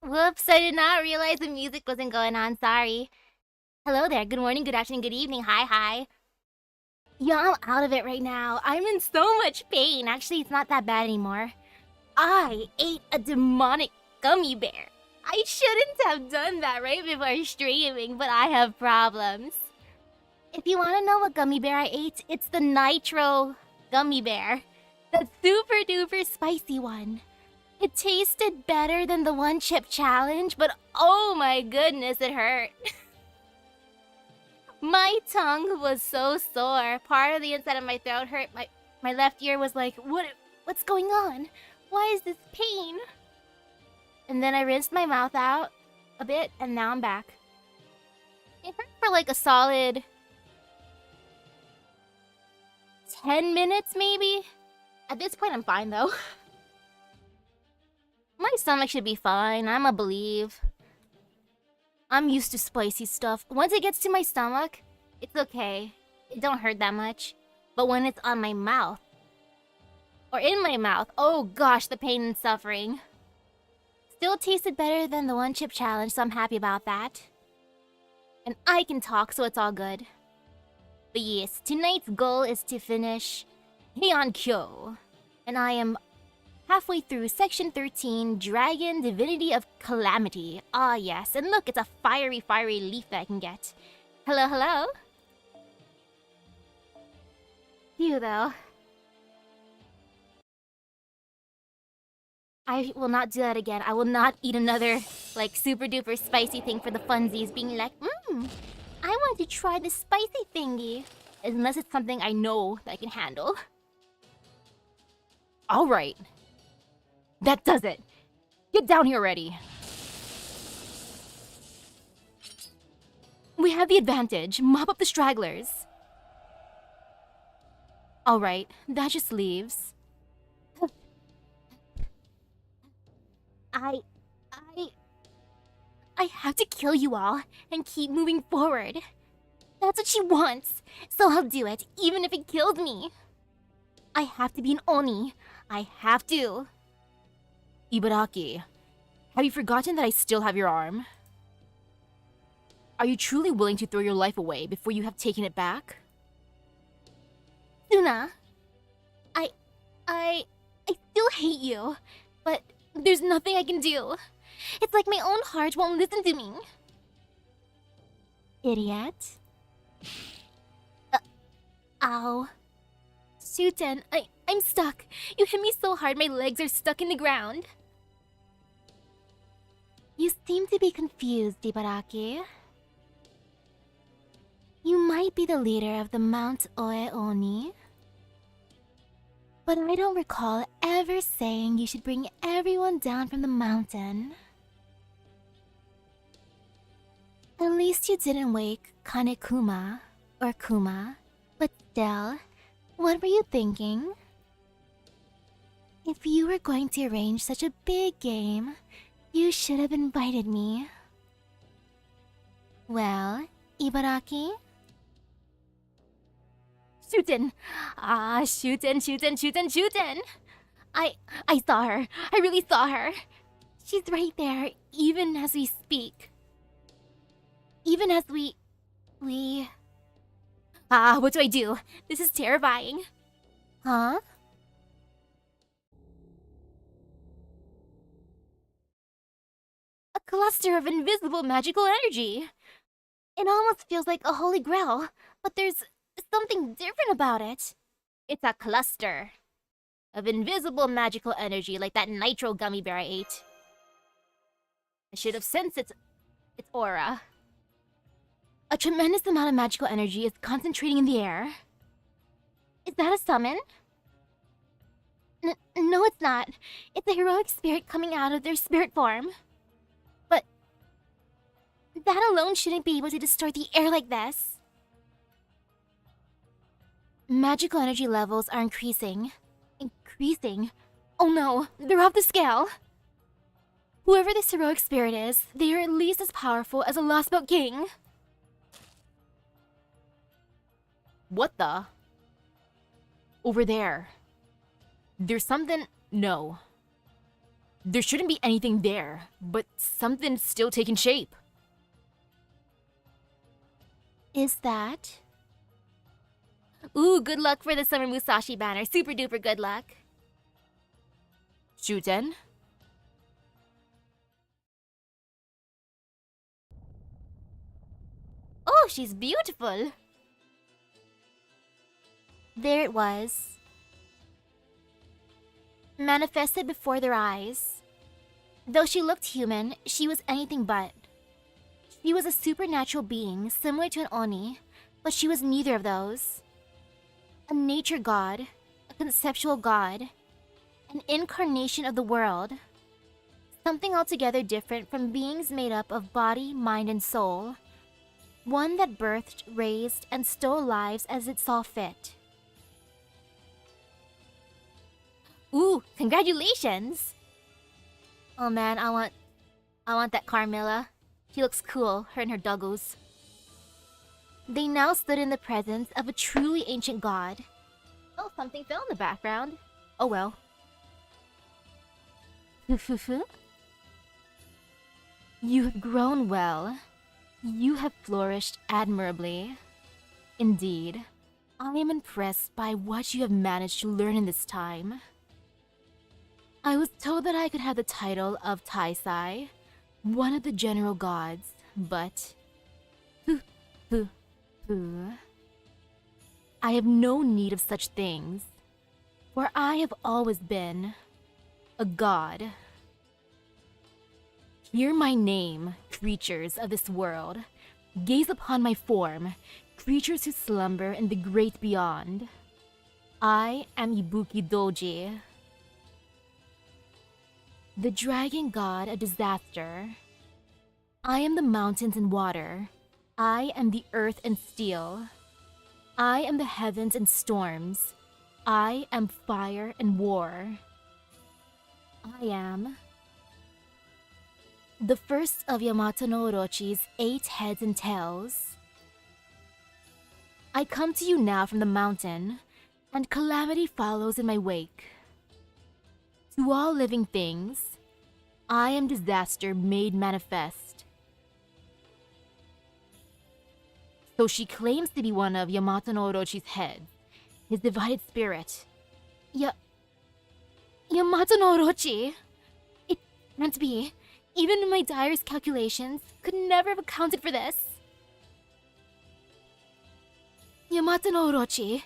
Whoops, I did not realize the music wasn't going on, sorry. Hello there, good morning, good afternoon, good evening, hi. Yeah, I'm out of it right now. I'm in so much pain. Actually, it's not that bad anymore. I ate a demonic gummy bear. I shouldn't have done that right before streaming, but I have problems. If you want to know what gummy bear I ate, it's the Nitro gummy bear. The super duper spicy one. It tasted better than the one chip challenge, but oh my goodness, it hurt. My tongue was so sore. Part of the inside of my throat hurt. My left ear was like, what's going on? Why is this pain? And then I rinsed my mouth out a bit, and now I'm back. It hurt for like a solid 10 minutes, maybe? At this point, I'm fine, though. My stomach should be fine, I'ma believe. I'm used to spicy stuff. Once it gets to my stomach, it's okay. It don't hurt that much. But when it's on my mouth, or in my mouth, oh gosh, the pain and suffering. Still tasted better than the one chip challenge, so I'm happy about that. And I can talk, so it's all good. But yes, tonight's goal is to finish Heian-kyo. And I am halfway through Section 13, Dragon Divinity of Calamity. Ah yes, and look, it's a fiery leaf that I can get. Hello? You though. I will not do that again. I will not eat another, like, super duper spicy thing for the funsies, being like, I want to try this spicy thingy. Unless it's something I know that I can handle. Alright. That does it. Get down here already. We have the advantage. Mop up the stragglers. Alright, that just leaves. I have to kill you all and keep moving forward. That's what she wants, so I'll do it, even if it kills me. I have to be an Oni. I have to. Ibaraki, have you forgotten that I still have your arm? Are you truly willing to throw your life away before you have taken it back? Suna, I still hate you, but there's nothing I can do. It's like my own heart won't listen to me. Idiot. Ow. Shuten, I'm stuck. You hit me so hard my legs are stuck in the ground. You seem to be confused, Ibaraki. You might be the leader of the Mount Oe Oni, but I don't recall ever saying you should bring everyone down from the mountain. At least you didn't wake Kanekuma or Kuma, but still, what were you thinking? If you were going to arrange such a big game, you should have invited me. Well, Ibaraki? Shuten! Ah, Shuten! I saw her. I really saw her. She's right there, even as we speak. Even as we... what do I do? This is terrifying. Huh? A cluster of invisible magical energy. It almost feels like a holy grail, but there's something different about it. It's a cluster of invisible magical energy like that nitro gummy bear I ate. I should have sensed its aura. A tremendous amount of magical energy is concentrating in the air. Is that a summon? No, it's not. It's a heroic spirit coming out of their spirit form. But that alone shouldn't be able to destroy the air like this. Magical energy levels are increasing. Oh no, they're off the scale. Whoever this heroic spirit is, they are at least as powerful as a Lost Boat King. What the? Over there. There's something... No. There shouldn't be anything there, but something's still taking shape. Is that? Ooh, good luck for the Summer Musashi banner. Super duper good luck. Shuten? Oh, she's beautiful. There it was. Manifested before their eyes. Though she looked human, she was anything but. She was a supernatural being, similar to an Oni, but she was neither of those. A nature god, a conceptual god, an incarnation of the world. Something altogether different from beings made up of body, mind, and soul. One that birthed, raised, and stole lives as it saw fit. Ooh, congratulations! Oh man, I want that Carmilla. She looks cool, her and her doggos. They now stood in the presence of a truly ancient god. Oh, something fell in the background. Oh well. You have grown well. You have flourished admirably. Indeed, I am impressed by what you have managed to learn in this time. I was told that I could have the title of Taisai, one of the general gods, but... I have no need of such things, for I have always been a god. Hear my name, creatures of this world. Gaze upon my form, creatures who slumber in the great beyond. I am Ibuki Doji, the dragon god of disaster. I am the mountains and water. I am the earth and steel. I am the heavens and storms. I am fire and war. I am the first of Yamato no Orochi's 8 heads and tails. I come to you now from the mountain, and calamity follows in my wake. To all living things, I am disaster made manifest. So she claims to be one of Yamato no Orochi's heads, his divided spirit. Yamato no Orochi? It can't be. Even in my direst calculations, could never have accounted for this. Yamato no Orochi,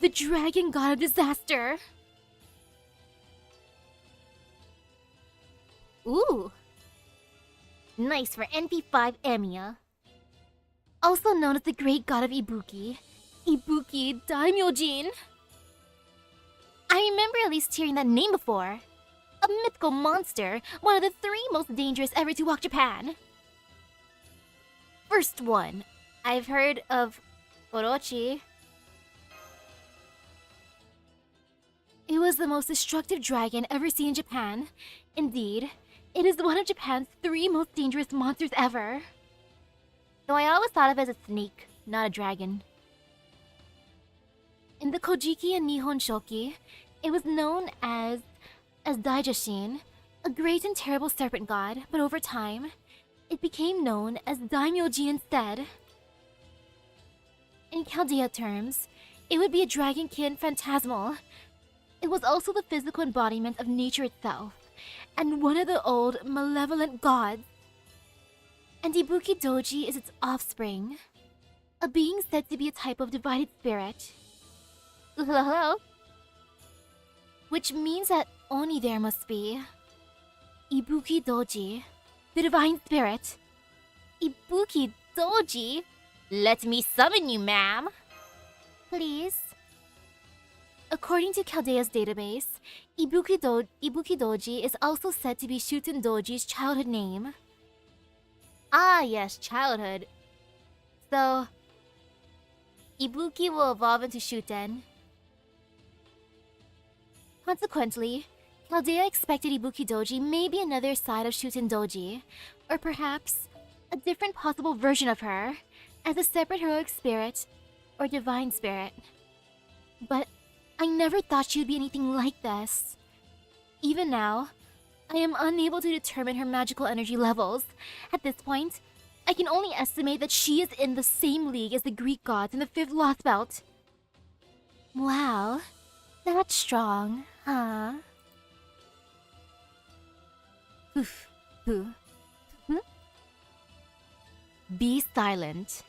the dragon god of disaster. Ooh. Nice for NP5 Emiya. Also known as the great god of Ibuki, Ibuki Daimyojin. I remember at least hearing that name before. A mythical monster, one of the 3 most dangerous ever to walk Japan. First one, I've heard of Orochi. It was the most destructive dragon ever seen in Japan. Indeed, it is one of Japan's 3 most dangerous monsters ever. Though I always thought of it as a snake, not a dragon. In the Kojiki and Nihon Shoki, it was known as Daijashin, a great and terrible serpent god, but over time, it became known as Daimyojin instead. In Chaldea terms, it would be a dragonkin phantasmal. It was also the physical embodiment of nature itself, and one of the old, malevolent gods. And Ibuki Doji is its offspring, a being said to be a type of divided spirit. Hello? Which means that Oni there must be. Ibuki Doji, the divine spirit. Ibuki Doji? Let me summon you, ma'am. Please. According to Chaldea's database, Ibuki Doji is also said to be Shuten Doji's childhood name. Ah, yes, childhood. So, Ibuki will evolve into Shuten. Consequently, Chaldea expected Ibuki Doji may be another side of Shuten Doji, or perhaps a different possible version of her, as a separate heroic spirit or divine spirit. But I never thought she would be anything like this. Even now, I am unable to determine her magical energy levels. At this point, I can only estimate that she is in the same league as the Greek gods in the 5th Lost Belt. Wow, that's strong, huh? Oof. Be silent.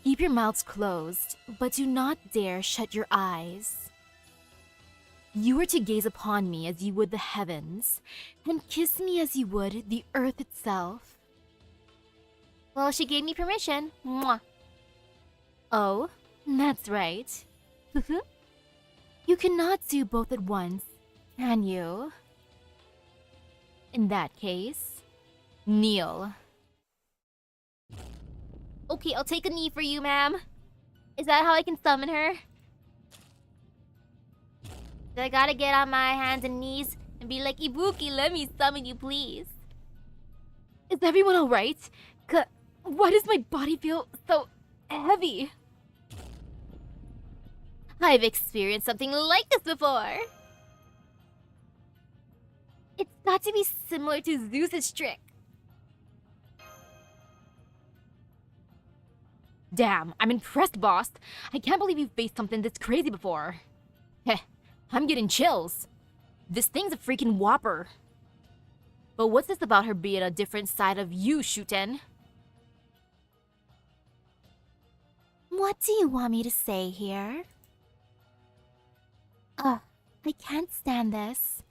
Keep your mouths closed, but do not dare shut your eyes. You are to gaze upon me as you would the heavens, and kiss me as you would the earth itself. Well, she gave me permission. Mwah. Oh, that's right. You cannot do both at once, can you? In that case, kneel. Okay, I'll take a knee for you, ma'am. Is that how I can summon her? So I gotta get on my hands and knees and be like, Ibuki, let me summon you, please. Is everyone alright? Why does my body feel so heavy? I've experienced something like this before. It's got to be similar to Zeus's trick. Damn, I'm impressed, boss. I can't believe you've faced something this crazy before. Heh, I'm getting chills. This thing's a freaking whopper. But what's this about her being a different side of you, Shuten? What do you want me to say here? I can't stand this.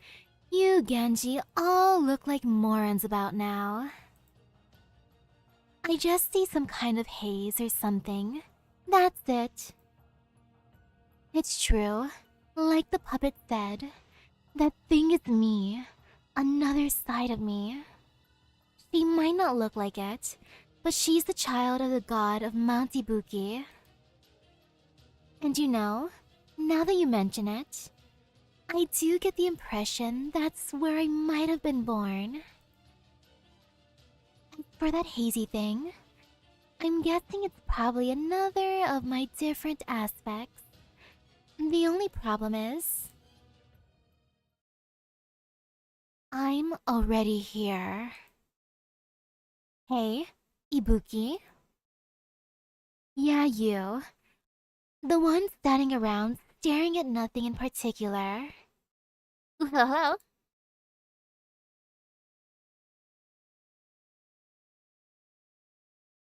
You Genji all look like morons about now. I just see some kind of haze or something. That's it. It's true. Like the puppet said, that thing is me. Another side of me. She might not look like it, but she's the child of the god of Mount Ibuki. And you know, now that you mention it, I do get the impression that's where I might have been born. And for that hazy thing, I'm guessing it's probably another of my different aspects. The only problem is, I'm already here. Hey, Ibuki? Yeah, you. The one standing around staring at nothing in particular. Hello?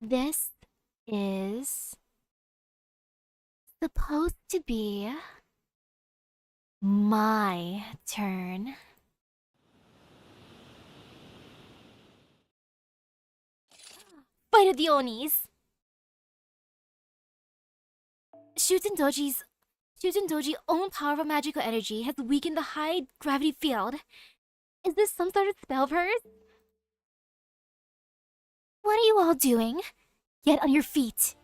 This is supposed to be my turn. Fight of the Onis! Shutendoji's own powerful magical energy has weakened the high gravity field. Is this some sort of spell of hers? What are you all doing? Get on your feet.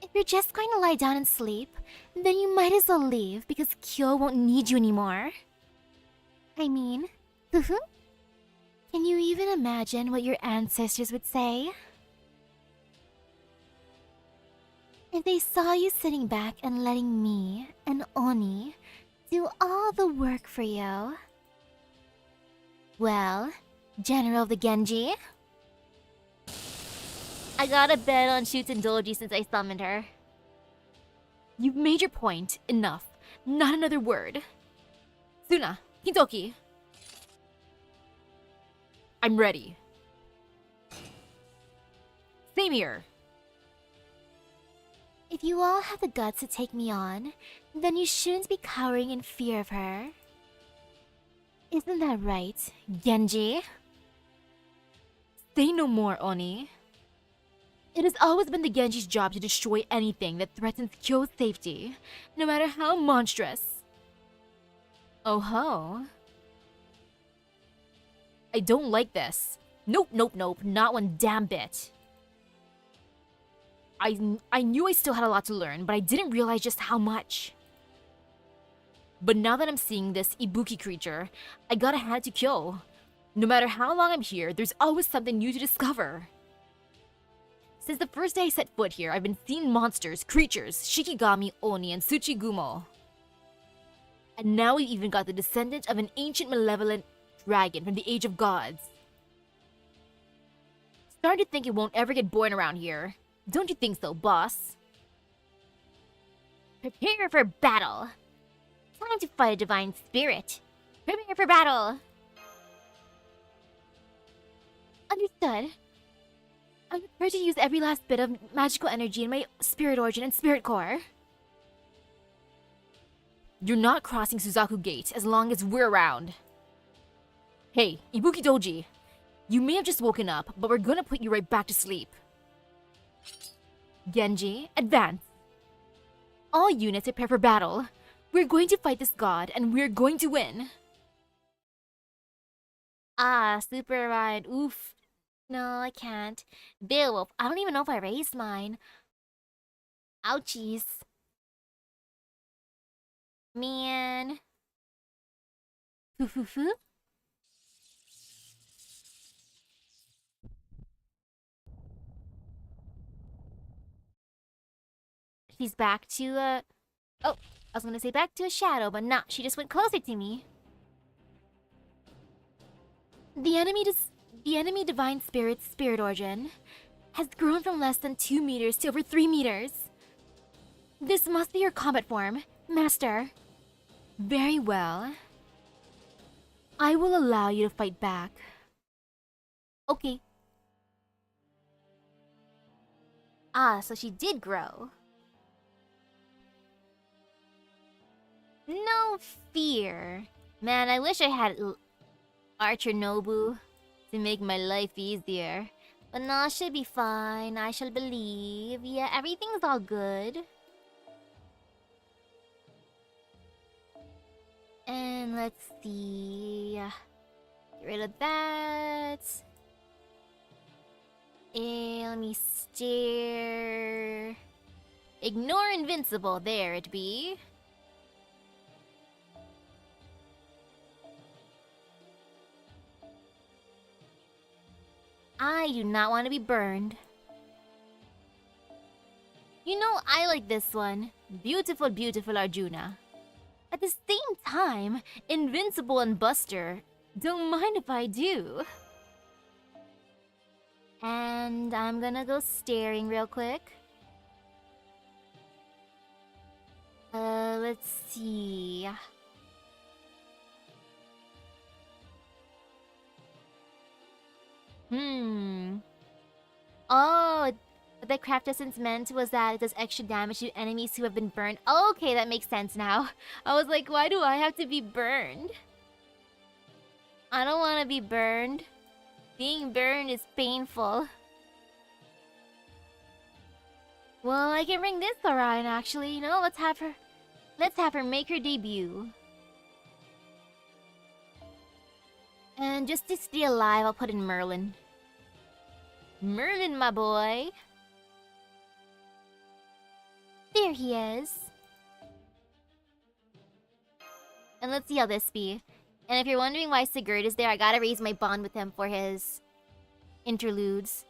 If you're just going to lie down and sleep, then you might as well leave because Kyo won't need you anymore. I mean, can you even imagine what your ancestors would say? If they saw you sitting back and letting me and Oni do all the work for you. Well, General of the Genji, I got a bet on Shutendoji since I summoned her. You've made your point. Enough. Not another word. Suna, Hintoki. I'm ready. Same here. If you all have the guts to take me on, then you shouldn't be cowering in fear of her. Isn't that right, Genji? Say no more, Oni. It has always been the Genji's job to destroy anything that threatens Kyo's safety, no matter how monstrous. Oh ho. I don't like this. Nope, not one damn bit. I knew I still had a lot to learn, but I didn't realize just how much. But now that I'm seeing this Ibuki creature, I gotta hand it to Kyo. No matter how long I'm here, there's always something new to discover. Since the first day I set foot here, I've been seeing monsters, creatures, Shikigami, Oni, and Tsuchigumo. And now we've even got the descendant of an ancient malevolent dragon from the Age of Gods. Starting to think it won't ever get born around here. Don't you think so, boss? Prepare for battle. Time to fight a divine spirit. Prepare for battle. Understood. I'm prepared to use every last bit of magical energy in my spirit origin and spirit core. You're not crossing Suzaku Gate as long as we're around. Hey, Ibuki Doji. You may have just woken up, but we're gonna put you right back to sleep. Genji, advance. All units prepare for battle. We're going to fight this god, and we're going to win. Ah, super ride. Oof. No, I can't. Beowulf, I don't even know if I raised mine. Ouchies. Man. Foo. She's back to, oh, I was gonna say back to a shadow, but nah, she just went closer to me. The enemy divine spirit's spirit origin has grown from less than 2 meters to over 3 meters. This must be your combat form, Master. Very well. I will allow you to fight back. Okay. Ah, so she did grow. No fear. Man, I wish I had Archer Nobu to make my life easier. But no, she'll be fine. I shall believe. Yeah, everything's all good. And let's see. Get rid of that. And let me stare. Ignore invincible. There it be. I do not want to be burned. You know, I like this one. Beautiful, beautiful Arjuna. At the same time, Invincible and Buster don't mind if I do. And I'm gonna go staring real quick. Let's see. Oh, what the craft essence meant was that it does extra damage to enemies who have been burned. Okay, that makes sense now. I was like, why do I have to be burned? I don't want to be burned. Being burned is painful. Well, I can bring this Orion actually. You know, let's have her make her debut. And just to stay alive, I'll put in Merlin. Merlin, my boy. There he is. And let's see how this be. And if you're wondering why Sigurd is there, I gotta raise my bond with him for his interludes.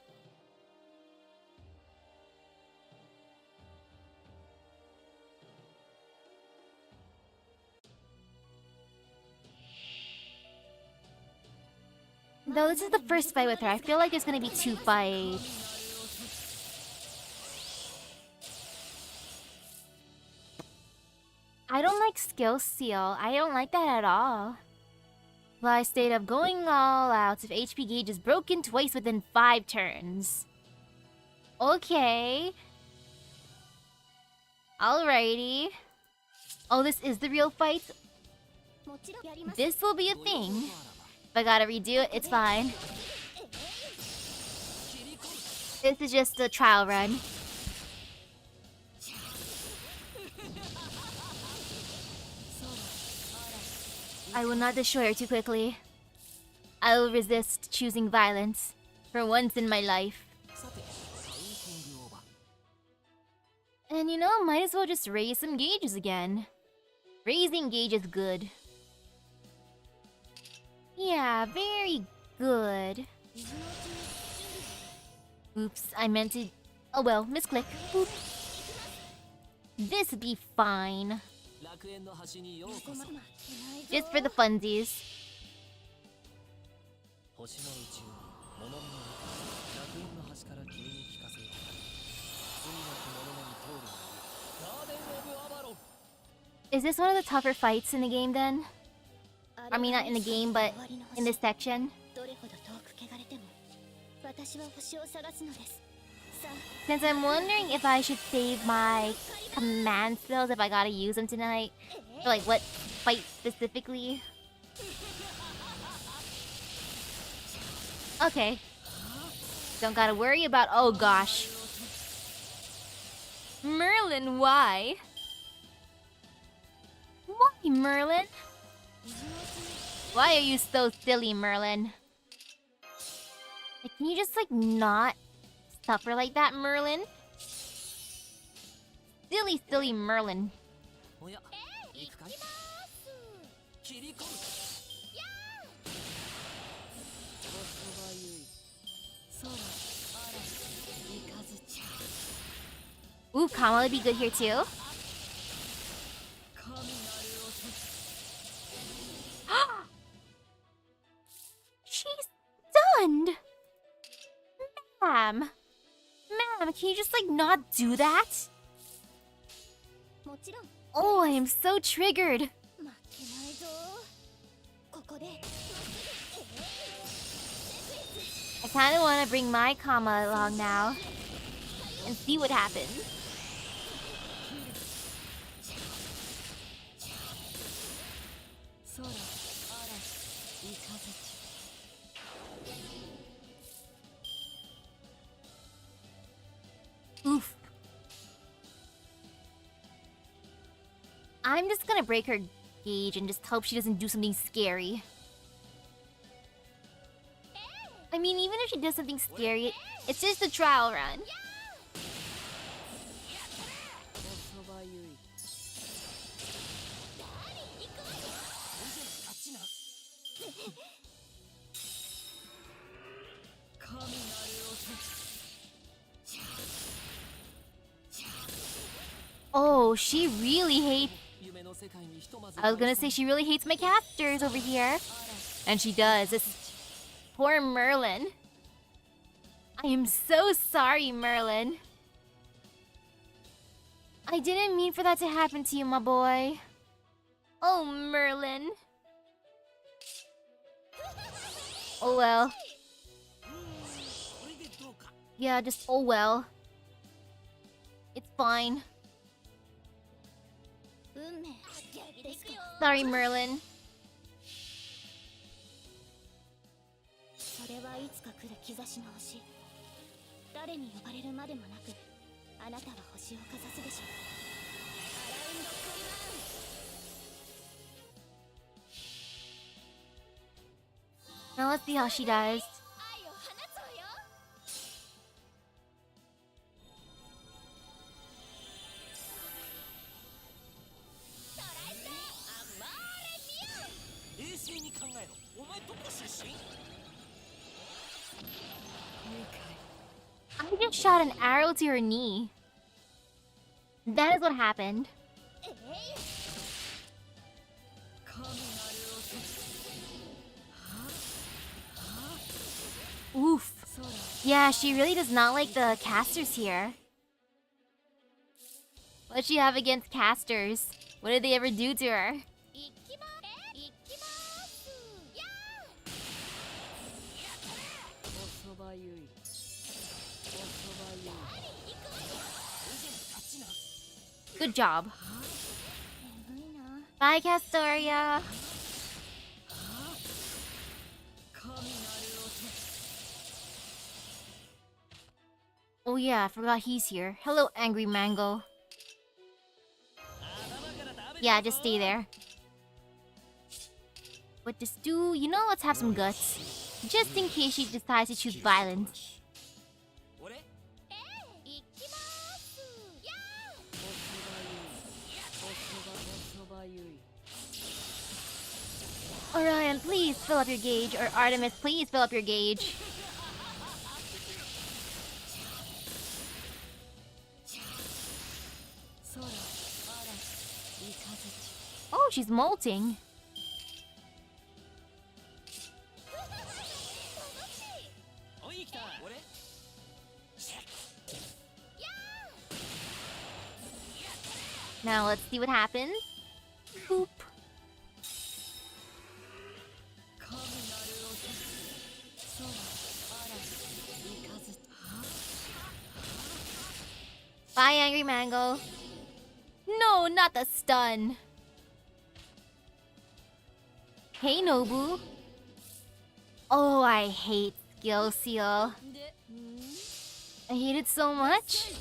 Though this is the first fight with her, I feel like there's gonna be 2 fights. I don't like skill seal. I don't like that at all. Well, I stayed up going all out if HP gauge is broken twice within 5 turns. Okay. Alrighty. Oh, this is the real fight? This will be a thing. If I gotta redo it, it's fine. This is just a trial run. I will not destroy her too quickly. I will resist choosing violence for once in my life. And you know, might as well just raise some gauges again. Raising gauge is good. Yeah, very good. Oops, I meant to... Oh well, misclick. Oops. This be fine. Just for the funsies. Is this one of the tougher fights in the game then? I mean, not in the game, but in this section. Since I'm wondering if I should save my command spells if I gotta use them tonight. Or like what fight specifically. Okay. Don't gotta worry about— oh gosh. Merlin, why? Why, Merlin? Why are you so silly, Merlin? Like, can you just like not suffer like that, Merlin? Silly, silly Merlin. Ooh, Kama would be good here too. She's stunned! Ma'am! Ma'am, can you just like not do that? Oh, I am so triggered. I kind of want to bring my Kama along now and see what happens. Oof. I'm just gonna break her gauge and just hope she doesn't do something scary. I mean, even if she does something scary, it's just a trial run. Oh, she really hates— I was gonna say she really hates my casters over here. And she does. This poor Merlin. I am so sorry, Merlin. I didn't mean for that to happen to you, my boy. Oh, Merlin. Oh well. Yeah, just oh well. It's fine. Sorry, Merlin. Now let's see how she does. I just shot an arrow to her knee. That is what happened. Oof. Yeah, she really does not like the casters here. What does she have against casters? What did they ever do to her? Good job. Bye, Castoria. Oh yeah, I forgot he's here. Hello, Angry Mango. Yeah, just stay there. But just do, you know, let's have some guts. Just in case she decides to choose violence. Orion, please fill up your gauge. Or Artemis, please fill up your gauge. Oh, she's molting. Now let's see what happens. Boop. Bye, Angry Mango. No, not the stun. Hey, Nobu. Oh, I hate Skill Seal. I hate it so much.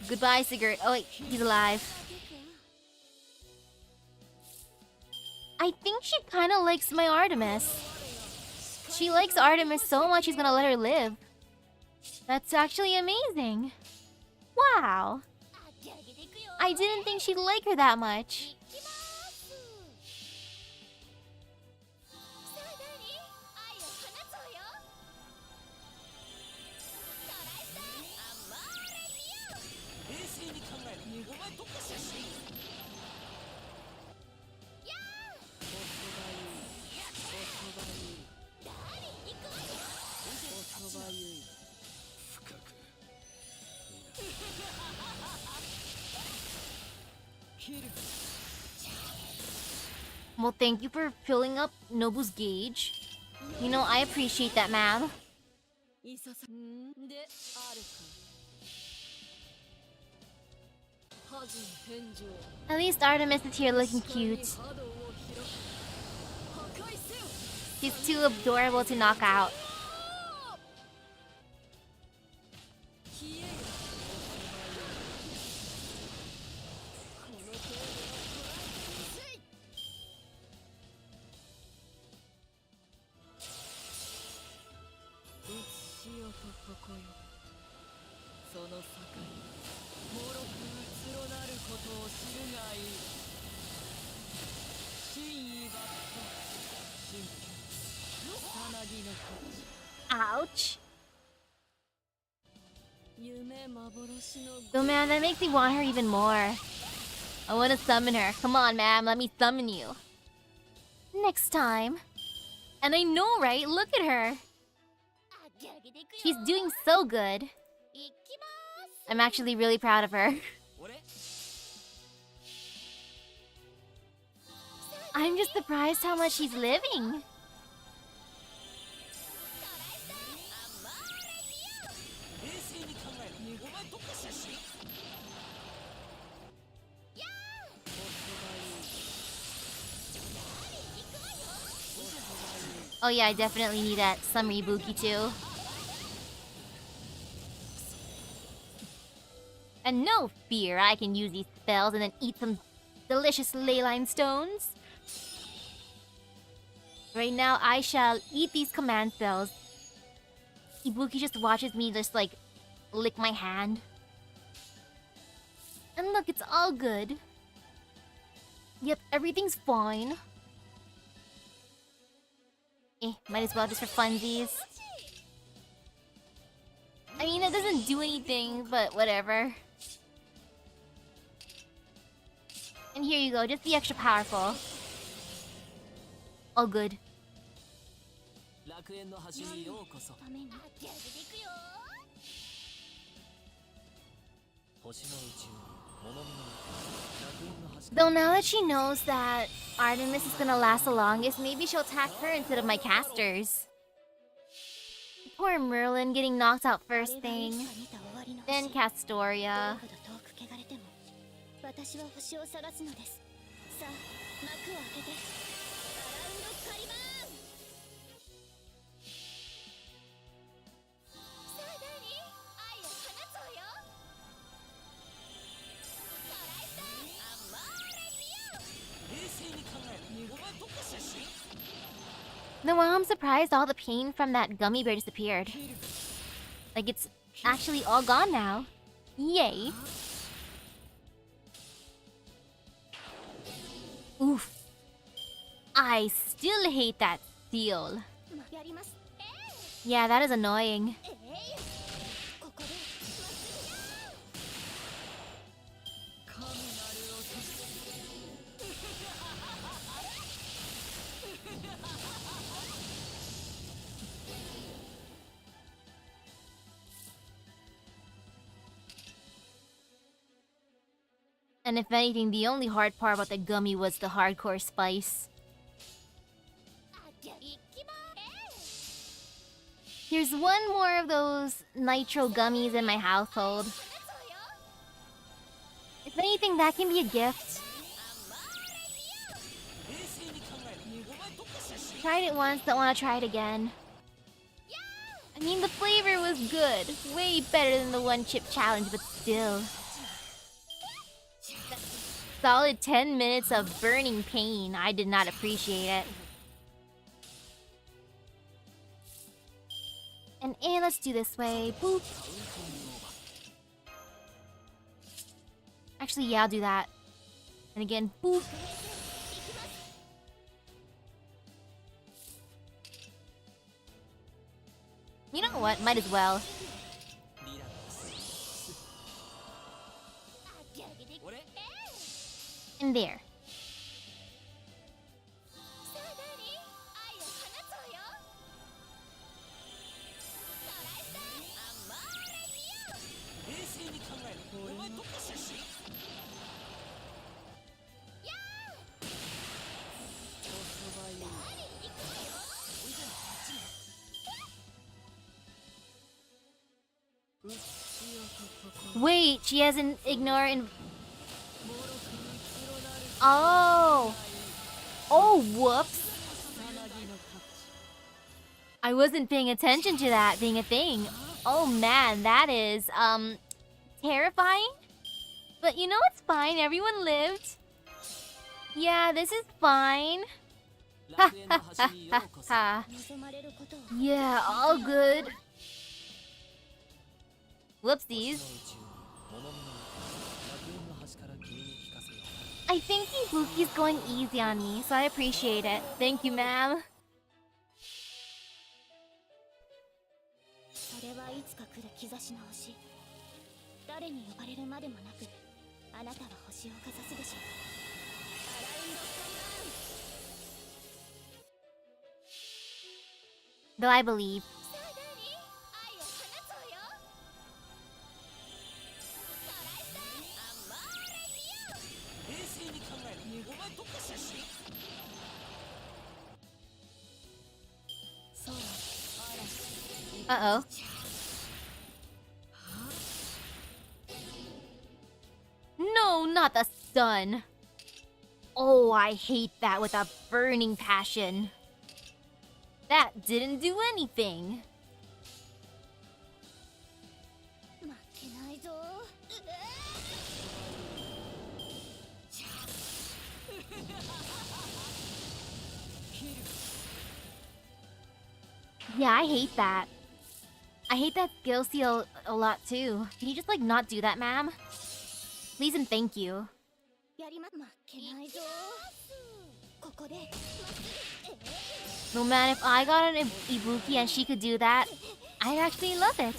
Goodbye, Sigurd. Oh wait, he's alive. I think she kind of likes my Artemis. She likes Artemis so much she's gonna let her live. That's actually amazing. Wow. I didn't think she'd like her that much. Well, thank you for filling up Nobu's gauge. You know, I appreciate that, ma'am. At least Artemis is here looking cute. She's too adorable to knock out. Ouch. Oh man, that makes me want her even more. I want to summon her. Come on, ma'am, let me summon you. Next time. And I know, right? Look at her. She's doing so good. I'm actually really proud of her. I'm just surprised how much she's living. Oh yeah, I definitely need that summer Ibuki too. And no fear, I can use these spells and then eat some delicious leyline stones. Right now, I shall eat these command spells. Ibuki just watches me just like lick my hand. And look, it's all good. Yep, everything's fine. Might as well just for funsies. I mean, it doesn't do anything, but whatever. And here you go, just be extra powerful. All good. Though now that she knows that Artemis is gonna last the longest, maybe she'll attack her instead of my casters. Poor Merlin getting knocked out first thing. Then Castoria. No, well, I'm surprised all the pain from that gummy bear disappeared. Like, it's actually all gone now. Yay. Oof. I still hate that seal. Yeah, that is annoying. And if anything, the only hard part about the gummy was the hardcore spice. Here's one more of those nitro gummies in my household. If anything, that can be a gift. Tried it once, don't want to try it again. I mean, the flavor was good. Way better than the one chip challenge, but still. Solid 10 minutes of burning pain. I did not appreciate it. And let's do this way. Boop. Actually, yeah, I'll do that. And again, boop. You know what? Might as well. In there. Wait, she has an ignore and... Oh! Oh, whoops! I wasn't paying attention to that being a thing. Oh man, that is, terrifying? But you know it's fine, everyone lived. Yeah, this is fine. Ha ha ha ha ha. Yeah, all good. Whoopsies. I think Ibuki's going easy on me, so I appreciate it. Thank you, ma'am. Though I believe. Uh-oh. No, not the sun. Oh, I hate that with a burning passion. That didn't do anything. Yeah, I hate that. I hate that skill seal a lot too. Can you just like not do that, ma'am? Please and thank you. No man, if I got an Ibuki and she could do that, I'd actually love it.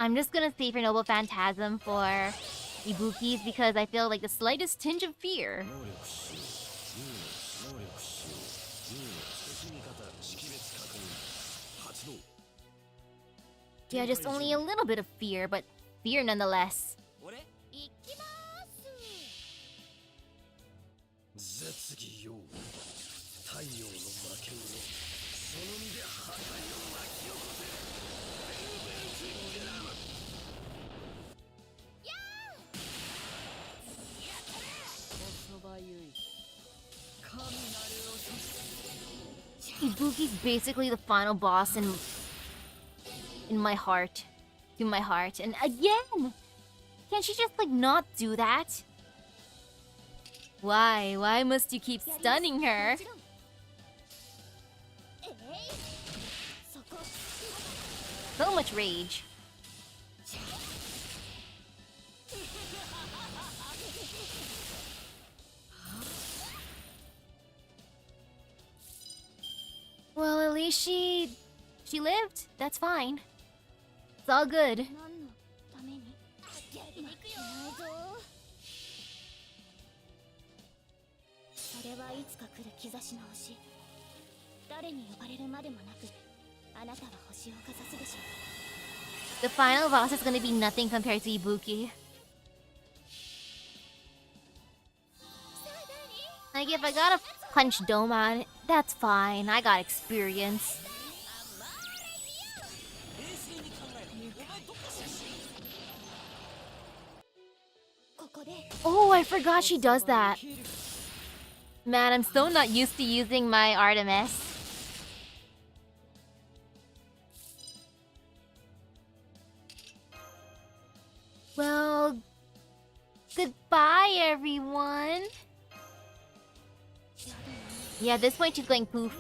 I'm just gonna save for Noble Phantasm for Ibukis because I feel like the slightest tinge of fear. Yeah, just only a little bit of fear, but fear nonetheless. Ibuki's basically the final boss in my heart. To my heart. And again! Can't she just like not do that? Why? Why must you keep stunning her? So much rage. Well, at least she lived. That's fine. It's all good. つか来る兆しの星。誰に呼ばれるまでもなく、あなたは星をかざすでしょう。 The final boss is gonna be nothing compared to Ibuki. Like, if I gotta punch Doma, that's fine. I got experience. Oh, I forgot she does that. Man, I'm so not used to using my Artemis. Well, goodbye, everyone. Yeah, at this point she's going poof.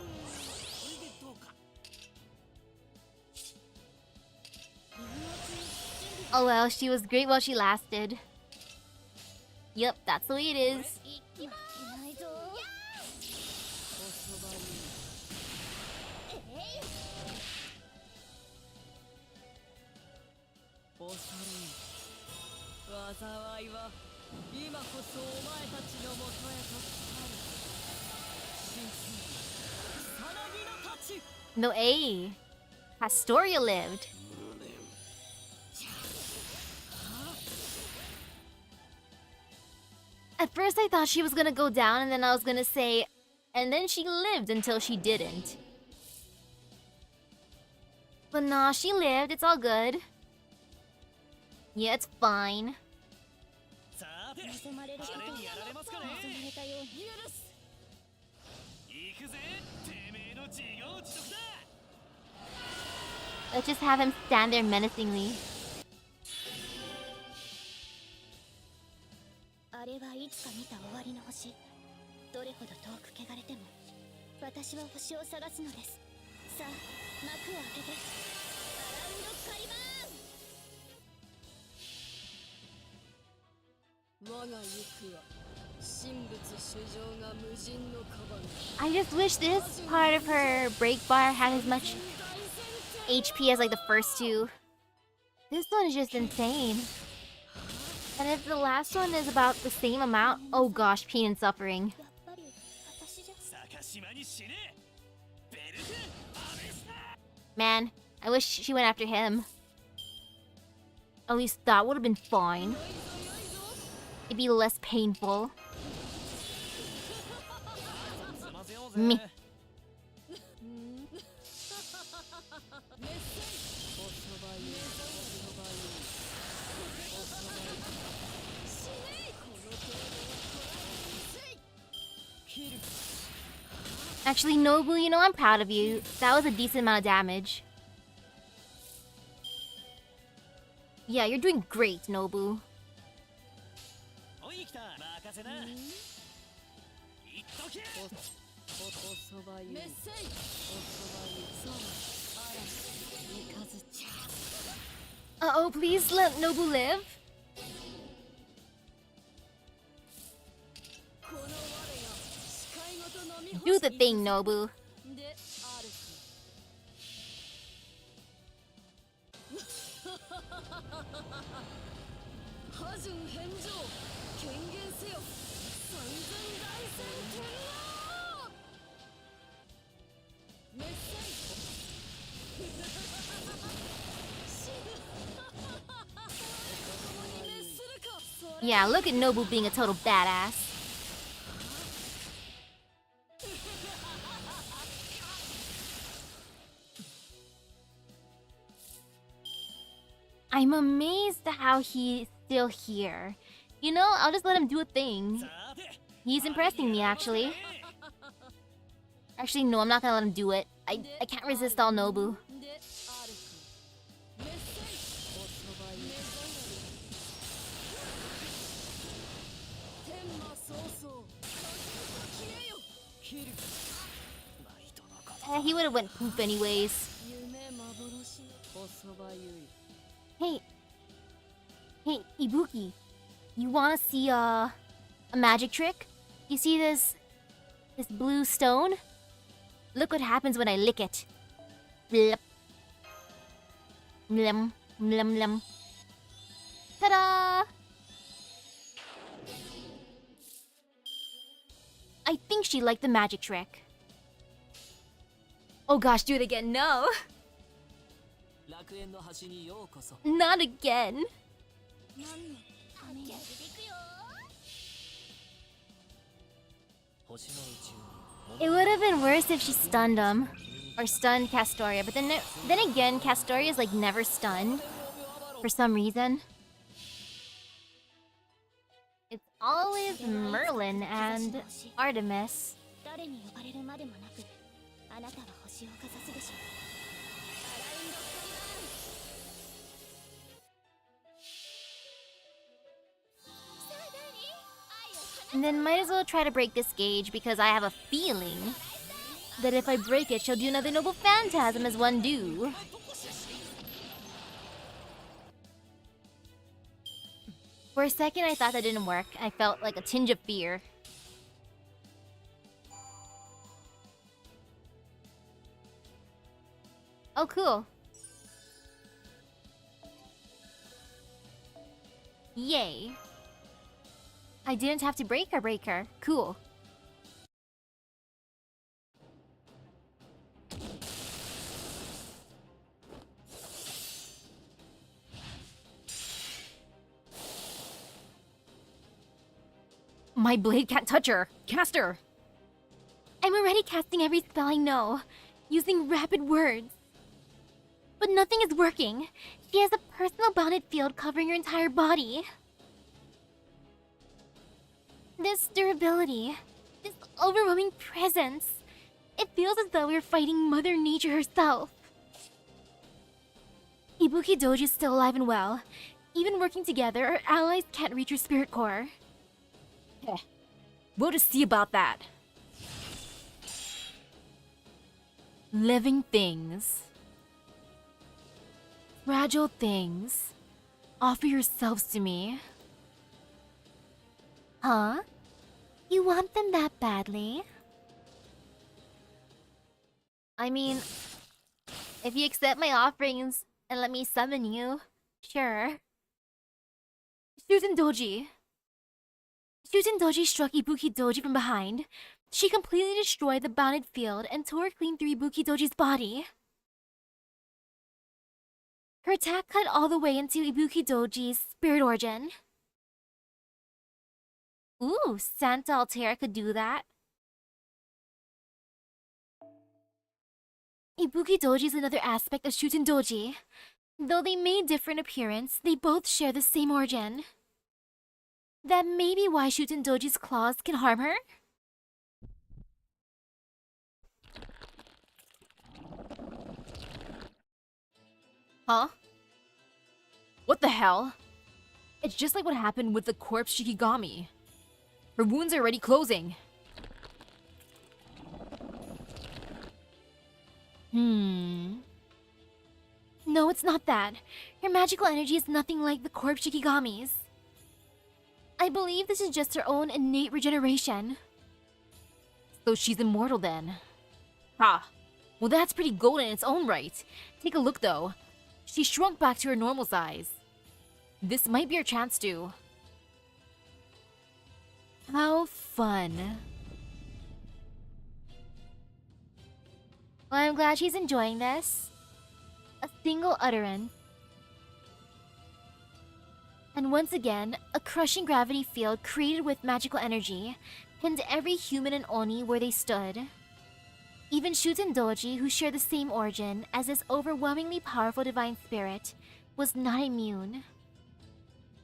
Oh well, she was great while she lasted. Yep, that's the way it is. No A. Pastoria lived. At first I thought she was gonna go down and then I was gonna say, and then she lived until she didn't. But nah, she lived, it's all good. Yeah, it's fine. Let's just have him stand there menacingly. あれはいつか見た終わりの星。どれほど遠く汚れても、私は星を探すのです。さあ、幕を開けて。アラウンドカリバーン。我が行くは神仏主情が無人のカバン。 I just wish this part of her break bar had as much HP as like the first two. This one is just insane. And if the last one is about the same amount, oh gosh, pain and suffering. やっぱり私じゃ。 Man, I wish she went after him. At least that would have been fine. It'd be less painful. Me. Actually, Nobu, you know, I'm proud of you. That was a decent amount of damage. Yeah, you're doing great, Nobu. Uh-oh, please let Nobu live. Do the thing, Nobu. Yeah, look at Nobu being a total badass. I'm amazed at how he's still here. You know, I'll just let him do a thing. He's impressing me, actually. Actually, no, I'm not gonna let him do it. I can't resist all Nobu. He would have went poop anyways. Hey, Ibuki, you wanna see a magic trick? You see this blue stone? Look what happens when I lick it. Blip. Blum, blum, blum. Ta-da! I think she liked the magic trick. Oh gosh, do it again. No. Not again. It would have been worse if she stunned him. Or stunned Castoria, but then again, Castoria is like never stunned. For some reason. It's always Merlin and Artemis. 誰に呼ばれるまでもなくあなたは星をかざすでしょう。And then might as well try to break this gauge because I have a feeling that if I break it, she'll do another noble phantasm as one do. For a second, I thought that didn't work. I felt like a tinge of fear. Oh, cool. Yay. I didn't have to break her. Cool. My blade can't touch her. Cast her. I'm already casting every spell I know, using rapid words. But nothing is working. She has a personal bounded field covering her entire body. This durability, this overwhelming presence, it feels as though we're fighting Mother Nature herself. Ibuki Doji is still alive and well. Even working together, our allies can't reach her spirit core. We'll just see about that. Living things. Fragile things. Offer yourselves to me. Huh? You want them that badly? I mean, if you accept my offerings and let me summon you, sure. Shuten Doji. Shuten Doji struck Ibuki Doji from behind. She completely destroyed the bounded field and tore clean through Ibuki Doji's body. Her attack cut all the way into Ibuki Doji's spirit origin. Ooh, Santa Altera could do that. Ibuki Doji is another aspect of Shuten Doji. Though they may differ in appearance, they both share the same origin. That may be why Shuten Doji's claws can harm her? Huh? What the hell? It's just like what happened with the corpse Shikigami. Her wounds are already closing. No, it's not that. Her magical energy is nothing like the corpse Shikigami's. I believe this is just her own innate regeneration. So she's immortal then. Ha! Well, that's pretty golden in its own right. Take a look though. She shrunk back to her normal size. This might be her chance to. How fun. Well, I'm glad she's enjoying this. A single utterance. And once again, a crushing gravity field created with magical energy pinned every human and Oni where they stood. Even Shuten Doji, who shared the same origin as this overwhelmingly powerful divine spirit, was not immune.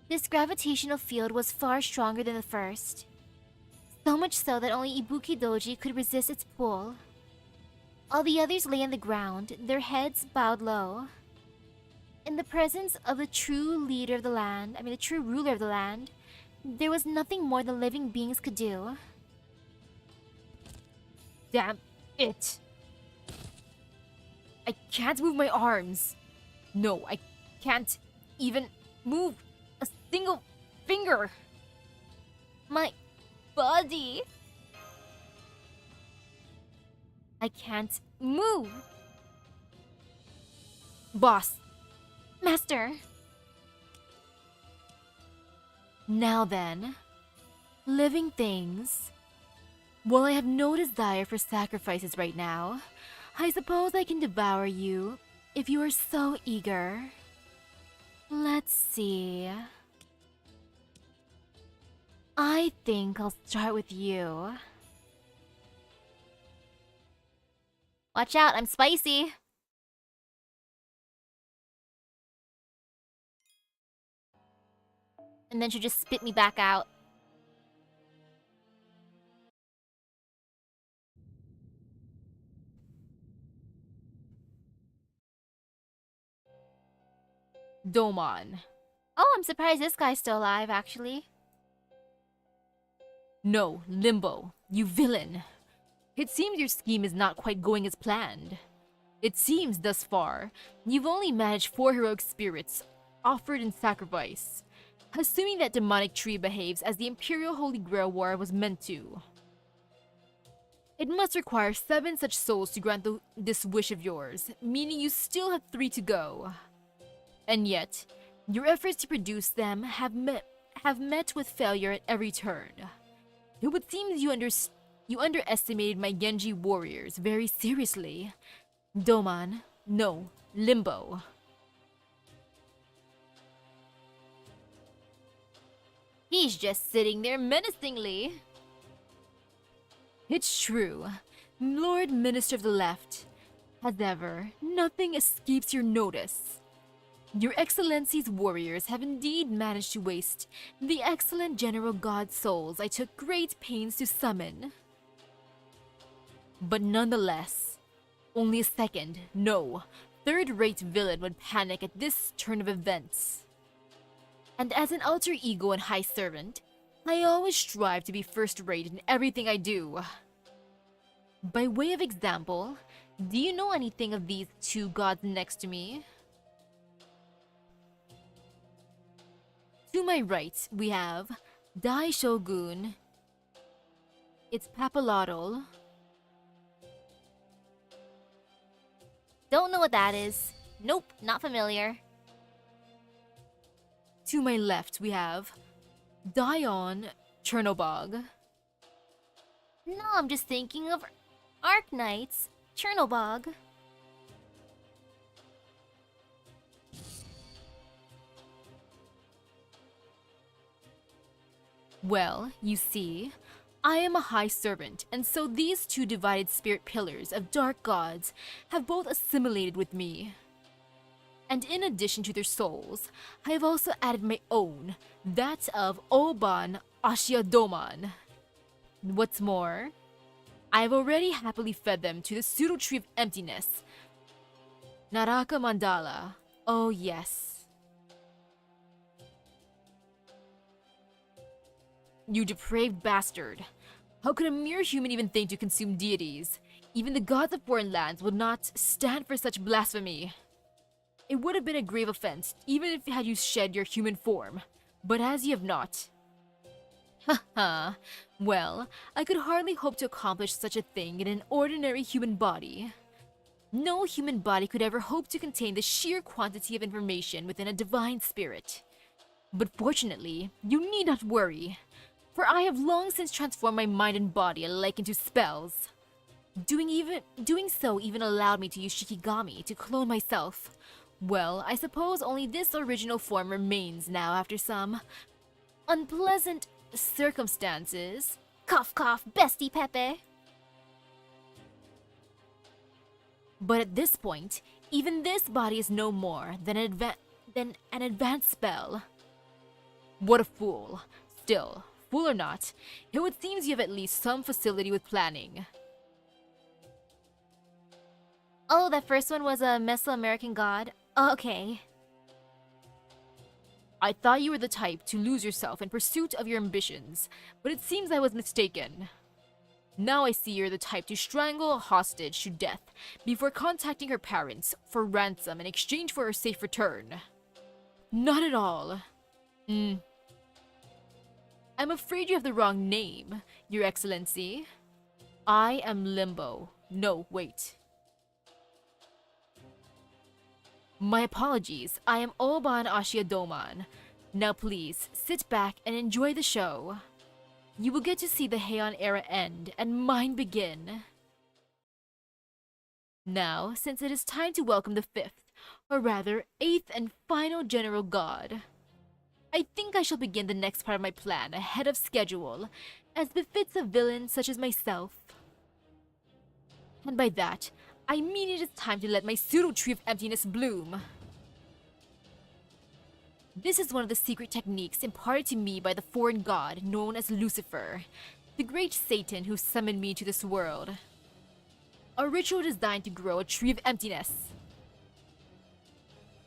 This gravitational field was far stronger than the first. So much so that only Ibuki Doji could resist its pull. All the others lay on the ground, their heads bowed low. In the presence of the true leader of the land, the true ruler of the land, there was nothing more the living beings could do. Damn it. I can't move my arms. No, I can't even move a single finger. My body. I can't move. Boss. Master. Now then, living things, Well, I have no desire for sacrifices right now. I suppose I can devour you if you are so eager. Let's see. I think I'll start with you. Watch out, I'm spicy. And then she'll just spit me back out. Domon. Oh, I'm surprised this guy's still alive, actually. No, Limbo, you villain. It seems your scheme is not quite going as planned. It seems, thus far, you've only managed 4 heroic spirits offered in sacrifice, assuming that demonic tree behaves as the Imperial Holy Grail War was meant to. It must require 7 such souls to grant this wish of yours, meaning you still have 3 to go. And yet, your efforts to produce them have met with failure at every turn. It would seem you underestimated my Genji warriors very seriously. Domon, no, Limbo. He's just sitting there menacingly. It's true, Lord Minister of the Left. As ever, nothing escapes your notice. Your Excellency's warriors have indeed managed to waste the excellent General God souls I took great pains to summon. But nonetheless, only a second, no, third-rate villain would panic at this turn of events. And as an alter ego and high servant, I always strive to be first-rate in everything I do. By way of example, do you know anything of these 2 gods next to me? To my right, we have Dai Shogun. It's Papalotl. Don't know what that is. Nope, not familiar. To my left, we have Dion Chernobog. No, I'm just thinking of Arc Knights, Chernobog. Well, you see, I am a high servant, and so these 2 divided spirit pillars of dark gods have both assimilated with me. And in addition to their souls, I have also added my own, that of Oban Ashiadoman. What's more, I have already happily fed them to the pseudo tree of emptiness, Naraka Mandala. Oh yes. You depraved bastard. How could a mere human even think to consume deities? Even the gods of foreign lands would not stand for such blasphemy. It would have been a grave offense, even if had you shed your human form. But as you have not. Haha. Well, I could hardly hope to accomplish such a thing in an ordinary human body. No human body could ever hope to contain the sheer quantity of information within a divine spirit. But fortunately, you need not worry. For I have long since transformed my mind and body alike into spells. Doing so even allowed me to use Shikigami to clone myself. Well, I suppose only this original form remains now after some unpleasant circumstances. Cough cough, bestie Pepe. But at this point, even this body is no more than an advanced spell. What a fool. Still, fool or not, it would seem you have at least some facility with planning. Oh, that first one was a Mesoamerican god? Okay. I thought you were the type to lose yourself in pursuit of your ambitions, but it seems I was mistaken. Now I see you're the type to strangle a hostage to death before contacting her parents for ransom in exchange for her safe return. Not at all. I'm afraid you have the wrong name, Your Excellency. I am Limbo. No, wait. My apologies, I am Oban Ashiadoman. Now please, sit back and enjoy the show. you will get to see the Heian era end and mine begin. Now, since it is time to welcome the 5th, or rather 8th and final General God, I think I shall begin the next part of my plan ahead of schedule, as befits a villain such as myself. And by that, I mean it is time to let my pseudo-tree of emptiness bloom. This is one of the secret techniques imparted to me by the foreign god known as Lucifer, the great Satan who summoned me to this world. A ritual designed to grow a tree of emptiness.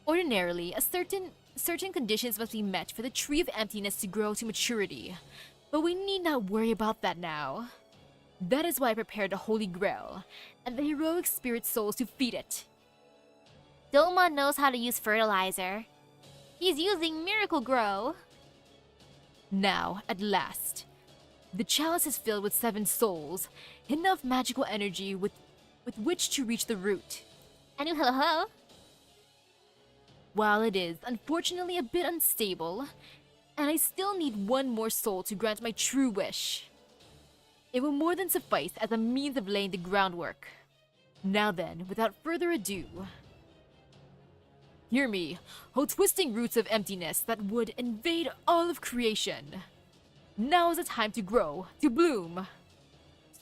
Ordinarily, certain conditions must be met for the tree of emptiness to grow to maturity, but we need not worry about that now. That is why I prepared the Holy Grail, and the heroic spirit souls to feed it. Domon knows how to use fertilizer. He's using Miracle Grow. Now, at last, the chalice is filled with 7 souls, enough magical energy with which to reach the root. Anu hello. While it is unfortunately a bit unstable, and I still need 1 more soul to grant my true wish, it will more than suffice as a means of laying the groundwork. Now then, without further ado, hear me, O twisting roots of emptiness that would invade all of creation. Now is the time to grow, to bloom.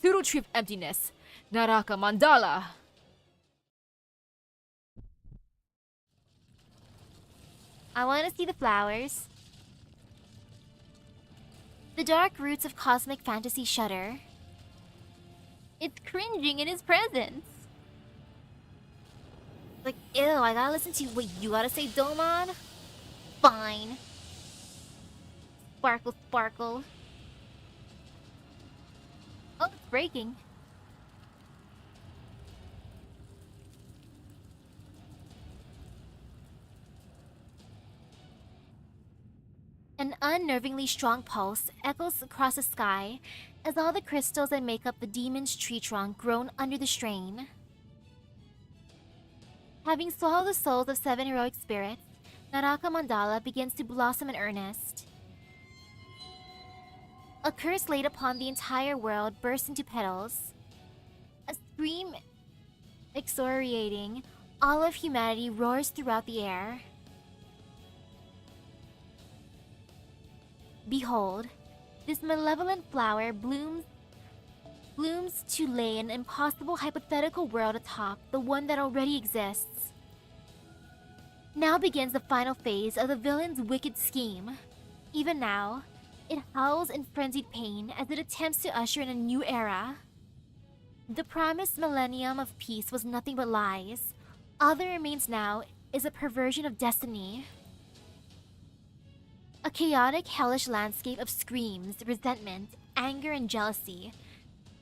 Pseudo-tree of emptiness, Naraka Mandala. I want to see the flowers. The dark roots of cosmic fantasy shudder. It's cringing in his presence. Like, ew, I gotta listen to what you gotta say, Domon? Fine. Sparkle, sparkle. Oh, it's breaking. An unnervingly strong pulse echoes across the sky as all the crystals that make up the demon's tree trunk groan under the strain. Having swallowed the souls of 7 heroic spirits, Naraka Mandala begins to blossom in earnest. A curse laid upon the entire world bursts into petals. A scream excoriating all of humanity roars throughout the air. Behold, this malevolent flower blooms to lay an impossible hypothetical world atop the one that already exists. Now begins the final phase of the villain's wicked scheme. Even now, it howls in frenzied pain as it attempts to usher in a new era. The promised millennium of peace was nothing but lies. All that remains now is a perversion of destiny. A chaotic, hellish landscape of screams, resentment, anger, and jealousy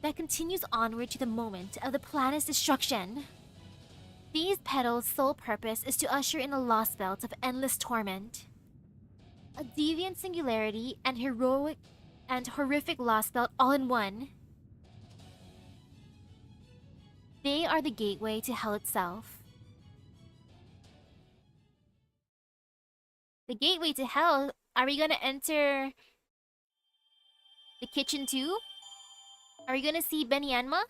that continues onward to the moment of the planet's destruction. These petals' sole purpose is to usher in a lost belt of endless torment. A deviant singularity and heroic and horrific lost belt all in one. They are the gateway to hell itself. The gateway to hell? Are we gonna enter the kitchen too? Are we gonna see Benyanma?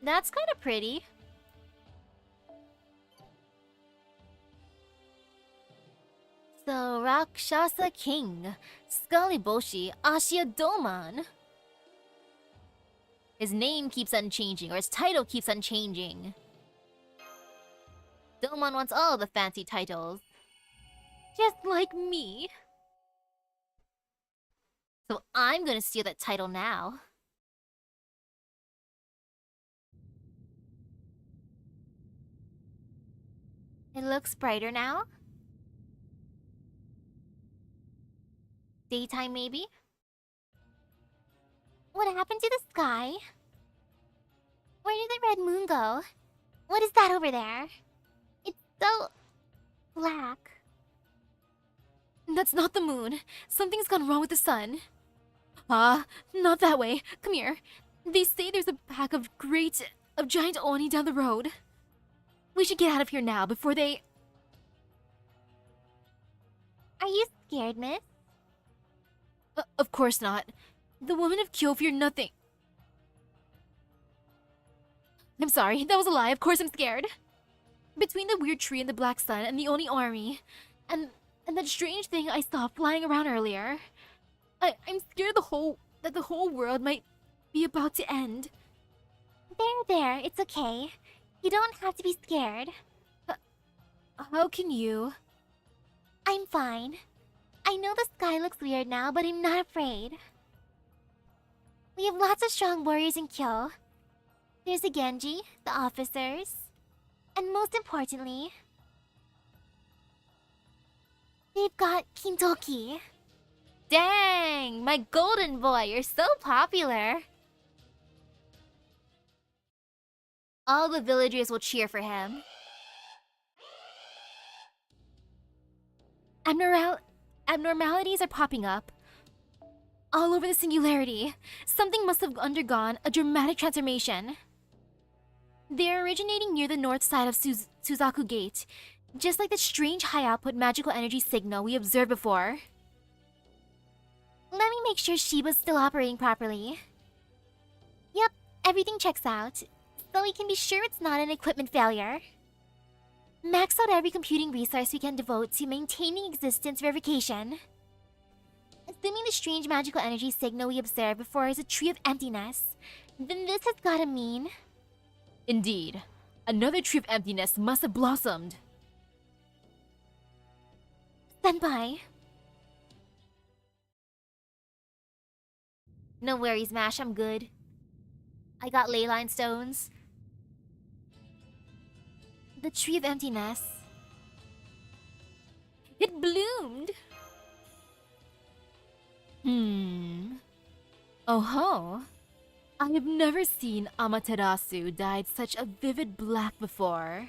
That's kind of pretty. So, Rakshasa King, Scullyboshi Ashia Domon. His name keeps unchanging, or his title keeps unchanging. Domon wants all the fancy titles. Just like me. So I'm gonna steal that title now. It looks brighter now. Daytime, maybe? What happened to the sky? Where did the red moon go? What is that over there? It's so black. That's not the moon. Something's gone wrong with the sun. Ah, not that way. Come here. They say there's a pack of giant Oni down the road. We should get out of here now before they... Are you scared, miss? Of course not. The women of Kyo fear nothing. I'm sorry, that was a lie. Of course I'm scared. Between the weird tree and the black sun and the Oni army, and that strange thing I saw flying around earlier, I'm scared that the whole world might be about to end. There, it's okay. You don't have to be scared. How can you? I'm fine. I know the sky looks weird now, but I'm not afraid. We have lots of strong warriors in Kyo. There's the Genji, the officers, and most importantly, they've got Kintoki. Dang, my golden boy, you're so popular. All the villagers will cheer for him. Abnormalities are popping up all over the singularity. Something must have undergone a dramatic transformation. They're originating near the north side of Suzaku Gate, just like the strange high-output magical energy signal we observed before. Let me make sure Shiba's still operating properly. Yep, everything checks out, so we can be sure it's not an equipment failure. Max out every computing resource we can devote to maintaining existence verification. Assuming the strange magical energy signal we observed before is a tree of emptiness, then this has gotta mean... Indeed, another tree of emptiness must have blossomed. Senpai. No worries, Mash, I'm good. I got ley line stones. The tree of emptiness. It bloomed! Oh ho! I have never seen Amaterasu dyed such a vivid black before.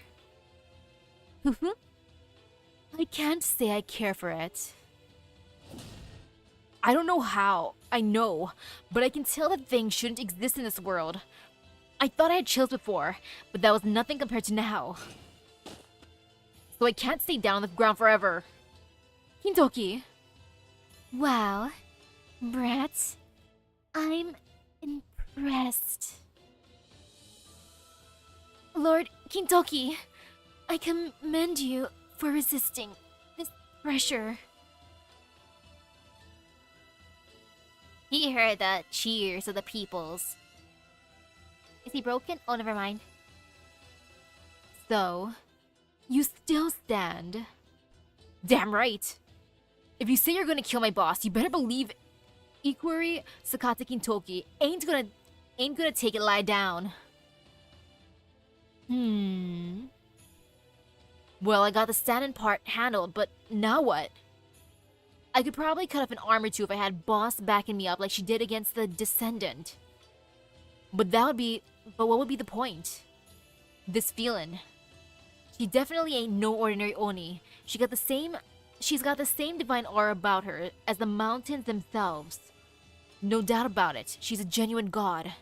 I can't say I care for it. I don't know how, I know, but I can tell that things shouldn't exist in this world. I thought I had chills before, but that was nothing compared to now. So I can't stay down on the ground forever. Kintoki. Wow. Brat, I'm impressed. Lord Kintoki, I commend you for resisting this pressure. He heard the cheers of the peoples. Is he broken? Oh, never mind. So, you still stand? Damn right! If you say you're gonna kill my boss, you better believe Ikuri Sakata Kintoki ain't gonna take it lie down. Well, I got the stand-in part handled, but now what? I could probably cut off an arm or two if I had boss backing me up like she did against the Descendant. But what would be the point? This feeling. She definitely ain't no ordinary Oni. She's got the same divine aura about her as the mountains themselves. No doubt about it, she's a genuine god.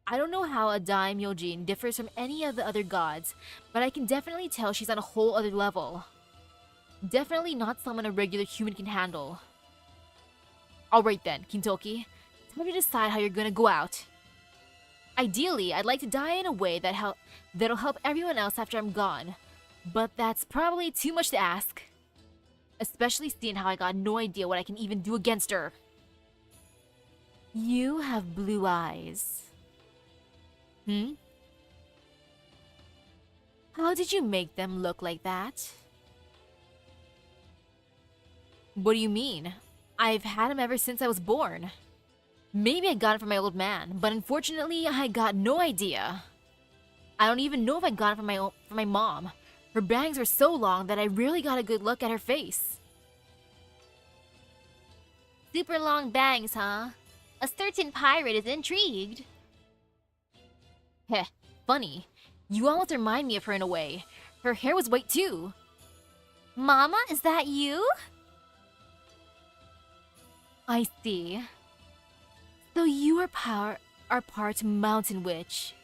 I don't know how a Daimyojin differs from any of the other gods, but I can definitely tell she's on a whole other level. Definitely not someone a regular human can handle. Alright then, Kintoki. Time to decide how you're gonna go out. Ideally, I'd like to die in a way that'll help everyone else after I'm gone. But that's probably too much to ask. Especially seeing how I got no idea what I can even do against her. You have blue eyes. How did you make them look like that? What do you mean? I've had them ever since I was born. Maybe I got it from my old man, but unfortunately, I got no idea. I don't even know if I got it from my mom. Her bangs were so long that I rarely got a good look at her face. Super long bangs, huh? A certain pirate is intrigued. Heh, funny. You almost remind me of her in a way. Her hair was white too. Mama, is that you? I see. So you are part mountain witch.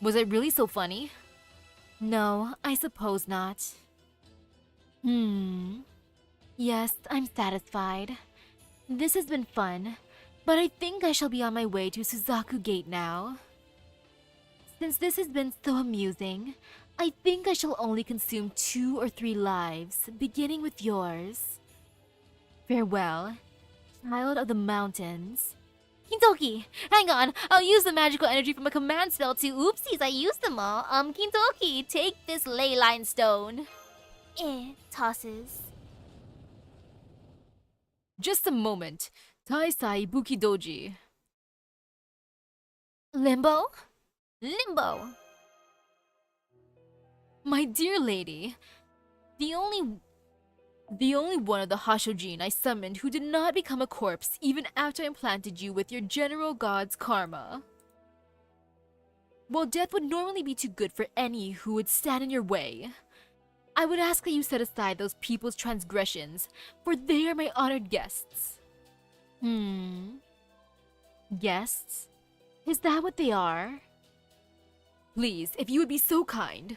Was I really so funny? No, I suppose not. Yes, I'm satisfied. This has been fun, but I think I shall be on my way to Suzaku Gate now. Since this has been so amusing, I think I shall only consume 2 or 3 lives, beginning with yours. Farewell, child of the mountains. Kintoki! Hang on! I'll use the magical energy from a command spell to— Oopsies, I used them all! Kintoki, take this ley line stone. Tosses. Just a moment. Taisai Bukidoji. Limbo? Limbo! My dear lady, the only one of the Hashojin I summoned who did not become a corpse even after I implanted you with your general god's karma. While death would normally be too good for any who would stand in your way, I would ask that you set aside those people's transgressions, for they are my honored guests. Guests? Is that what they are? Please, if you would be so kind.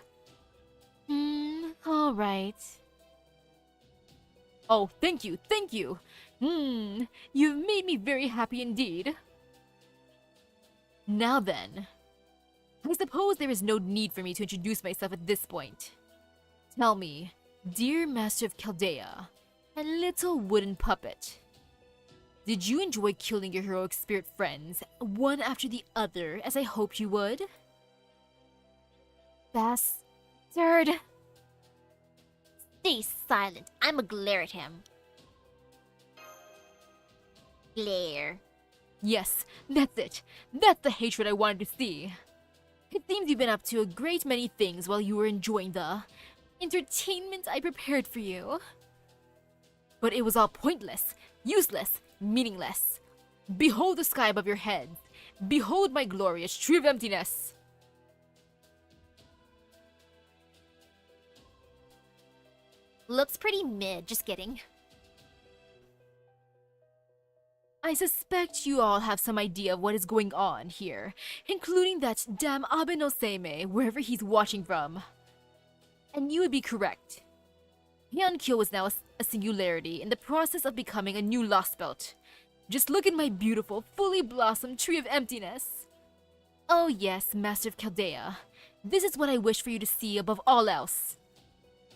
Alright. Oh, thank you, thank you. You've made me very happy indeed. Now then, I suppose there is no need for me to introduce myself at this point. Tell me, dear Master of Chaldea, and little wooden puppet, did you enjoy killing your heroic spirit friends, one after the other, as I hoped you would? Bastard. Stay silent. I'ma glare at him. Glare. Yes, that's it. That's the hatred I wanted to see. It seems you've been up to a great many things while you were enjoying the entertainment I prepared for you. But it was all pointless, useless, meaningless. Behold the sky above your heads. Behold my glorious tree of emptiness. Looks pretty mid, just kidding. I suspect you all have some idea of what is going on here, including that damn Abe no Seimei, wherever he's watching from. And you would be correct. Heian-kyo is now a singularity in the process of becoming a new lost belt. Just look at my beautiful, fully blossomed tree of emptiness. Oh yes, Master of Chaldea. This is what I wish for you to see above all else.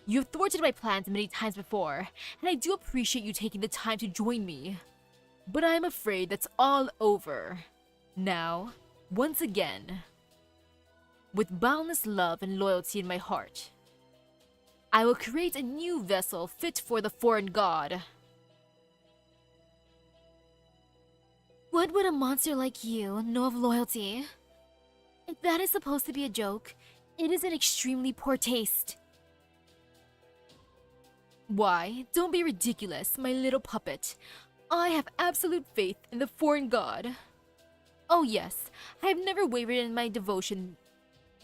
You have thwarted my plans many times before, and I do appreciate you taking the time to join me. But I'm afraid that's all over. Now, once again, with boundless love and loyalty in my heart, I will create a new vessel fit for the foreign god. What would a monster like you know of loyalty? If that is supposed to be a joke, it is in extremely poor taste. Why, don't be ridiculous, my little puppet. I have absolute faith in the foreign god. Oh yes, I have never wavered in my devotion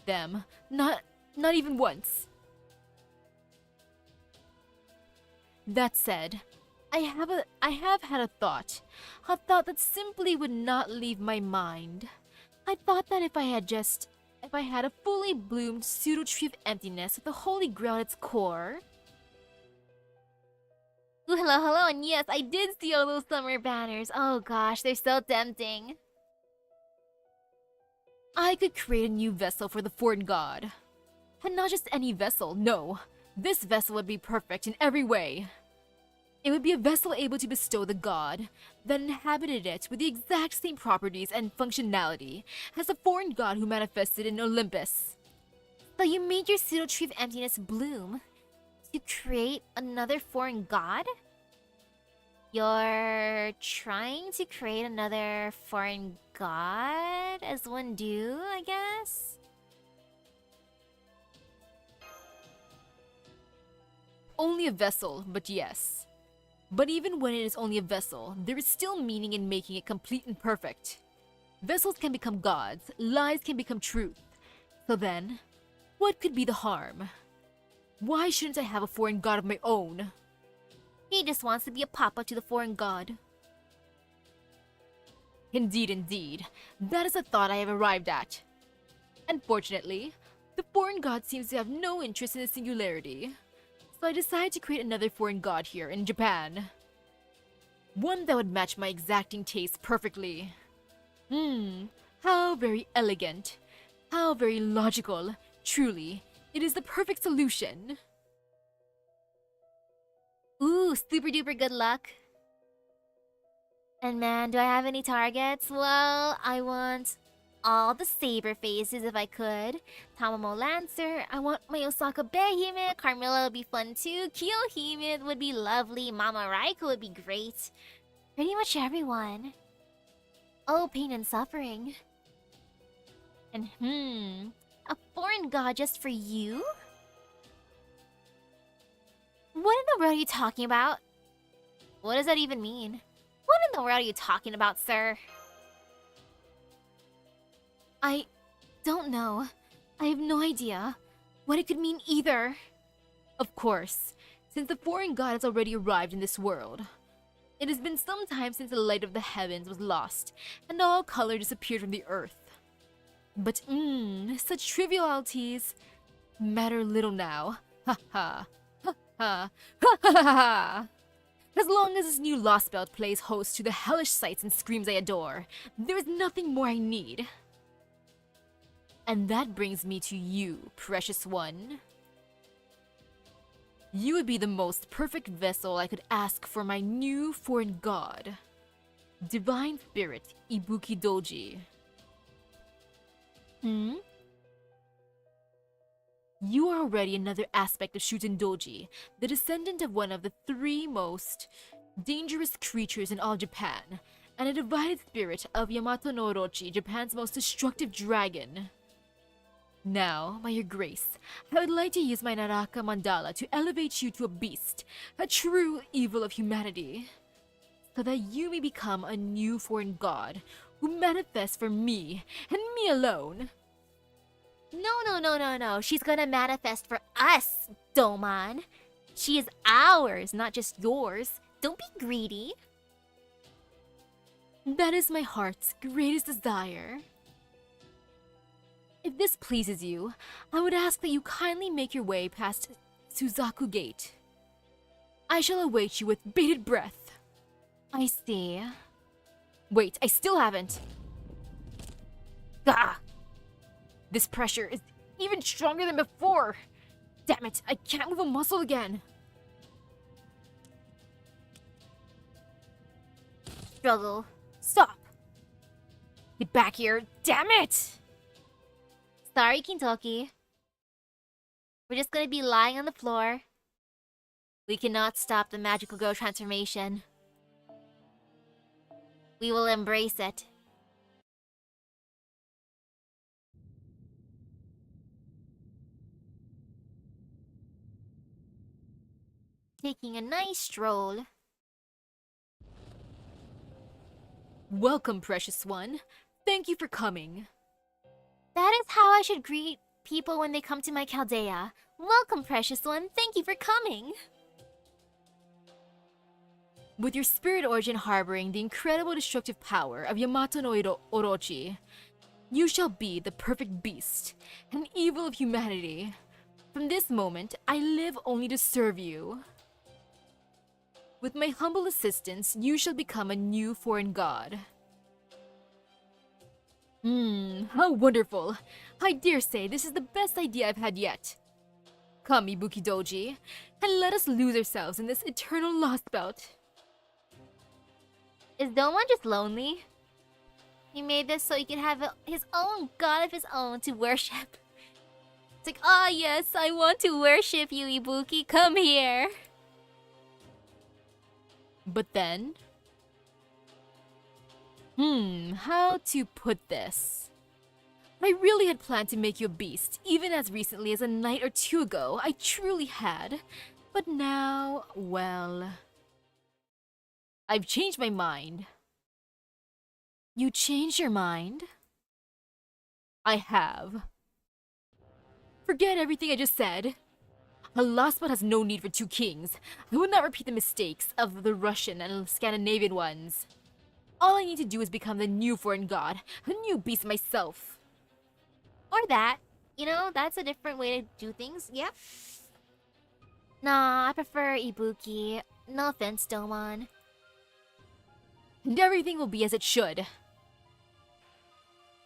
them, not even once. That said, I have had a thought that simply would not leave my mind. I thought that if I had a fully bloomed pseudo tree of emptiness with the holy grail at its core. Ooh, hello, and yes, I did see all those summer banners. Oh gosh, they're so tempting. I could create a new vessel for the foreign god. And not just any vessel, no. This vessel would be perfect in every way. It would be a vessel able to bestow the god that inhabited it with the exact same properties and functionality as the foreign god who manifested in Olympus. So you made your pseudo tree of emptiness bloom to create another foreign god? You're trying to create another foreign god, as one do, I guess? Only a vessel, but yes. But even when it is only a vessel, there is still meaning in making it complete and perfect. Vessels can become gods, lies can become truth. So then, what could be the harm? Why shouldn't I have a foreign god of my own? He just wants to be a papa to the foreign god. Indeed, indeed. That is a thought I have arrived at. Unfortunately, the foreign god seems to have no interest in the singularity, so I decided to create another foreign god here in Japan. One that would match my exacting taste perfectly. How very elegant. How very logical. Truly, it is the perfect solution. Ooh, super duper good luck. And man, do I have any targets? Well, I want all the saber faces if I could. Tamamo Lancer, I want my Osaka Behemoth. Carmilla would be fun too. Kyohime would be lovely. Mama Raiko would be great. Pretty much everyone. Oh, pain and suffering. And a foreign god just for you? What in the world are you talking about? What does that even mean? What in the world are you talking about, sir? I don't know. I have no idea what it could mean either. Of course, since the foreign god has already arrived in this world. It has been some time since the light of the heavens was lost, and all color disappeared from the earth. But such trivialities matter little now. Ha ha. Ha ha. Ha ha ha. As long as this new lost belt plays host to the hellish sights and screams I adore, there is nothing more I need. And that brings me to you, precious one. You would be the most perfect vessel I could ask for my new foreign god. Divine Spirit Ibuki Doji. You are already another aspect of Shuten Doji, the descendant of one of the 3 most dangerous creatures in all Japan, and a divided spirit of Yamato no Orochi, Japan's most destructive dragon. Now, by your grace, I would like to use my Naraka Mandala to elevate you to a beast, a true evil of humanity, so that you may become a new foreign god who manifests for me and me alone. No. She's gonna manifest for us, Doman. She is ours, not just yours. Don't be greedy. That is my heart's greatest desire. If this pleases you, I would ask that you kindly make your way past Suzaku Gate. I shall await you with bated breath. I see. Wait, I still haven't. Gah! This pressure is even stronger than before. Damn it, I can't move a muscle again. Struggle. Stop! Get back here, damn it! Sorry, Kintoki. We're just gonna be lying on the floor. We cannot stop the magical girl transformation. We will embrace it. Taking a nice stroll. Welcome, precious one. Thank you for coming. That is how I should greet people when they come to my Chaldea. Welcome, precious one. Thank you for coming. With your spirit origin harboring the incredible destructive power of Yamato no Orochi, you shall be the perfect beast, an evil of humanity. From this moment, I live only to serve you. With my humble assistance, you shall become a new foreign god. How wonderful! I dare say this is the best idea I've had yet. Come, Ibuki Doji, and let us lose ourselves in this eternal lost belt. Is Doman just lonely? He made this so he could have his own god of his own to worship. It's like, oh yes, I want to worship you, Ibuki. Come here. But then... how to put this? I really had planned to make you a beast, even as recently as a night or 2 ago. I truly had. But now, well... I've changed my mind. You changed your mind? I have. Forget everything I just said. A lost but has no need for 2 kings. I would not repeat the mistakes of the Russian and Scandinavian ones. All I need to do is become the new foreign god, a new beast myself. Or that. You know, that's a different way to do things. Yep. Nah, I prefer Ibuki. No offense, Domon. And everything will be as it should.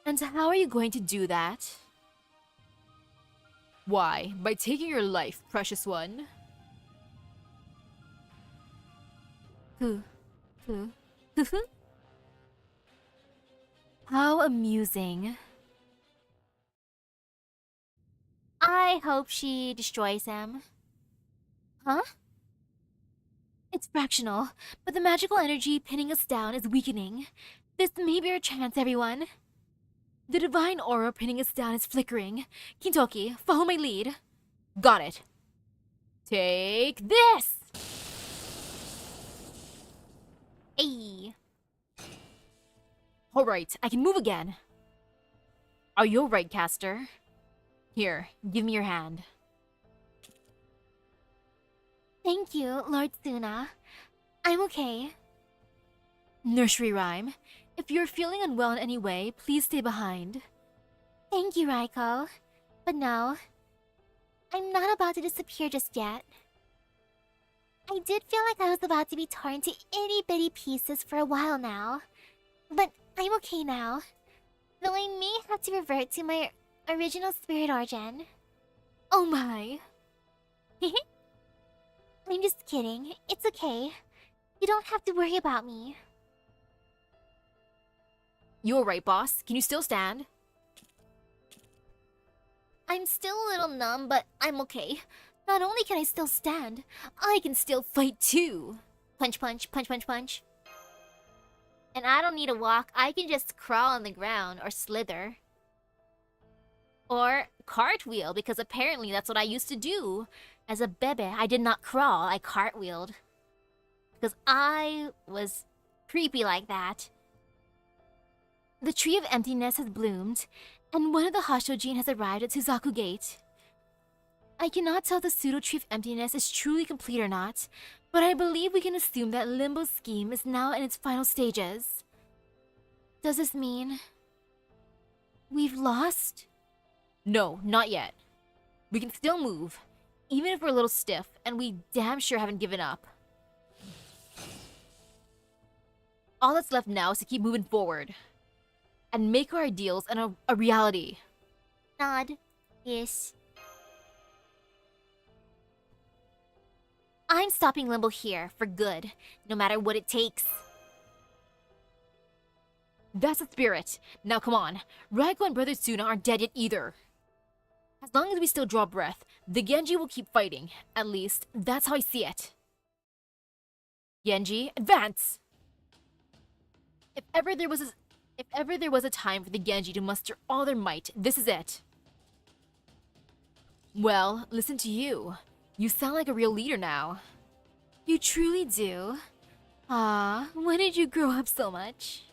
And how are you going to do that? Why? By taking your life, precious one. Who? How amusing. I hope she destroys him. Huh? It's fractional, but the magical energy pinning us down is weakening. This may be our chance, everyone. The divine aura pinning us down is flickering. Kintoki, follow my lead. Got it. Take this! Ayy. Alright, I can move again. Are you alright, caster? Here, give me your hand. Thank you, Lord Suna. I'm okay. Nursery rhyme. If you're feeling unwell in any way, please stay behind. Thank you, Raiko. But no, I'm not about to disappear just yet. I did feel like I was about to be torn to itty-bitty pieces for a while now. But I'm okay now. Though I may have to revert to my original spirit origin. Oh my. I'm just kidding. It's okay. You don't have to worry about me. You alright, boss? Can you still stand? I'm still a little numb, but I'm okay. Not only can I still stand, I can still Fight too. punch, punch, punch, punch, punch. And I don't need to walk, I can just crawl on the ground or slither. Or cartwheel, because apparently that's what I used to do. As a bebe, I did not crawl, I cartwheeled. Because I was creepy like that. The tree of emptiness has bloomed, and one of the Hashojin has arrived at Suzaku Gate. I cannot tell if the pseudo tree of emptiness is truly complete or not, but I believe we can assume that Limbo's scheme is now in its final stages. Does this mean we've lost? No, not yet. We can still move, even if we're a little stiff, and we damn sure haven't given up. All that's left now is to keep moving forward and make our ideals a reality. Nod. Yes. I'm stopping Limbo here for good, no matter what it takes. That's the spirit. Now come on. Raiko and Brother Suna aren't dead yet either. As long as we still draw breath, the Genji will keep fighting. At least, that's how I see it. Genji, advance! If ever there was a time for the Genji to muster all their might, this is it. Well, listen to you. You sound like a real leader now. You truly do. Ah, when did you grow up so much?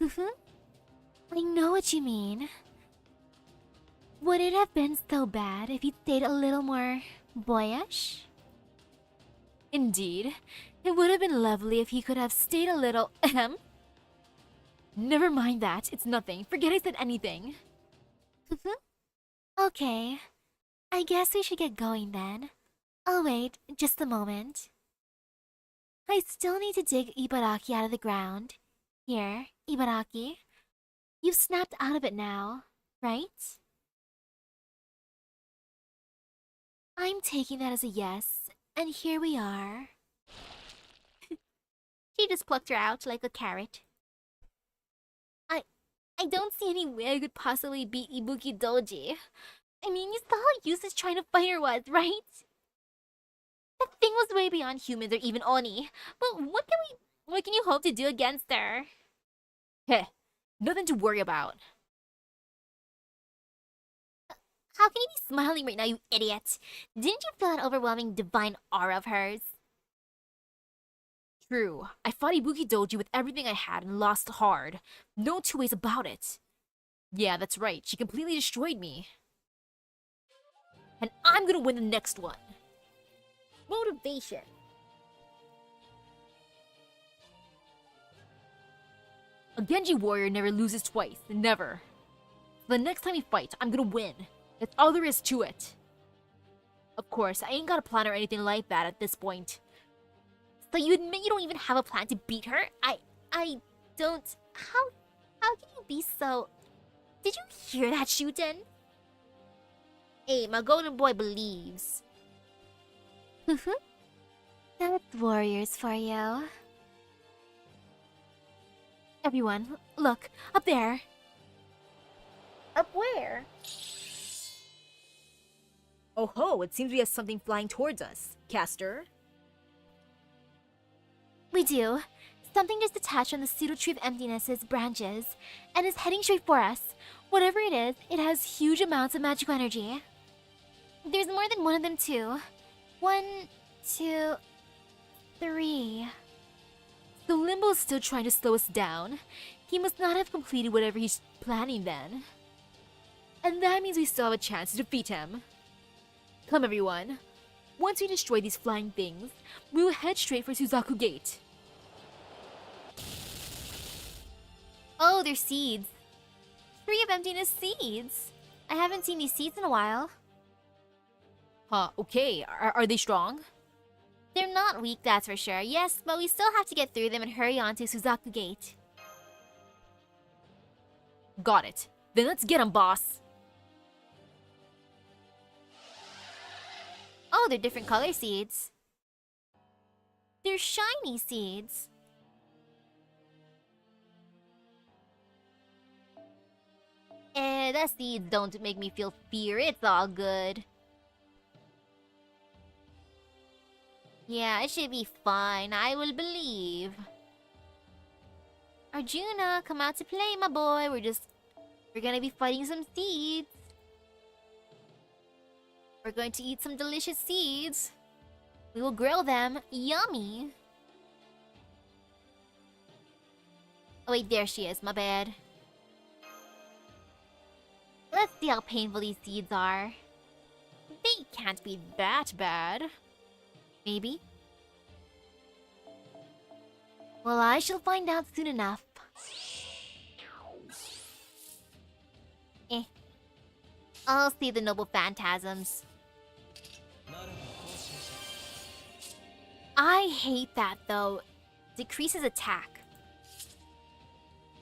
I know what you mean. Would it have been so bad if you stayed a little more boyish? Indeed. It would have been lovely if he could have stayed a little Never mind that. It's nothing. Forget I said anything. Okay. I guess we should get going then. Oh wait, just a moment. I still need to dig Ibaraki out of the ground. Here, Ibaraki. You've snapped out of it now, right? I'm taking that as a yes, and here we are. She just plucked her out like a carrot. I don't see any way I could possibly beat Ibuki Doji. I mean, you saw how useless trying to fight her was, right? That thing was way beyond humans or even Oni. But what can you hope to do against her? Heh, nothing to worry about. How can you be smiling right now, you idiot? Didn't you feel that overwhelming divine aura of hers? True. I fought Ibuki Doji with everything I had and lost hard. No two ways about it. Yeah, that's right. She completely destroyed me. And I'm gonna win the next one. Motivation. A Genji warrior never loses twice. Never. The next time we fight, I'm gonna win. That's all there is to it. Of course, I ain't got a plan or anything like that at this point. So you admit you don't even have a plan to beat her? I don't... How can you be so... Did you hear that, Shuten? Hey, my golden boy believes. That's warriors for you. Everyone, look, up there. Up where? Oh ho, it seems we have something flying towards us. Caster? We do. Something just detached from the pseudo tree of emptiness's branches and is heading straight for us. Whatever it is, it has huge amounts of magical energy. There's more than one of them too. 1, 2, 3. So Limbo's still trying to slow us down. He must not have completed whatever he's planning then. And that means we still have a chance to defeat him. Come everyone. Once we destroy these flying things, we will head straight for Suzaku Gate. Oh, they're seeds. Tree of emptiness seeds. I haven't seen these seeds in a while. Huh, okay. Are they strong? They're not weak, that's for sure. Yes, but we still have to get through them and hurry on to Suzaku Gate. Got it. Then let's get 'em, boss. Oh, they're different color seeds. They're shiny seeds. That seeds don't make me feel fear. It's all good. Yeah, it should be fine. I will believe. Arjuna, come out to play, my boy. We're gonna be fighting some seeds. We're going to eat some delicious seeds. We will grill them. Yummy. Oh wait, there she is. My bad. Let's see how painful these seeds are. They can't be that bad. Maybe? Well, I shall find out soon enough. I'll see the noble phantasms. I hate that though. Decreases attack.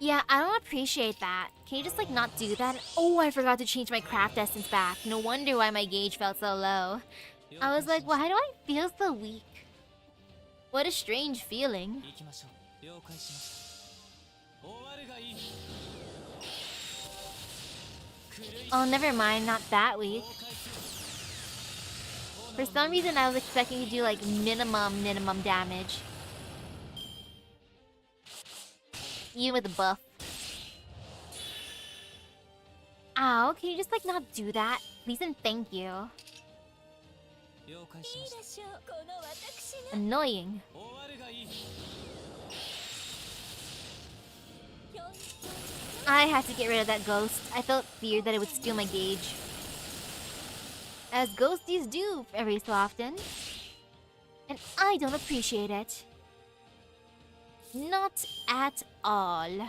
Yeah, I don't appreciate that. Can you just like not do that? Oh, I forgot to change my craft essence back. No wonder why my gauge felt so low. I was like, why do I feel so weak? What a strange feeling. Oh, never mind, not that weak. For some reason, I was expecting to do like minimum damage. Even with the buff. Ow, can you just like not do that? Please and thank you. Annoying. I had to get rid of that ghost. I felt fear that it would steal my gauge. As ghosties do every so often. And I don't appreciate it. Not at all.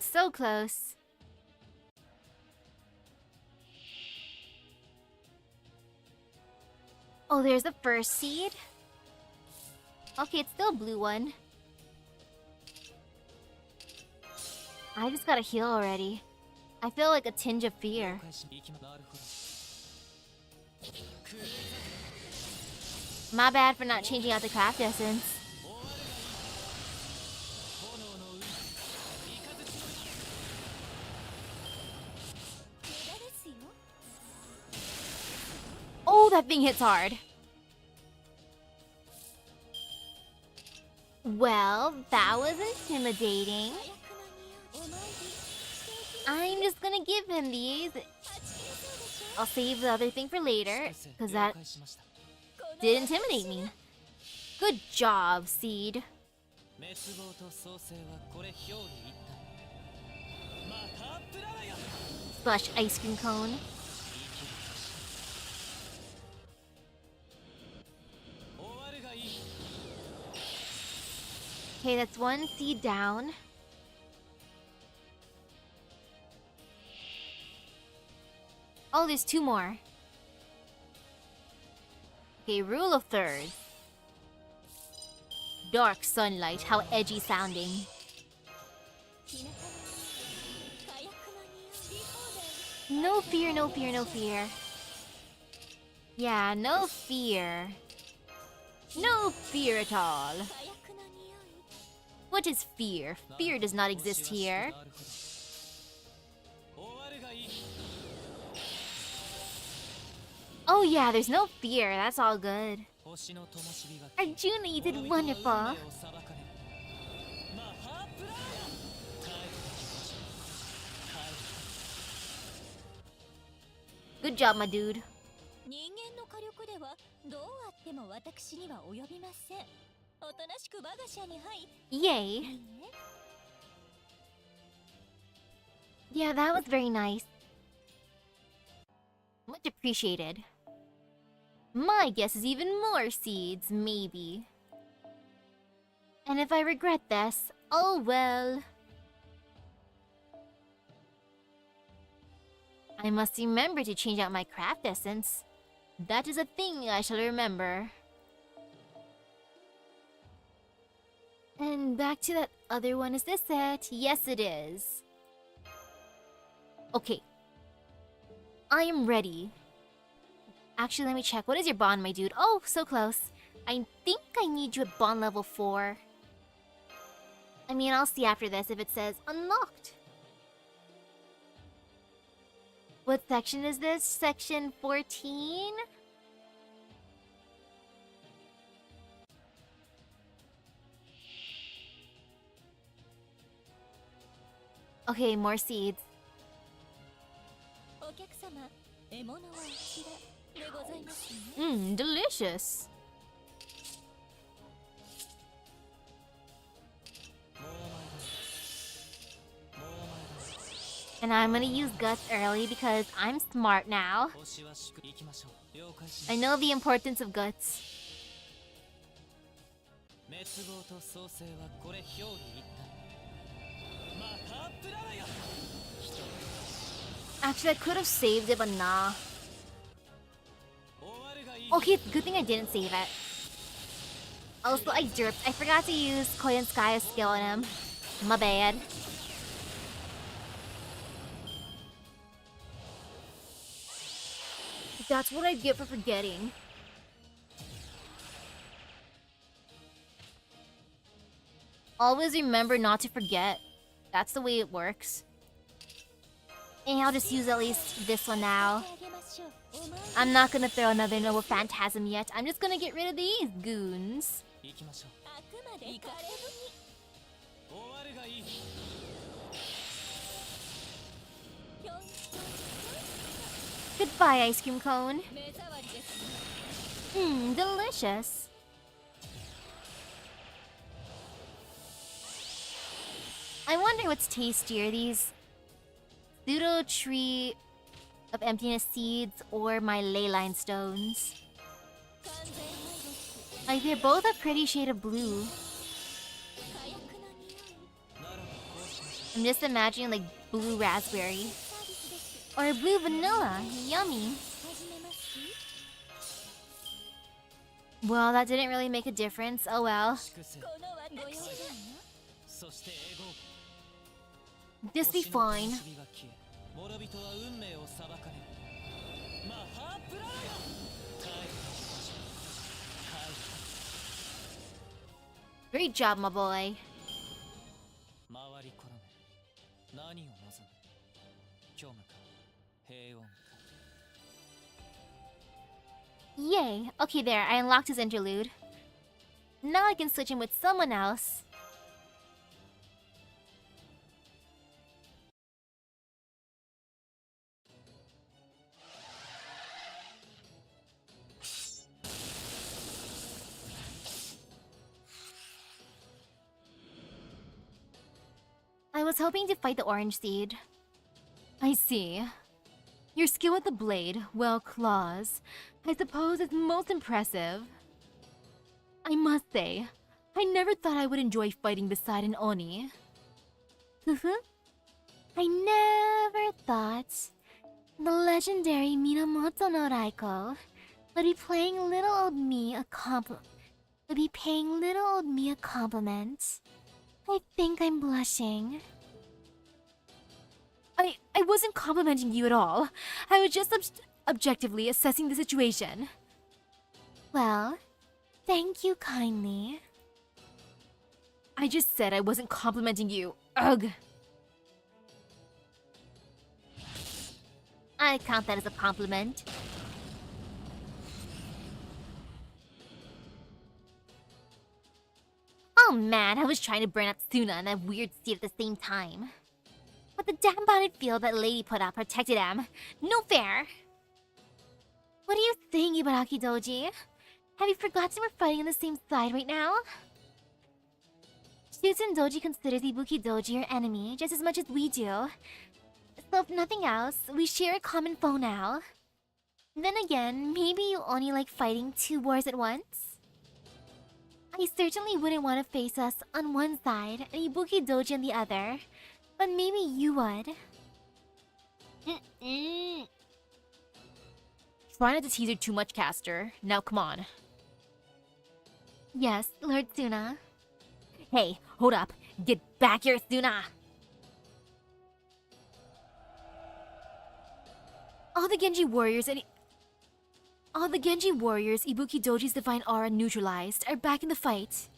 So close. Oh, there's the first seed. Okay, it's still a blue one. I just gotta heal already. I feel like a tinge of fear. My bad for not changing out the craft essence. Oh, that thing hits hard. Well, that was intimidating. I'm just gonna give him these. I'll save the other thing for later, because that did intimidate me. Good job, Seed. Slush ice cream cone. Okay, that's one seed down. Oh, there's two more. Okay, rule of thirds. Dark sunlight, how edgy sounding. No fear, no fear, no fear. Yeah, no fear. No fear at all. What is fear? Fear does not exist here. Oh yeah, there's no fear. That's all good. Arjuna, you did wonderful. Good job, my dude. 人間の火力ではどうあっても私には及びません。おとなしく我が社に入 Yay. り Yeah, that was very nice. Much appreciated. My guess is even more seeds, maybe. And if I regret this, oh well. I must remember to change out my craft essence. That is a thing I shall remember. And back to that other one. Is this it? Yes, it is. Okay. I am ready. Actually, let me check. What is your bond, my dude? Oh, so close. I think I need you at bond level 4. I mean, I'll see after this if it says unlocked. What section is this? Section 14? Okay, more seeds. お客様、獲物はあちらでございますね。Delicious. And I'm gonna use guts early because I'm smart now. I know the importance of guts. Actually, I could have saved it, but nah. Okay, good thing I didn't save it. Also, I derped. I forgot to use Koyanskaya's skill on him. My bad. That's what I get for forgetting. Always remember not to forget. That's the way it works. And I'll just use at least this one now. I'm not gonna throw another Noble Phantasm yet. I'm just gonna get rid of these goons. あくまで行かれずに。Goodbye, ice cream cone. 目障りですね。Delicious. I wonder what's tastier, these pseudo tree of emptiness seeds or my ley line stones. 完全敗北。 Like, they're both a pretty shade of blue. 火薬の匂い。 I'm just imagining like blue raspberry サービスです。 or blue vanilla. Yummy. 始めます。 Well, that didn't really make a difference. Oh well. この私が。 Just be fine. Great job, my boy. Yay. Okay, there. I unlocked his interlude. Now I can switch him with someone else. I was hoping to fight the orange seed. I see. Your skill with the blade, well, claws, I suppose is most impressive. I must say, I never thought I would enjoy fighting beside an Oni. I never thought the legendary Minamoto no Raiko would be paying little old me a compliment. I think I'm blushing. I wasn't complimenting you at all. I was just objectively assessing the situation. Well, thank you kindly. I just said I wasn't complimenting you. Ugh. I count that as a compliment. Oh man, I was trying to burn up Suna in that weird seat at the same time. But the damn bonded field that lady put up protected him. No fair! What are you saying, Ibaraki Doji? Have you forgotten we're fighting on the same side right now? Shuten Doji considers Ibuki Doji her enemy just as much as we do. So if nothing else, we share a common foe now. Then again, maybe you only like fighting 2 wars at once? I certainly wouldn't want to face us on one side and Ibuki Doji on the other. But maybe you would. Try not to tease her too much, Caster. Now come on. Yes, Lord Suna. Hey, hold up. Get back here, Suna! All the Genji warriors Ibuki Doji's divine aura neutralized are back in the fight.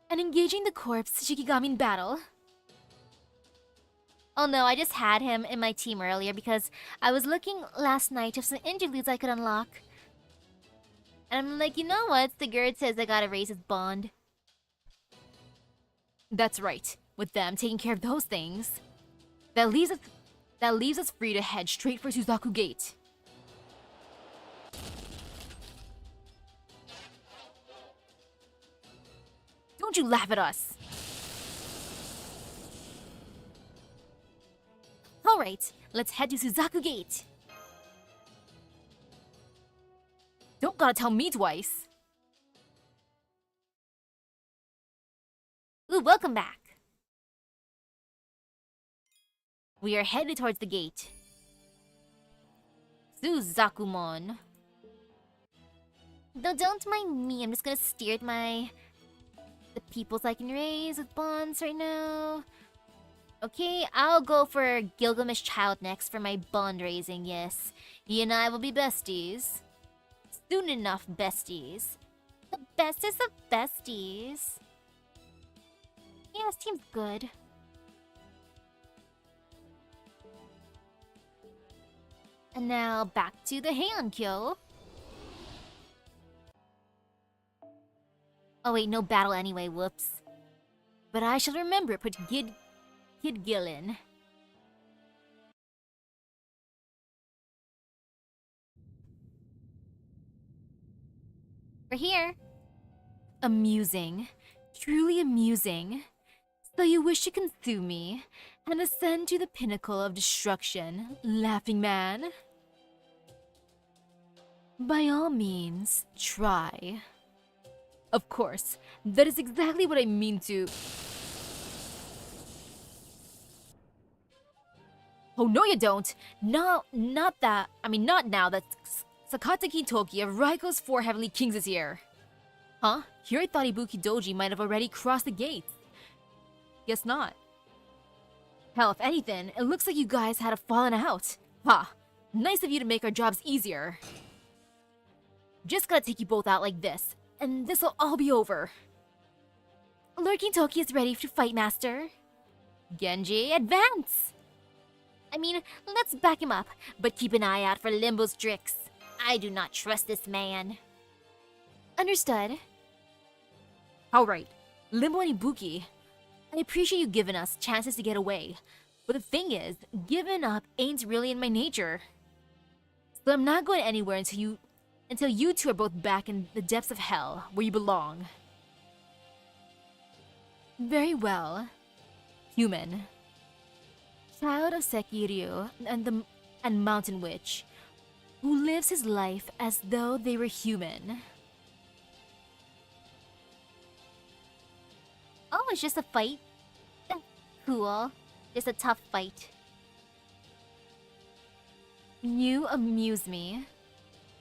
And engaging the corpse Shikigami in battle. Oh no, I just had him in my team earlier because I was looking last night of some interludes I could unlock. And I'm like, you know what? The girl says I gotta raise his bond. That's right. With them taking care of those things, that leaves us free to head straight for Suzaku Gate. Don't you laugh at us! Alright, let's head to Suzaku Gate. Don't gotta tell me twice. Ooh, welcome back. We are headed towards the gate. Suzakumon. No, don't mind me. I'm just gonna steer at the peoples I can raise with bonds right now. Okay, I'll go for Gilgamesh Child next for my bond raising, yes. He and I will be besties. Soon enough, besties. The bestest of besties. Yeah, seems good. And now back to the Heian-kyo. Oh wait, no battle anyway, whoops. But I shall remember it, put Kid Gillen. We're here. Amusing. Truly amusing. So you wish to consume me and ascend to the pinnacle of destruction, laughing man? By all means, try. Of course, that is exactly what I mean to... Oh, no you don't! No, not that. I mean, not now that Sakataki Toki of Raiko's 4 Heavenly Kings is here. Huh? Here I thought Ibuki Doji might have already crossed the gates. Guess not. Hell, if anything, it looks like you guys had a fallen out. Ha! Nice of you to make our jobs easier. Just gotta take you both out like this, and this'll all be over. Lord Toki is ready to fight, Master. Genji, advance! I mean, let's back him up, but keep an eye out for Limbo's tricks. I do not trust this man. Understood. Alright, Limbo and Ibuki. I appreciate you giving us chances to get away, but the thing is, giving up ain't really in my nature. So I'm not going anywhere until you two are both back in the depths of hell, where you belong. Very well. Human. Child of Sekiryu and Mountain Witch. who lives his life as though they were human. Oh, it's just a fight? That's cool. Just a tough fight. You amuse me.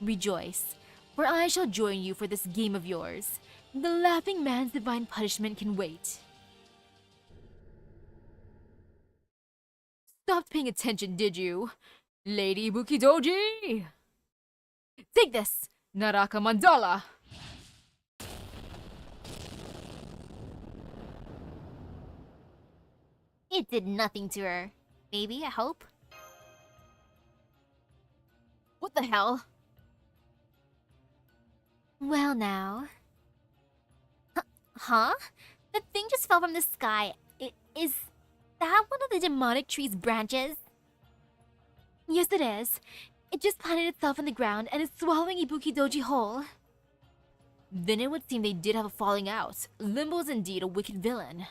Rejoice, for I shall join you for this game of yours. The laughing man's divine punishment can wait. Stopped paying attention, did you? Lady Bukidoji! Take this, Naraka Mandala! It did nothing to her. Maybe, I hope. What the hell? Well now. Huh? The thing just fell from the sky. Is that one of the demonic tree's branches? Yes, it is. It just planted itself in the ground and is swallowing Ibuki Doji whole. Then it would seem they did have a falling out. Limbo is indeed a wicked villain.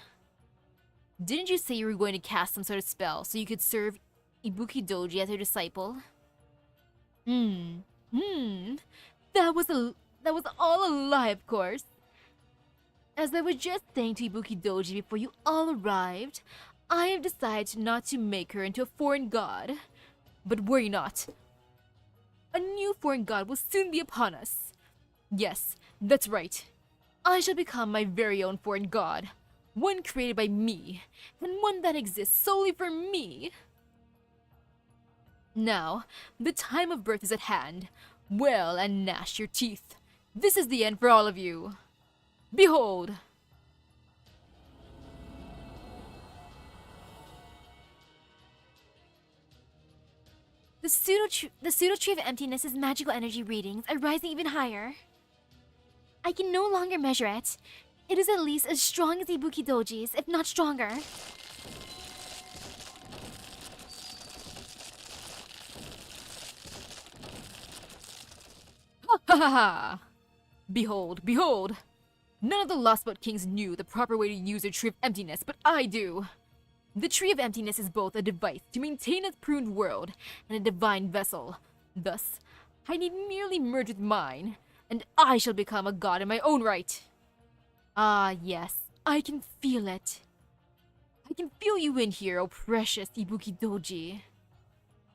Didn't you say you were going to cast some sort of spell so you could serve Ibuki Doji as her disciple? That was all a lie, of course. As I was just saying to Ibuki Doji before you all arrived, I have decided not to make her into a foreign god. But worry not. A new foreign god will soon be upon us. Yes, that's right. I shall become my very own foreign god. One created by me, and one that exists solely for me. Now, the time of birth is at hand. Well, and gnash your teeth. This is the end for all of you. Behold! The pseudo tree of emptiness's magical energy readings are rising even higher. I can no longer measure it. It is at least as strong as Ibuki Doji's, if not stronger. Ha ha ha ha! Behold, behold! None of the Lost But Kings knew the proper way to use their Tree of Emptiness, but I do! The Tree of Emptiness is both a device to maintain a pruned world and a divine vessel. Thus, I need merely merge with mine, and I shall become a god in my own right. Ah, yes, I can feel it. I can feel you in here, oh precious Ibuki Doji.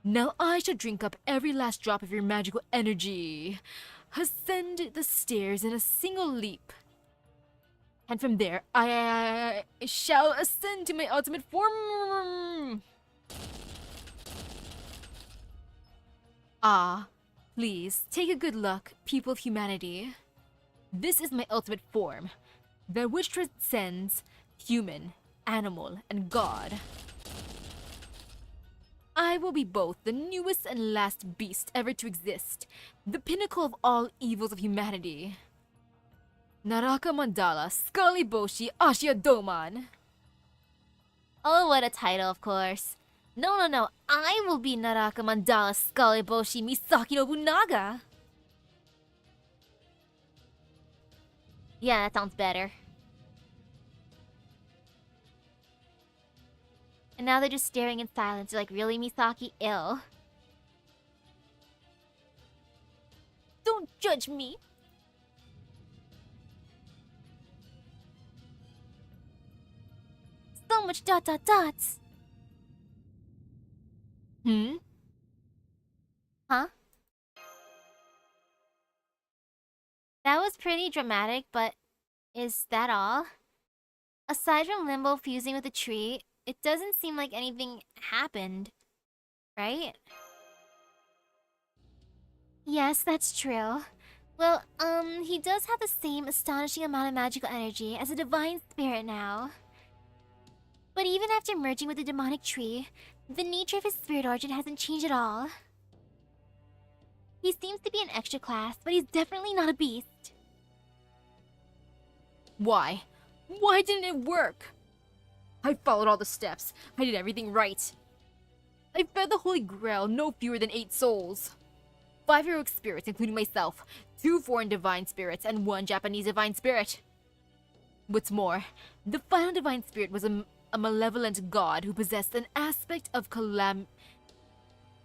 Now I shall drink up every last drop of your magical energy. Ascend the stairs in a single leap. And from there, I shall ascend to my ultimate form. Ah, please, take a good look, people of humanity. This is my ultimate form, that which transcends human, animal, and god. I will be both the newest and last beast ever to exist, the pinnacle of all evils of humanity. Naraka Mandala Scully Boshi Ashia Doman. Oh, what a title, of course. No. I will be Naraka Mandala Scully Boshi Misaki Nobunaga. Yeah, that sounds better. And now they're just staring in silence. They're like, really, Misaki? Ill. Don't judge me. So much dots. Huh? That was pretty dramatic, but is that all? Aside from Limbo fusing with the tree, it doesn't seem like anything happened, right? Yes, that's true. Well, he does have the same astonishing amount of magical energy as a divine spirit now. But even after merging with the demonic tree, the nature of his spirit origin hasn't changed at all. He seems to be an extra class, but he's definitely not a beast. Why? Why didn't it work? I followed all the steps. I did everything right. I fed the Holy Grail no fewer than 8 souls. 5 heroic spirits, including myself, 2 foreign divine spirits, and 1 Japanese divine spirit. What's more, the final divine spirit was a malevolent god who possessed an aspect of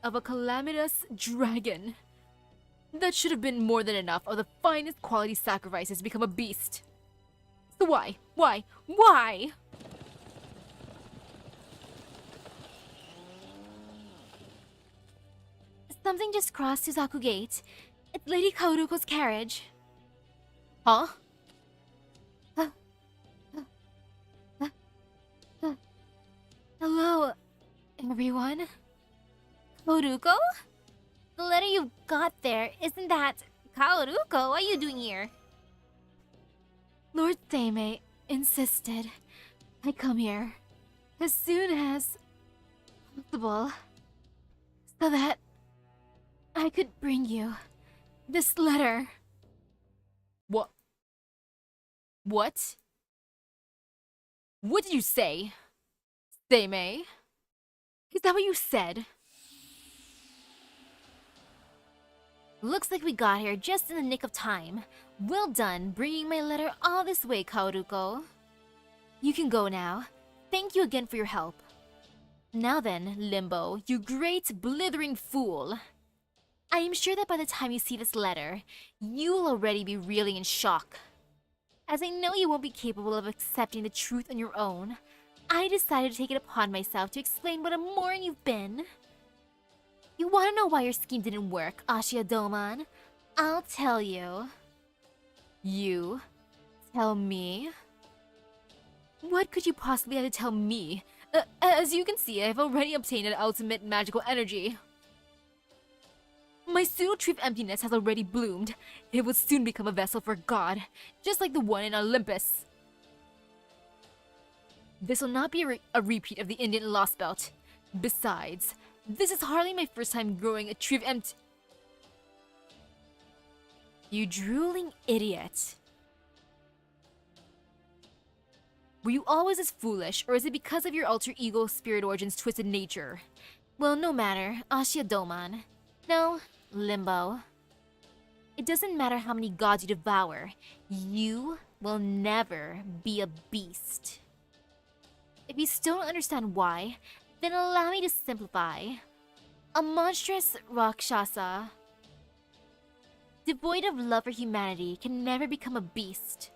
a calamitous dragon. That should have been more than enough of the finest quality sacrifices to become a beast. So why? Why? Something just crossed Suzaku Gate. It's Lady Kaoruko's carriage. Huh? Hello, everyone. Kaoruko? The letter you got there, isn't that... Kaoruko, what are you doing here? Lord Seimei insisted I come here as soon as possible so that I could bring you this letter. What? What? What did you say? Seimei? Is that what you said? Looks like we got here just in the nick of time. Well done, bringing my letter all this way, Kaoruko. You can go now. Thank you again for your help. Now then, Limbo, you great blithering fool. I am sure that by the time you see this letter, you will already be reeling in shock. As I know you won't be capable of accepting the truth on your own, I decided to take it upon myself to explain what a moron you've been. You want to know why your scheme didn't work, Ashia Doman? I'll tell you. You? Tell me? What could you possibly have to tell me? As you can see, I've already obtained an ultimate magical energy. My pseudo-tree of emptiness has already bloomed. It will soon become a vessel for God, just like the one in Olympus. This will not be a repeat of the Indian Lost Belt. Besides, this is hardly my first time growing a tree of You drooling idiot. Were you always as foolish, or is it because of your alter ego spirit origin's twisted nature? Well, no matter, Ashia Doman. No, Limbo. It doesn't matter how many gods you devour, you will never be a beast. If you still don't understand why, then allow me to simplify. A monstrous Rakshasa, devoid of love for humanity, can never become a beast.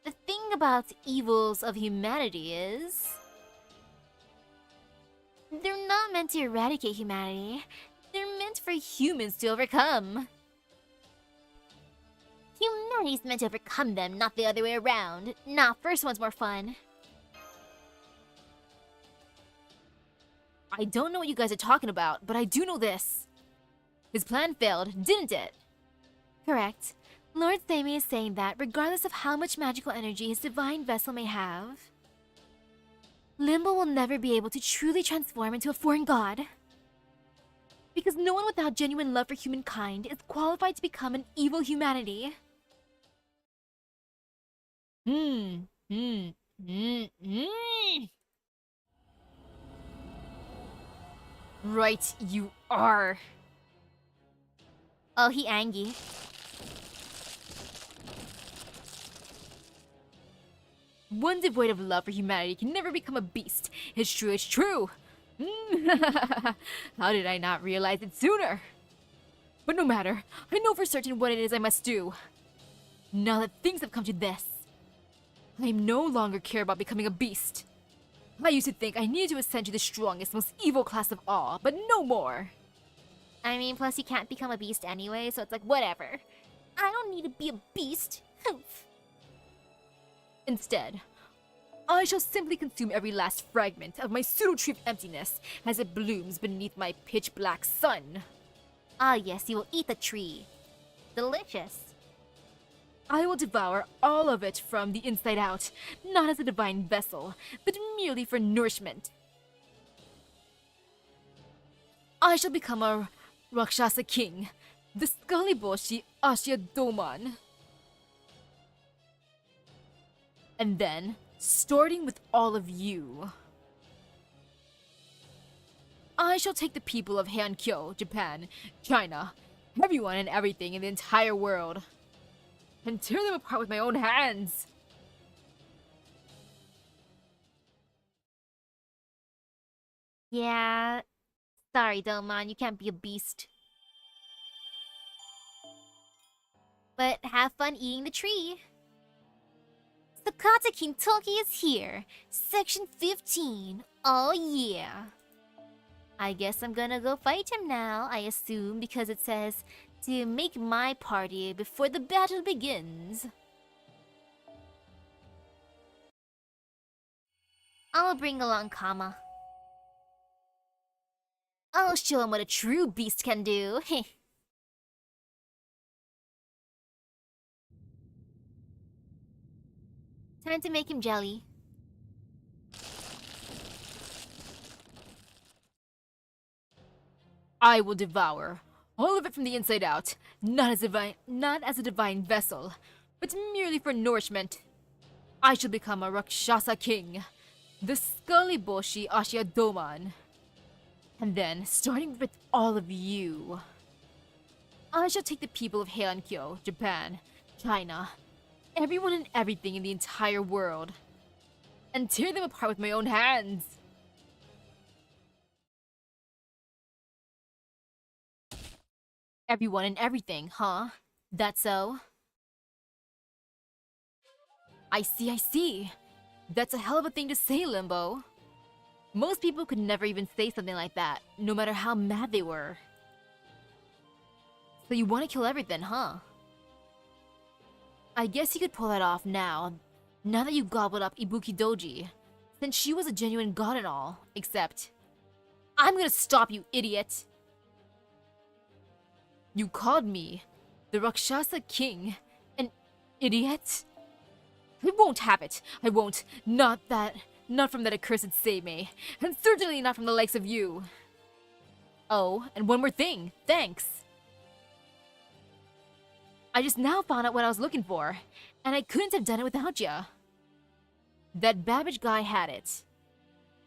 The thing about evils of humanity is... they're not meant to eradicate humanity. They're meant for humans to overcome. Humanity's meant to overcome them, not the other way around. Nah, first one's more fun. I don't know what you guys are talking about, but I do know this. His plan failed, didn't it? Correct. Lord Seimei is saying that regardless of how much magical energy his divine vessel may have, Limbo will never be able to truly transform into a foreign god. Because no one without genuine love for humankind is qualified to become an evil humanity. Right, you are. Oh, he angry. One devoid of love for humanity can never become a beast. It's true, it's true. How did I not realize it sooner? But no matter, I know for certain what it is I must do. Now that things have come to this, I no longer care about becoming a beast. I used to think I needed to ascend to the strongest, most evil class of all, but no more. I mean, plus you can't become a beast anyway, so it's like, whatever. I don't need to be a beast. Instead, I shall simply consume every last fragment of my pseudo-tree of emptiness as it blooms beneath my pitch-black sun. Ah yes, you will eat the tree. Delicious. I will devour all of it from the inside out, not as a divine vessel, but merely for nourishment. I shall become a Rakshasa king, the Scullyboshi Ashia Doman. And then, starting with all of you, I shall take the people of Heian-kyo, Japan, China, everyone and everything in the entire world, and tear them apart with my own hands. Yeah. Sorry, Delmon, you can't be a beast. But have fun eating the tree. Sakata Kintoki is here. Section 15. Oh yeah. I guess I'm gonna go fight him now, I assume, because it says to make my party before the battle begins. I'll bring along Kama. I'll show him what a true beast can do. Time to make him jelly. I will devour all of it from the inside out, not as a divine vessel, but merely for nourishment. I shall become a Rakshasa king, the Scullyboshi Ashiadoman. And then, starting with all of you, I shall take the people of Heian-kyo, Japan, China, everyone and everything in the entire world, and tear them apart with my own hands. Everyone and everything, huh? That's so? I see. That's a hell of a thing to say, Limbo. Most people could never even say something like that, no matter how mad they were. So you want to kill everything, huh? I guess you could pull that off now that you gobbled up Ibuki Doji, since she was a genuine god and all, except... I'm gonna stop you, idiot! You called me the Rakshasa King an idiot? I won't have it. I won't. Not from that accursed Seimei, and certainly not from the likes of you. Oh, and one more thing. Thanks. I just now found out what I was looking for, and I couldn't have done it without ya. That Babbage guy had it.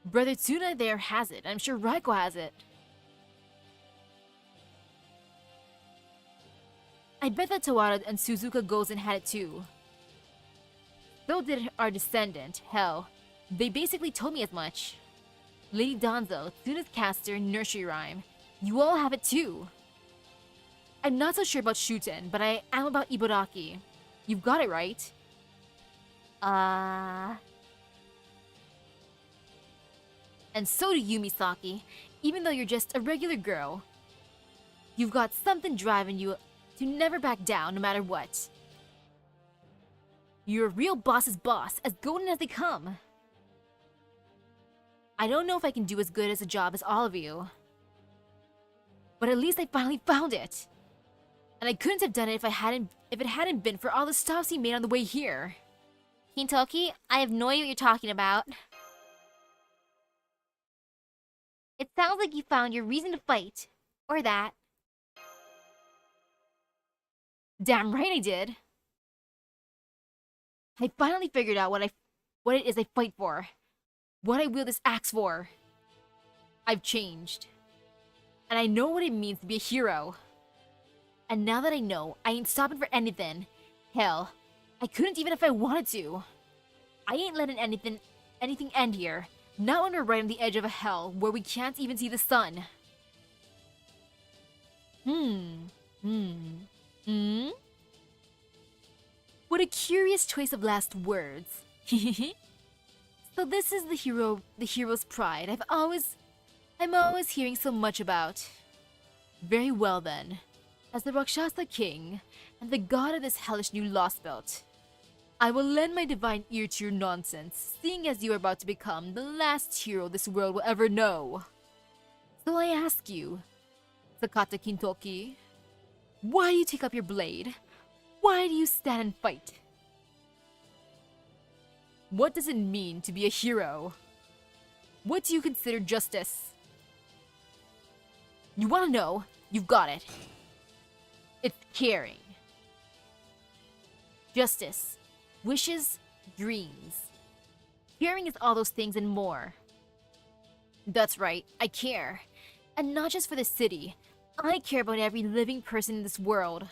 Brother Tsuna there has it. I'm sure Raiko has it. I bet that Tawara and Suzuka Gozen had it too. So did our descendant, Hell. They basically told me as much. Lady Danzo, Tsuna's caster, nursery rhyme. You all have it too. I'm not so sure about Shuten, but I am about Ibaraki. You've got it right. And so do you, Misaki. Even though you're just a regular girl, you've got something driving you to never back down no matter what. You're a real boss's boss, as golden as they come. I don't know if I can do as good as a job as all of you, but at least I finally found it. And I couldn't have done it if it hadn't been for all the stops he made on the way here. Kintoki, I have no idea what you're talking about. It sounds like you found your reason to fight. Or that. Damn right I did. I finally figured out what it is I fight for. What I wield this axe for. I've changed. And I know what it means to be a hero. And now that I know, I ain't stopping for anything. Hell, I couldn't even if I wanted to. I ain't letting anything end here. Not when we're right on the edge of a hell where we can't even see the sun. What a curious choice of last words. So this is the hero's pride I'm always hearing so much about. Very well then. As the Rakshasa King, and the god of this hellish new lost belt, I will lend my divine ear to your nonsense, seeing as you are about to become the last hero this world will ever know. So I ask you, Sakata Kintoki, why do you take up your blade? Why do you stand and fight? What does it mean to be a hero? What do you consider justice? You want to know? You've got it. It's caring. Justice. Wishes. Dreams. Caring is all those things and more. That's right, I care. And not just for the city. I care about every living person in this world.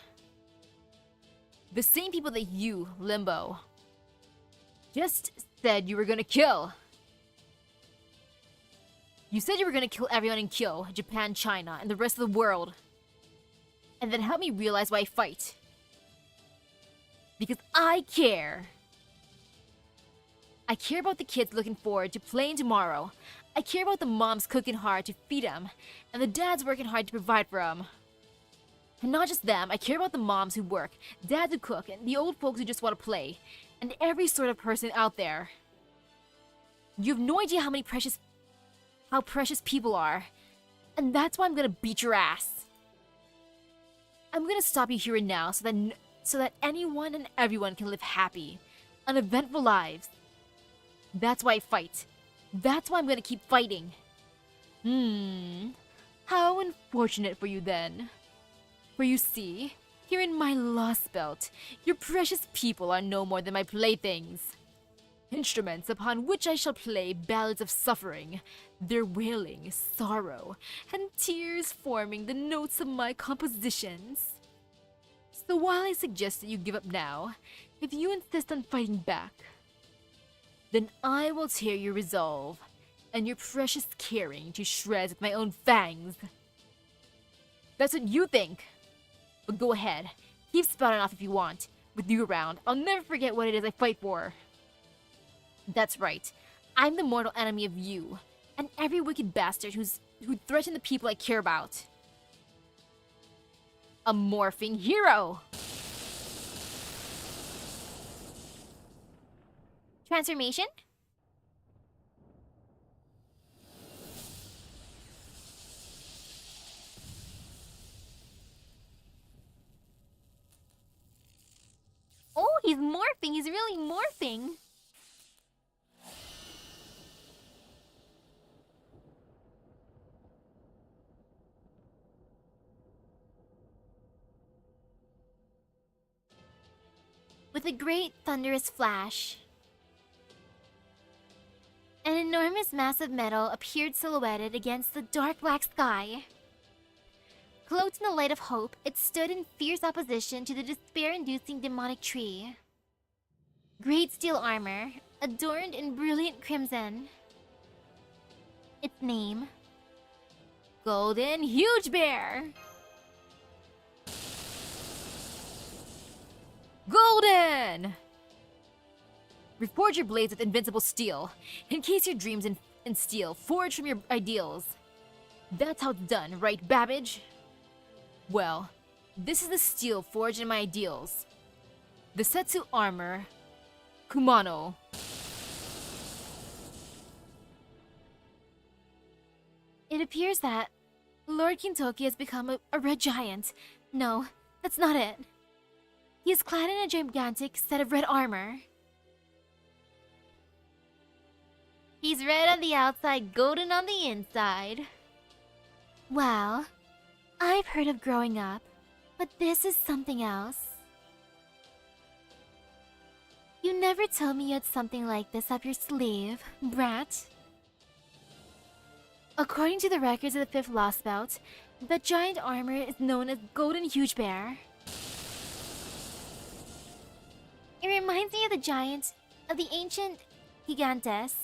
The same people that you, Limbo, just said you were gonna kill. You said you were gonna kill everyone in Kyo, Japan, China, and the rest of the world. And then help me realize why I fight. Because I care. I care about the kids looking forward to playing tomorrow. I care about the moms cooking hard to feed them, and the dads working hard to provide for them. And not just them, I care about the moms who work, dads who cook, and the old folks who just want to play, and every sort of person out there. You have no idea how precious people are, and that's why I'm gonna beat your ass. I'm gonna stop you here and now so that anyone and everyone can live happy, uneventful lives. That's why I fight. That's why I'm gonna keep fighting. How unfortunate for you then. For you see, here in my lost belt, your precious people are no more than my playthings. Instruments upon which I shall play ballads of suffering, their wailing, sorrow, and tears forming the notes of my compositions. So while I suggest that you give up now, if you insist on fighting back, then I will tear your resolve and your precious caring to shreds with my own fangs. That's what you think. But go ahead, keep spouting off if you want. With you around, I'll never forget what it is I fight for. That's right, I'm the mortal enemy of you, and every wicked bastard who threatened the people I care about. A morphing hero! Transformation? Oh, he's morphing. He's really morphing. With a great thunderous flash, an enormous mass of metal appeared silhouetted against the dark black sky. Cloaked in the light of hope, it stood in fierce opposition to the despair-inducing demonic tree. Great steel armor, adorned in brilliant crimson. Its name, Golden Huge Bear! Golden! Reforge your blades with invincible steel. Encase your dreams in steel, forged from your ideals. That's how it's done, right, Babbage? Well, this is the steel forged in my ideals. The Setsu armor, Kumano. It appears that Lord Kintoki has become a red giant. No, that's not it. He is clad in a gigantic set of red armor. He's red on the outside, golden on the inside. Well, I've heard of growing up, but this is something else. You never told me you had something like this up your sleeve, brat. According to the records of the 5th Lost Belt, the giant armor is known as Golden Huge Bear. It reminds me of the ancient Gigantes.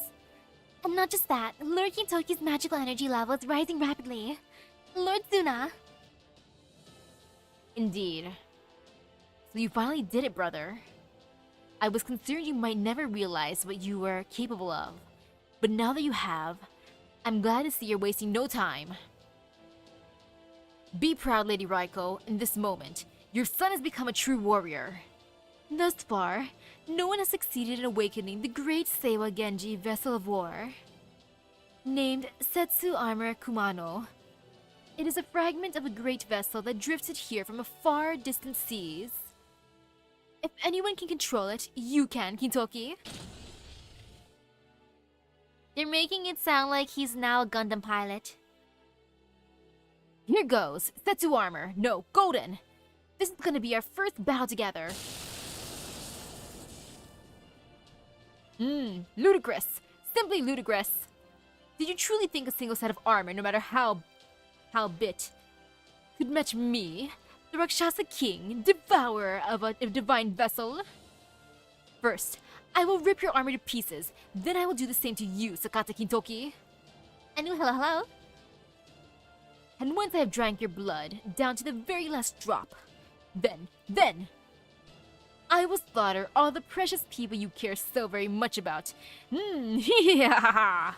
And not just that, Lord Kintoki's magical energy level is rising rapidly. Lord Tsuna. Indeed. So you finally did it, brother. I was concerned you might never realize what you were capable of. But now that you have, I'm glad to see you're wasting no time. Be proud, Lady Raiko, in this moment. Your son has become a true warrior. Thus far, no one has succeeded in awakening the great Seiwa Genji vessel of war. Named Setsu Armor Kumano. It is a fragment of a great vessel that drifted here from a far distant seas. If anyone can control it, you can, Kintoki. They're making it sound like he's now a Gundam pilot. Here goes, Setsu Armor, no, Golden. This is gonna be our first battle together. Ludicrous. Simply ludicrous. Did you truly think a single set of armor, no matter how bit, could match me, the Rakshasa King, devourer of a divine vessel? First, I will rip your armor to pieces, then I will do the same to you, Sakata Kintoki. Hello. And once I have drank your blood, down to the very last drop, then, I will slaughter all the precious people you care so very much about. Yeah.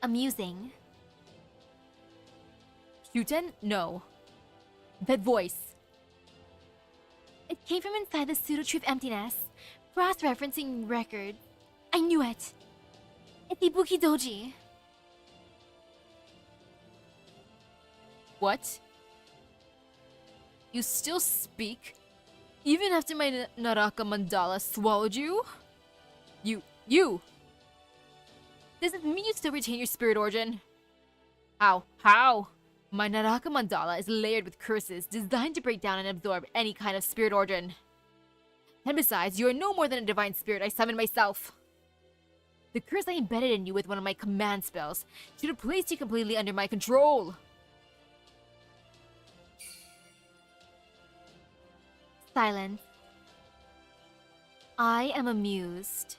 Amusing. Shuten? No. That voice. It came from inside the pseudo-truth emptiness. Cross-referencing record. I knew it. It's Ibuki Doji. What? You still speak? Even after my Naraka mandala swallowed you? You! Does it mean you still retain your spirit origin? How? My Naraka mandala is layered with curses designed to break down and absorb any kind of spirit origin. And besides, you are no more than a divine spirit I summoned myself. The curse I embedded in you with one of my command spells should have placed you completely under my control. Silence. I am amused.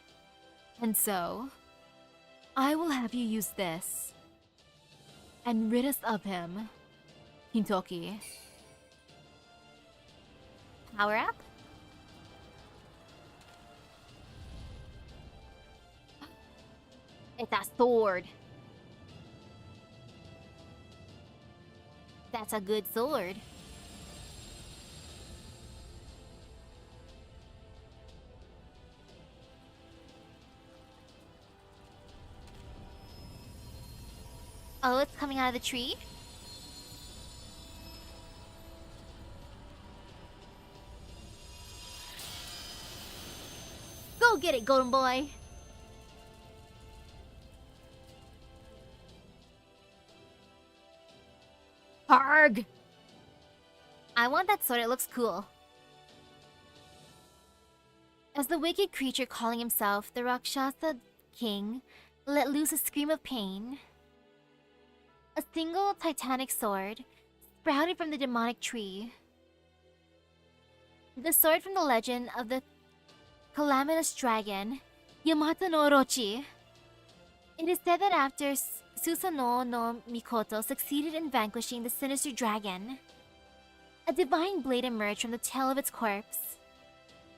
And so, I will have you use this. And rid us of him. Hintoki. Power up? It's a sword. That's a good sword. Oh, it's coming out of the tree? Go get it, golden boy! Harg! I want that sword, it looks cool. As the wicked creature calling himself the Rakshasa King let loose a scream of pain, a single titanic sword sprouted from the demonic tree. The sword from the legend of the calamitous dragon, Yamato no Orochi. It is said that after Susanoo no Mikoto succeeded in vanquishing the sinister dragon, a divine blade emerged from the tail of its corpse.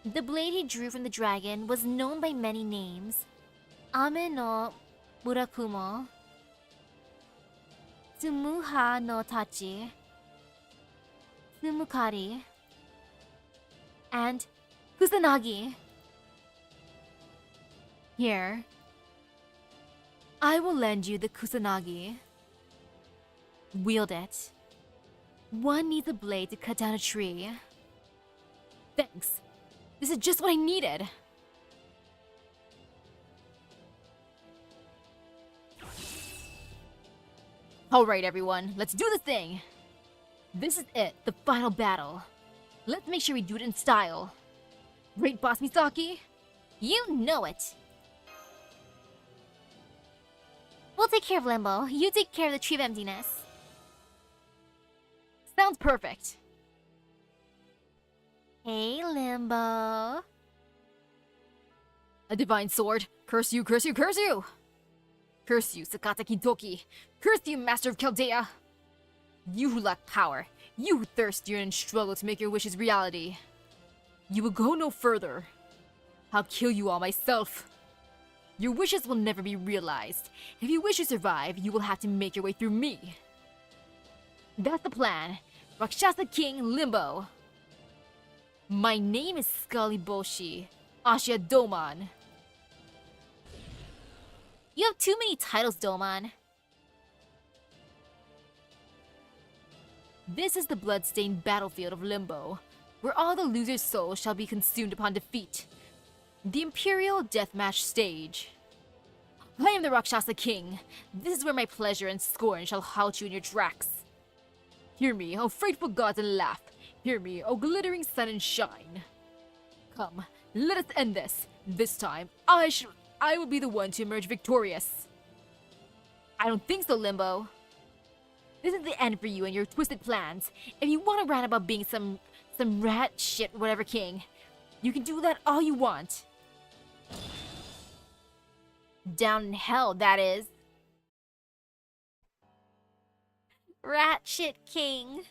The blade he drew from the dragon was known by many names: Ame no Murakumo, Tsumuha no Tachi, Tsumukari, and Kusanagi. Here, I will lend you the Kusanagi. Wield it. One needs a blade to cut down a tree. Thanks. This is just what I needed. Alright everyone, let's do the thing! This is it, the final battle. Let's make sure we do it in style. Right, Boss Misaki? You know it! We'll take care of Limbo. You take care of the Tree of Emptiness. Sounds perfect. Hey, Limbo. A divine sword. Curse you, curse you, curse you! Curse you, Sakata Kintoki! Curse you, Master of Chaldea! You who lack power, you who thirst, yearn, and struggle to make your wishes reality. You will go no further. I'll kill you all myself. Your wishes will never be realized. If you wish to survive, you will have to make your way through me. That's the plan. Rakshasa King Limbo. My name is Scully Boshi, Ashia Doman. You have too many titles, Doman. This is the blood-stained battlefield of Limbo, where all the losers' souls shall be consumed upon defeat. The Imperial Deathmatch stage. I am the Rakshasa King. This is where my pleasure and scorn shall halt you in your tracks. Hear me, O frightful gods, and laugh. Hear me, O glittering sun and shine. Come, let us end this. This time, I will be the one to emerge victorious. I don't think so, Limbo. This is the end for you and your twisted plans. If you want to rant about being some rat shit whatever king, you can do that all you want. Down in hell, that is. Rat shit king.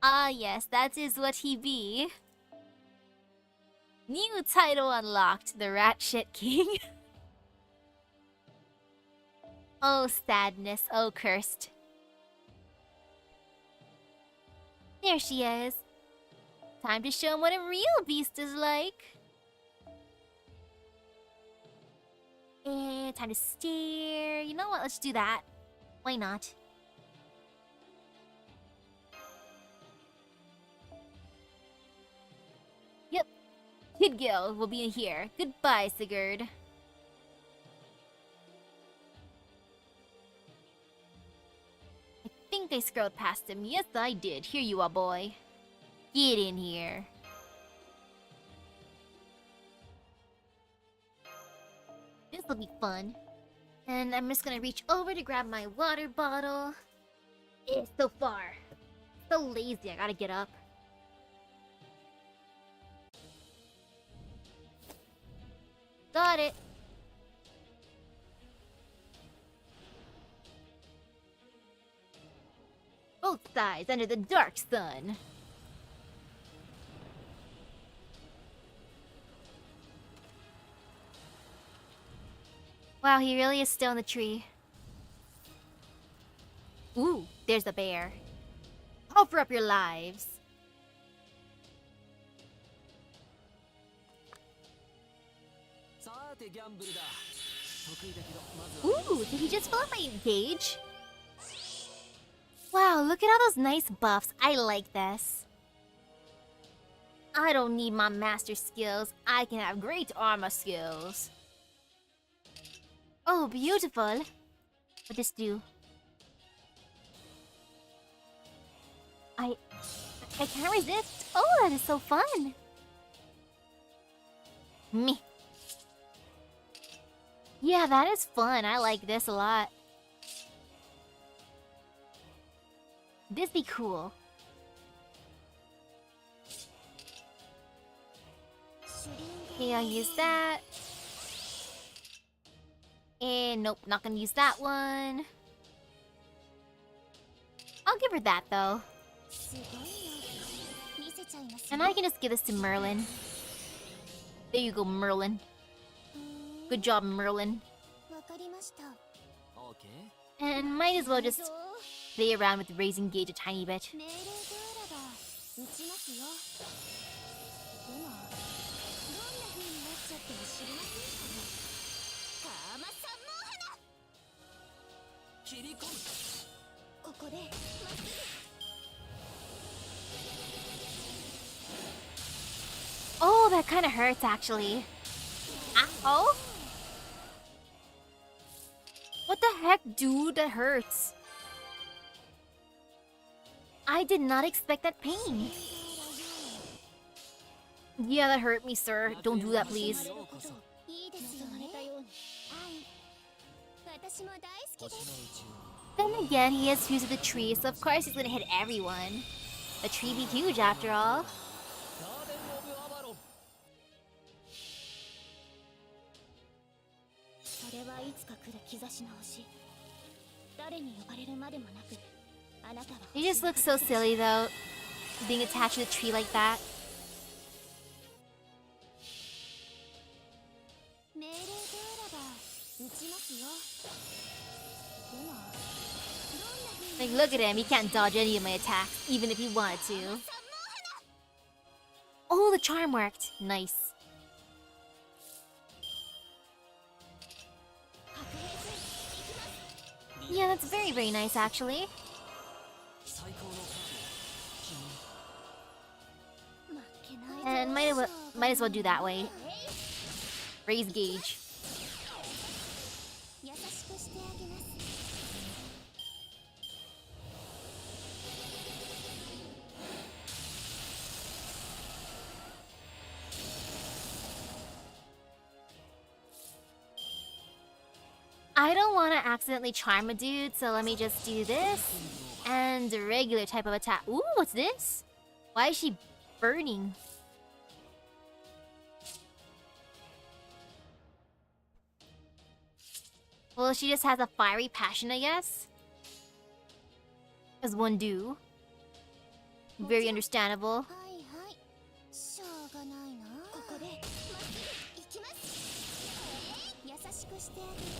Ah yes, that is what he be. New title unlocked, the Rat Shit King. Oh, sadness. Oh, cursed. There she is. Time to show him what a real beast is like. And time to stare. You know what? Let's do that. Why not? Yep. Kid Gil will be in here. Goodbye, Sigurd. I think I scrolled past him. Yes, I did. Here you are, boy. Get in here. This will be fun. And I'm just gonna reach over to grab my water bottle. It's so far. So lazy, I gotta get up. Got it. Both sides under the dark sun. Wow, he really is still in the tree. Ooh, there's the bear. Offer up your lives. Ooh, did he just fill up my gauge? Wow, look at all those nice buffs. I like this. I don't need my master skills. I can have great armor skills. Oh, beautiful. What does do? I can't resist. Oh, that is so fun. Me. Yeah, that is fun. I like this a lot. This be cool. Okay, I'll use that. And nope, not gonna use that one. I'll give her that though. And I can just give this to Merlin. There you go, Merlin. Good job, Merlin. And might as well just play around with raising gauge a tiny bit. Oh, that kind of hurts actually. Ow! What the heck, dude? That hurts. I did not expect that pain. Yeah, that hurt me, sir. Don't do that, please. Then again, he has fused with the tree, so of course he's gonna hit everyone. The tree be huge after all. He just looks so silly though, being attached to the tree like that. Like, look at him, he can't dodge any of my attacks, even if he wanted to. Oh, the charm worked. Nice. Yeah, that's very, very nice, actually. And might as well do that way. Raise gauge. I don't want to accidentally charm a dude, so let me just do this. And a regular type of attack. Ooh, what's this? Why is she burning? Well, she just has a fiery passion, I guess. As one do. Very understandable. してあげる。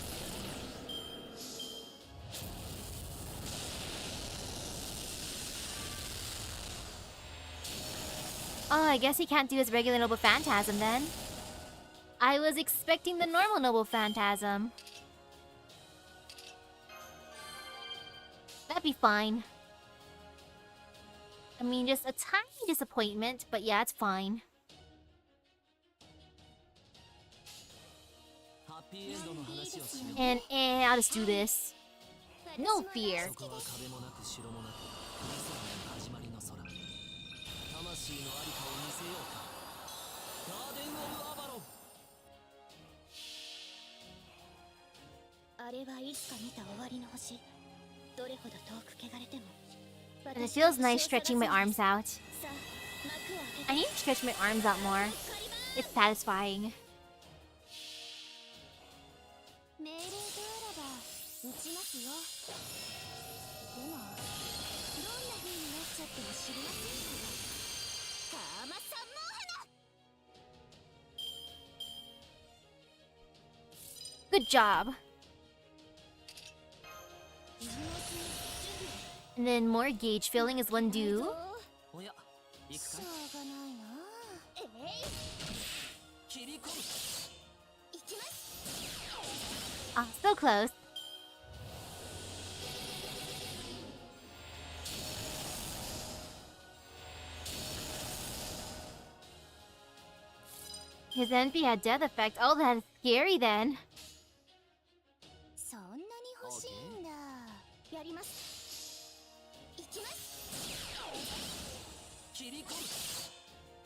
Oh, I guess he can't do his regular Noble Phantasm then. I was expecting the normal Noble Phantasm. That'd be fine. I mean, just a tiny disappointment, but yeah, it's fine. And I'll just do this. No fear. And it feels nice stretching my arms out. I need to stretch my arms out more. It's satisfying. 命令通らば撃ちますよ。でもどんな風になっちゃっても知りませんから。カーマ三毛花。 Good job. And then more gauge filling is one due. しょうがないな。行きます。 Ah, so close. His NP had death effect. Oh, that's scary then. そんなに欲しいんだ。やります。行きます。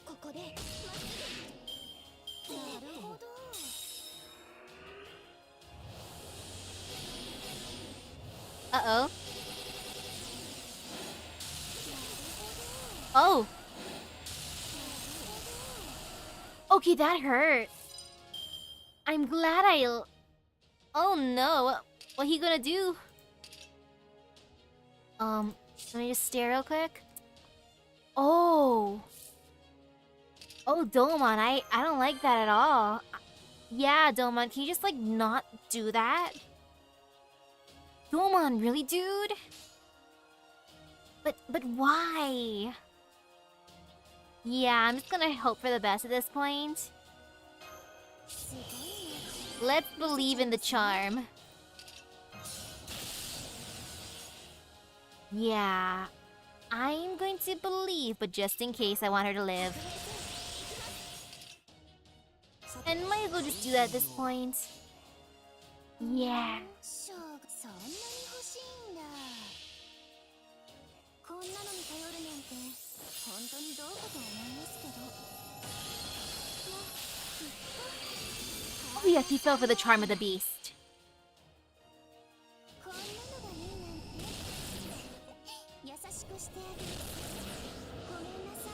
ここでまっすぐ。なるほど。 Uh-oh. Oh. Okay, that hurt. I'm glad I... Oh no. What he gonna do? Let me just stare real quick. Oh. Oh, Domon, I don't like that at all. Yeah, Domon, can you just, like, not do that? Domon, really, dude? But why? Yeah, I'm just gonna hope for the best at this point. Let's believe in the charm. Yeah, I'm going to believe, but just in case, I want her to live. And might as well just do that at this point. Yeah. そんなに欲しいんだ。こんなのに頼るなんて本当にどうかと思いますけど。 Oh yes, he fell for the charm of the beast. こんなのがいいなんて。優しくしてあげる。ごめんなさい。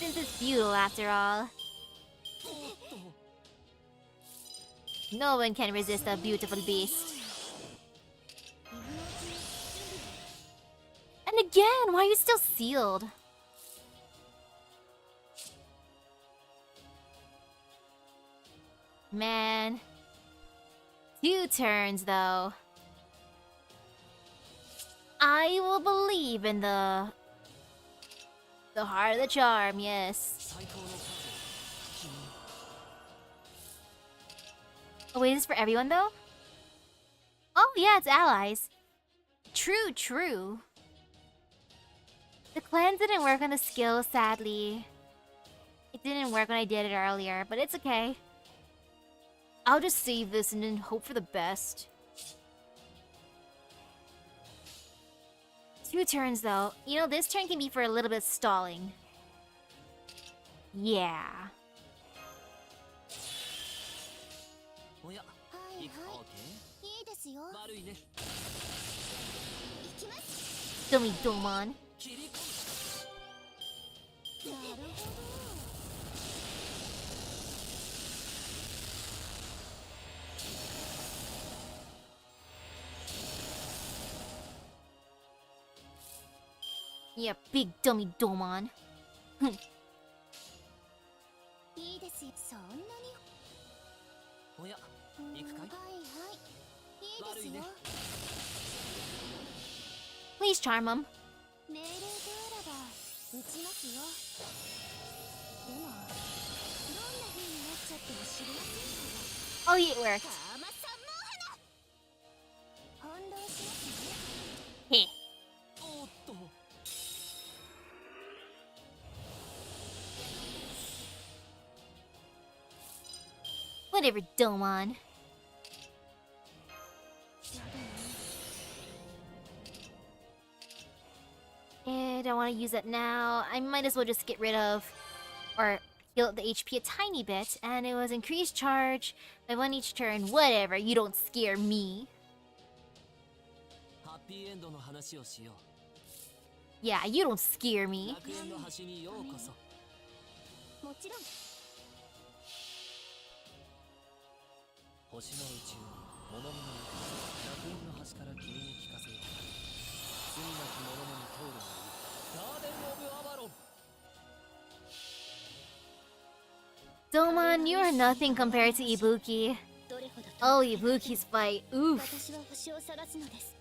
Since it's futile after all. No one can resist a beautiful beast. And again, why are you still sealed? Man. 2 turns, though. I will believe in the heart of the charm, yes. Oh, wait, is this for everyone, though? Oh, yeah, it's allies. True, true. The cleanse didn't work on the skill, sadly. It didn't work when I did it earlier, but it's okay. I'll just save this and then hope for the best. 2 turns, though. You know, this turn can be for a little bit of stalling. Yeah. はいはい。いいですよ。行きます。 Dummy Domon. なるほど。 Yeah, big dummy Domon. いいですよ。そんなに。いいですよ。 Please charm him. 命令であれば撃ちますよ。でもどんな風になっちゃっても知りませんから。 Oh, yeah, it worked. かまさんも花翻弄しますね。 Heh. おっと Whatever, Domon. やだね。 I don't want to use it now. I might as well just get rid of or heal the HP a tiny bit, and it was increased charge by 1 each turn. Whatever, you don't scare me. ハッピーエンドの話をしよ Yeah, you don't scare う me. 楽園の端にようこそもちろん。星の宇宙物見の楽園の端から君に聞かせよう罪なき者のに通るがいいガーデン・オブ・アバロン Domon, you are nothing compared to Ibuki. どれほど Oh, Ibuki's fight. Oof. 私は星を探すのです。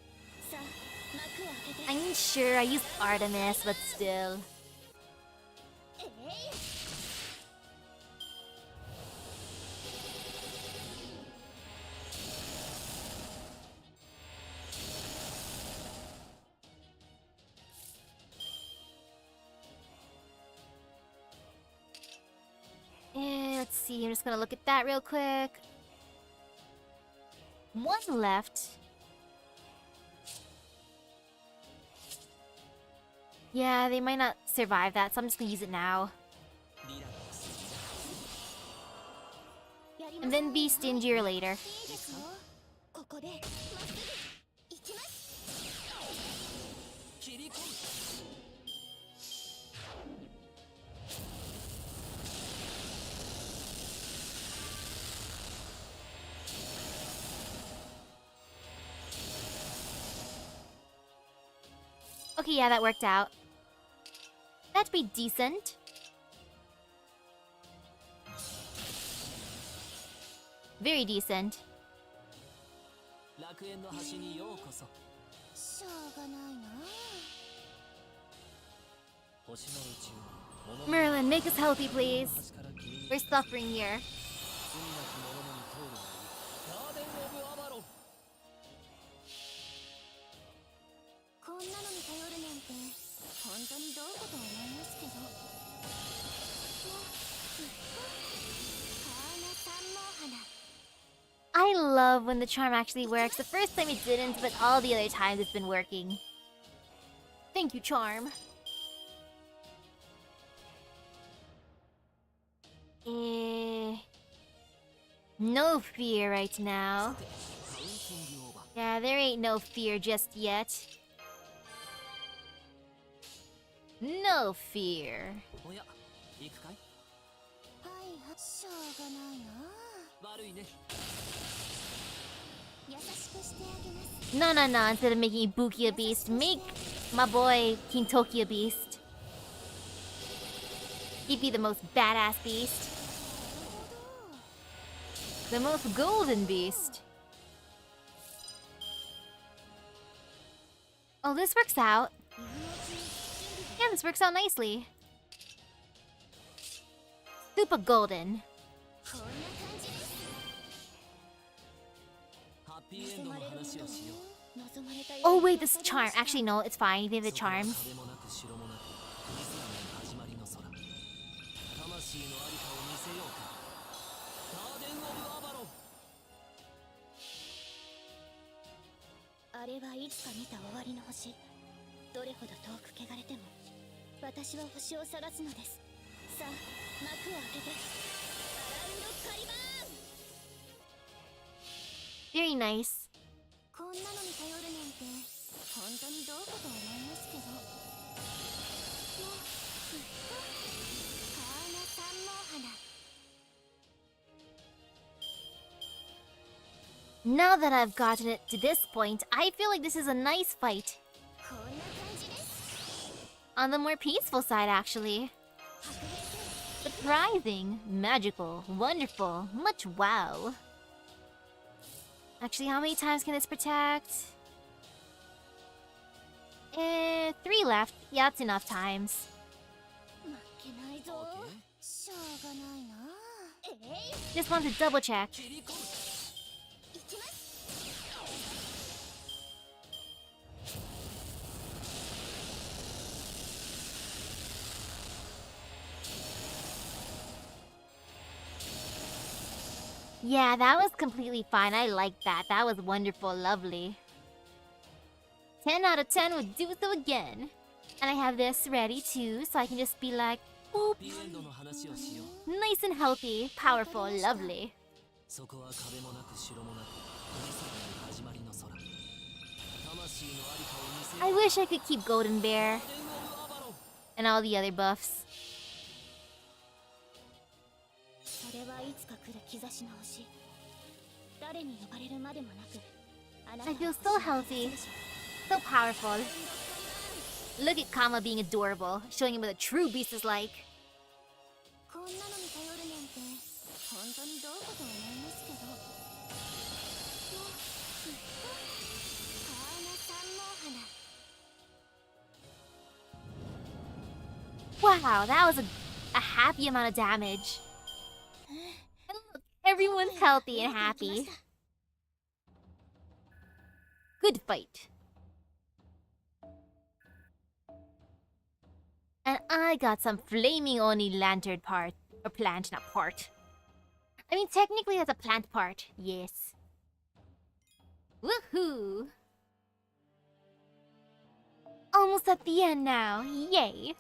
さあ、幕を開けて。 I'm sure I used Artemis, but still. えい。 Let's see. I'm just gonna look at that real quick. 1 left. Yeah, they might not survive that, so I'm just gonna use it now. リラックス やります And then be stingier later. いいですよ。ここでまっすぐ行きます。 切り込む Okay, yeah, that worked out. That'd be decent. Very decent. 楽園の端にようこそしょうがないな。星の宇宙物見の Merlin, make us healthy, please. 端から君に We're suffering here. 罪なき者のに通るがいいガーデン・オブ・アバロン こんなのに頼るなんて本当にどうかと思いますけど。もうずっと川名さんも花。 I love when the charm actually works. The first time it didn't, but all the other times it's been working. Thank you, charm. No fear right now. カウンティングオーバー Yeah, there ain't no fear just yet. No fear. おや行くかいはいはしょうがないな。悪いね優しくしてあげます。 No, no, no. Instead of making Ibuki a beast, make my boy King Toki a beast. He'd be the most badass beast. The most golden beast. Oh, this works out. Yeah, this works out nicely. Super golden. こんな感じです。ハッピーエンドの話をしよう 望まれたように Oh, wait, this is charm. Actually, no, it's fine. They have the そこは charms. 壁もなく城もなくミスラの始まりの空魂のありかを見せようかガーデン・オブ・アバロンあれはいつか見た終わりの星。どれほど遠く汚れても私は星を探すのです。さあ、幕を開けてアラウンドカリバーン。 Very nice. こんなのに頼るなんて本当にどうかと思いますけど。もうずっと川名さんも花。 Now that I've gotten it to this point, I feel like this is a nice fight. こんな感じです。 On the more peaceful side, actually. 白熱 Surprising, magical, wonderful, much wow. Actually, how many times can this protect? 3 left. Yeah, that's enough times. 負けないぞ。しょうがないな。Just want to double check. 切り込む。いきます。 Yeah, that was completely fine. I liked that. That was wonderful, lovely. 10 out of 10 would do so again. And I have this ready too, so I can just be like, boop. ビエンドの話をしよう。 Nice and healthy, powerful, lovely. そこは壁もなく城もなく、富士山の始まりの空。魂のありかを見せよ I う。 wish I could keep Golden Bear ガーデン・オブ・アバロン。 and all the other buffs. それはいつか来る兆しの星。誰に呼ばれるまでもなく、あなた I は feel 星 so の healthy, 星でしょ う。 so powerful. Look at Kama being adorable, showing him what a true beast is like. こんなのに頼るなんて本当にどうかと思いますけど。川の三毛花。 Wow, that was a happy amount of damage. And look, everyone's healthy and happy. Good fight. And I got some flaming Oni lantern part. Or plant, not part. I mean, technically that's a plant part. Yes. Woohoo! Almost at the end now. Yay!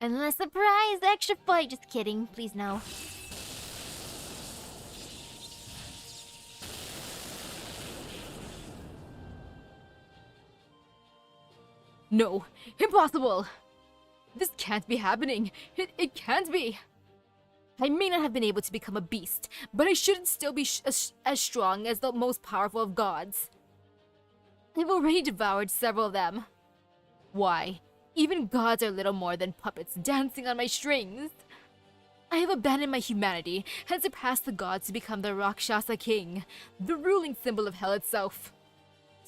And then a surprise extra fight. Just kidding. Please no. No, impossible! This can't be happening. It can't be. I may not have been able to become a beast, but I shouldn't still be as strong as the most powerful of gods. I've already devoured several of them. Why? Even gods are little more than puppets dancing on my strings. I have abandoned my humanity and surpassed the gods to become the Rakshasa king, the ruling symbol of hell itself.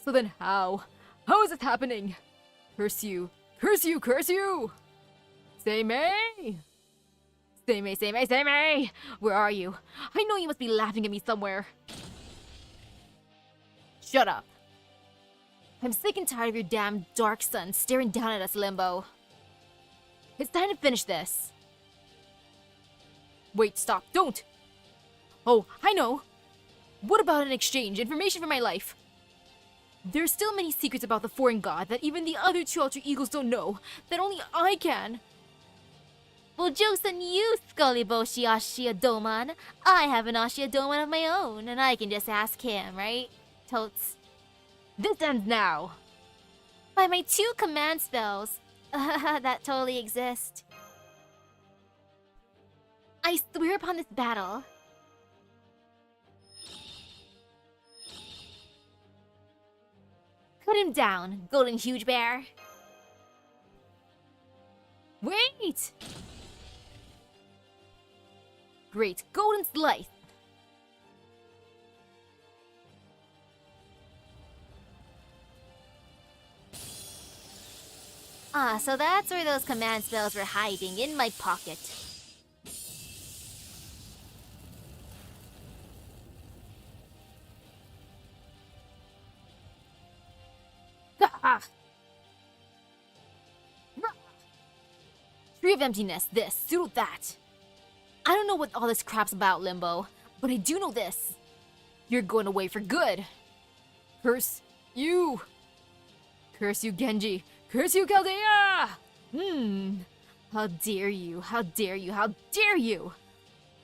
So then how? How is this happening? Curse you! Curse you! Curse you! Say May! Say May! Say May! Say May! Where are you? I know you must be laughing at me somewhere. Shut up. I'm sick and tired of your damn dark sun staring down at us, Limbo. It's time to finish this. Wait, stop, don't! Oh, I know! What about an exchange? Information for my life? There are still many secrets about the foreign god that even the other two alter egos don't know, that only I can. Well, joke's on you, Scullyboshi Ashiadoman. I have an Ashiadoman of my own, and I can just ask him, right? Totes. This ends now! By my 2 command spells. That totally exist. I swear upon this battle. Put him down, Golden Huge Bear. Wait! Great, Golden Slice! Ah, so that's where those command spells were hiding, in my pocket. Tree of Emptiness, this, pseudo that. I don't know what all this crap's about, Limbo, but I do know this. You're going away for good. Curse you! Curse you, Genji! Curse you, Chaldea! How dare you, how dare you, how dare you!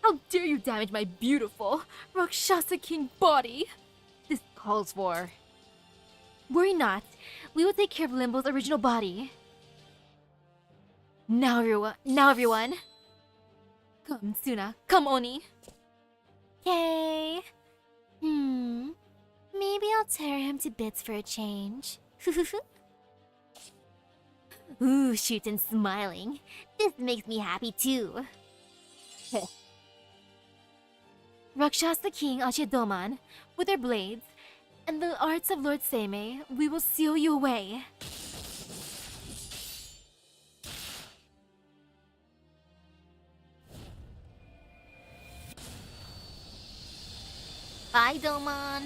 How dare you damage my beautiful Rakshasa King body! This calls for... Worry not. We will take care of Limbo's original body. Now everyone. Come, Suna. Come, Oni. Okay. Maybe I'll tear him to bits for a change. Ooh, shoot and smiling. This makes me happy too. Rakshasa King Achidoman, with their blades, and the arts of Lord Seimei, we will seal you away. Bye, Domon.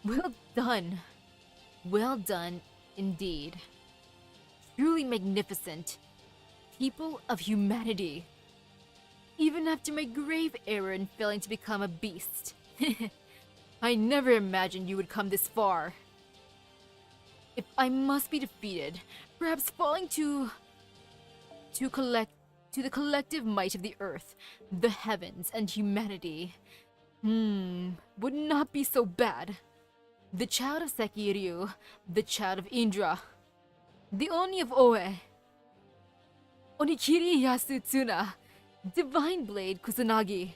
Well done. Well done, indeed. Truly magnificent. People of humanity. Even after my grave error in failing to become a beast. I never imagined you would come this far. If I must be defeated, perhaps falling to the collective might of the earth, the heavens, and humanity. Would not be so bad. The child of Sekiryu, the child of Indra, the Oni of Oe, Onikiri Yasutsuna, Divine Blade Kusanagi,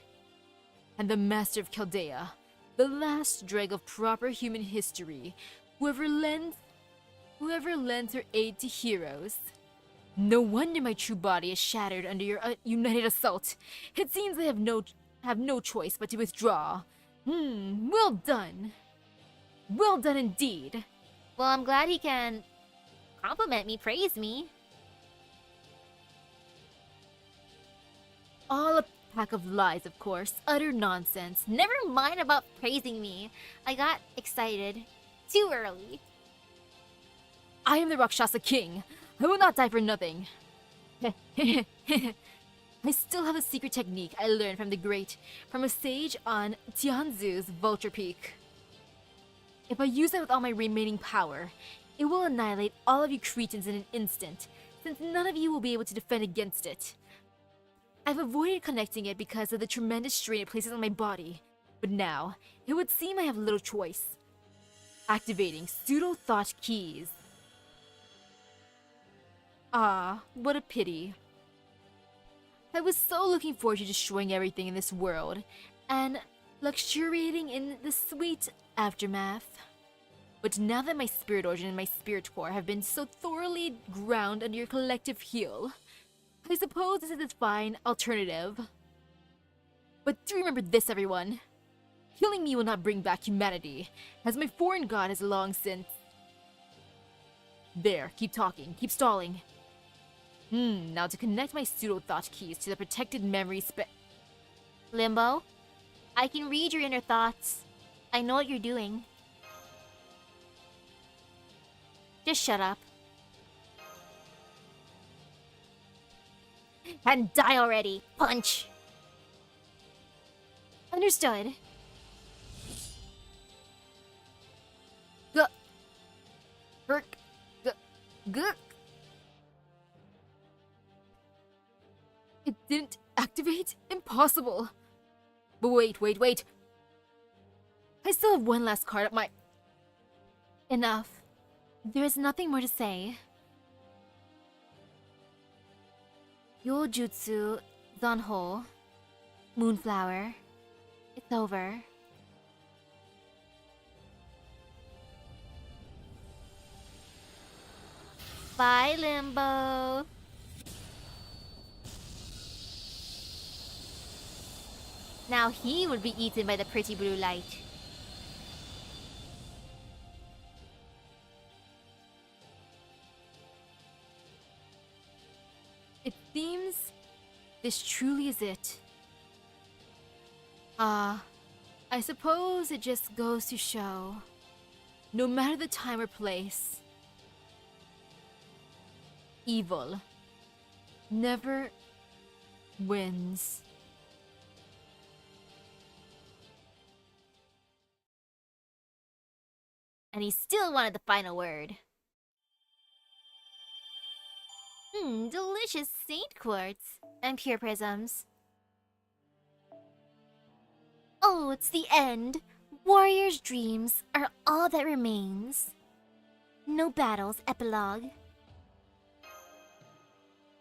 and the Master of Chaldea, the last dreg of proper human history, whoever lends her aid to heroes. No wonder my true body is shattered under your united assault. It seems I have no choice but to withdraw. Well done. Well done indeed. Well, I'm glad he can compliment me, praise me. All a pack of lies, of course. Utter nonsense. Never mind about praising me. I got excited too early. I am the Rakshasa King. I will not die for nothing. I still have a secret technique I learned from a sage on Tianzu's Vulture Peak. If I use it with all my remaining power, it will annihilate all of you Cretans in an instant, since none of you will be able to defend against it. I've avoided connecting it because of the tremendous strain it places on my body, but now, it would seem I have little choice. Activating pseudo-thought keys. Ah, what a pity. I was so looking forward to destroying everything in this world, and luxuriating in the sweet aftermath. But now that my spirit origin and my spirit core have been so thoroughly ground under your collective heel, I suppose this is a fine alternative. But do remember this, everyone. Killing me will not bring back humanity, as my foreign god has long since... There, keep talking, keep stalling. Now to connect my pseudo-thought keys to the protected memory Limbo, I can read your inner thoughts. I know what you're doing. Just shut up. And die already. Punch. Understood. It didn't activate? Impossible. But wait. I still have one last card up my... Enough. There is nothing more to say. Yojutsu Zanho. Moonflower. It's over. Bye, Limbo. Now he would be eaten by the pretty blue light. It seems this truly is it. I suppose it just goes to show, no matter the time or place, evil never wins. And he still wanted the final word. Delicious saint quartz and pure prisms. Oh, it's the end. Warrior's dreams are all that remains. No battles, epilogue.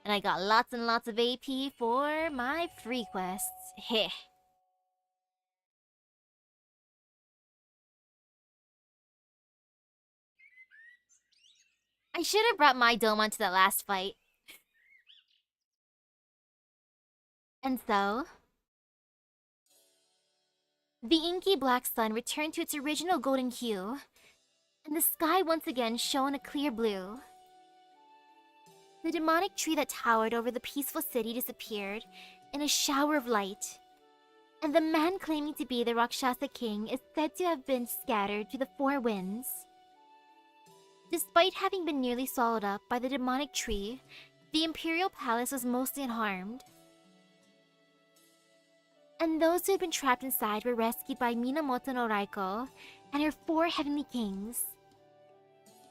And I got lots and lots of AP for my free quests. Heh. I should have brought my Domon to the last fight. And so, the inky black sun returned to its original golden hue, and the sky once again shone a clear blue. The demonic tree that towered over the peaceful city disappeared in a shower of light, and the man claiming to be the Rakshasa king is said to have been scattered to the four winds. Despite having been nearly swallowed up by the demonic tree, the imperial palace was mostly unharmed. And those who had been trapped inside were rescued by Minamoto no Raiko and her four heavenly kings.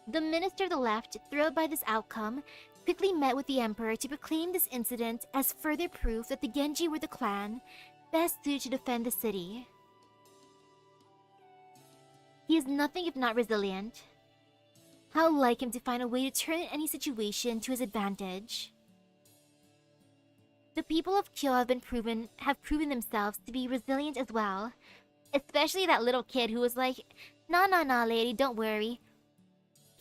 The minister of the left, thrilled by this outcome, quickly met with the emperor to proclaim this incident as further proof that the Genji were the clan best suited to defend the city. He is nothing if not resilient. How like him to find a way to turn any situation to his advantage. The people of Kyo have proven themselves to be resilient as well. Especially that little kid who was like, "Nah, lady, don't worry.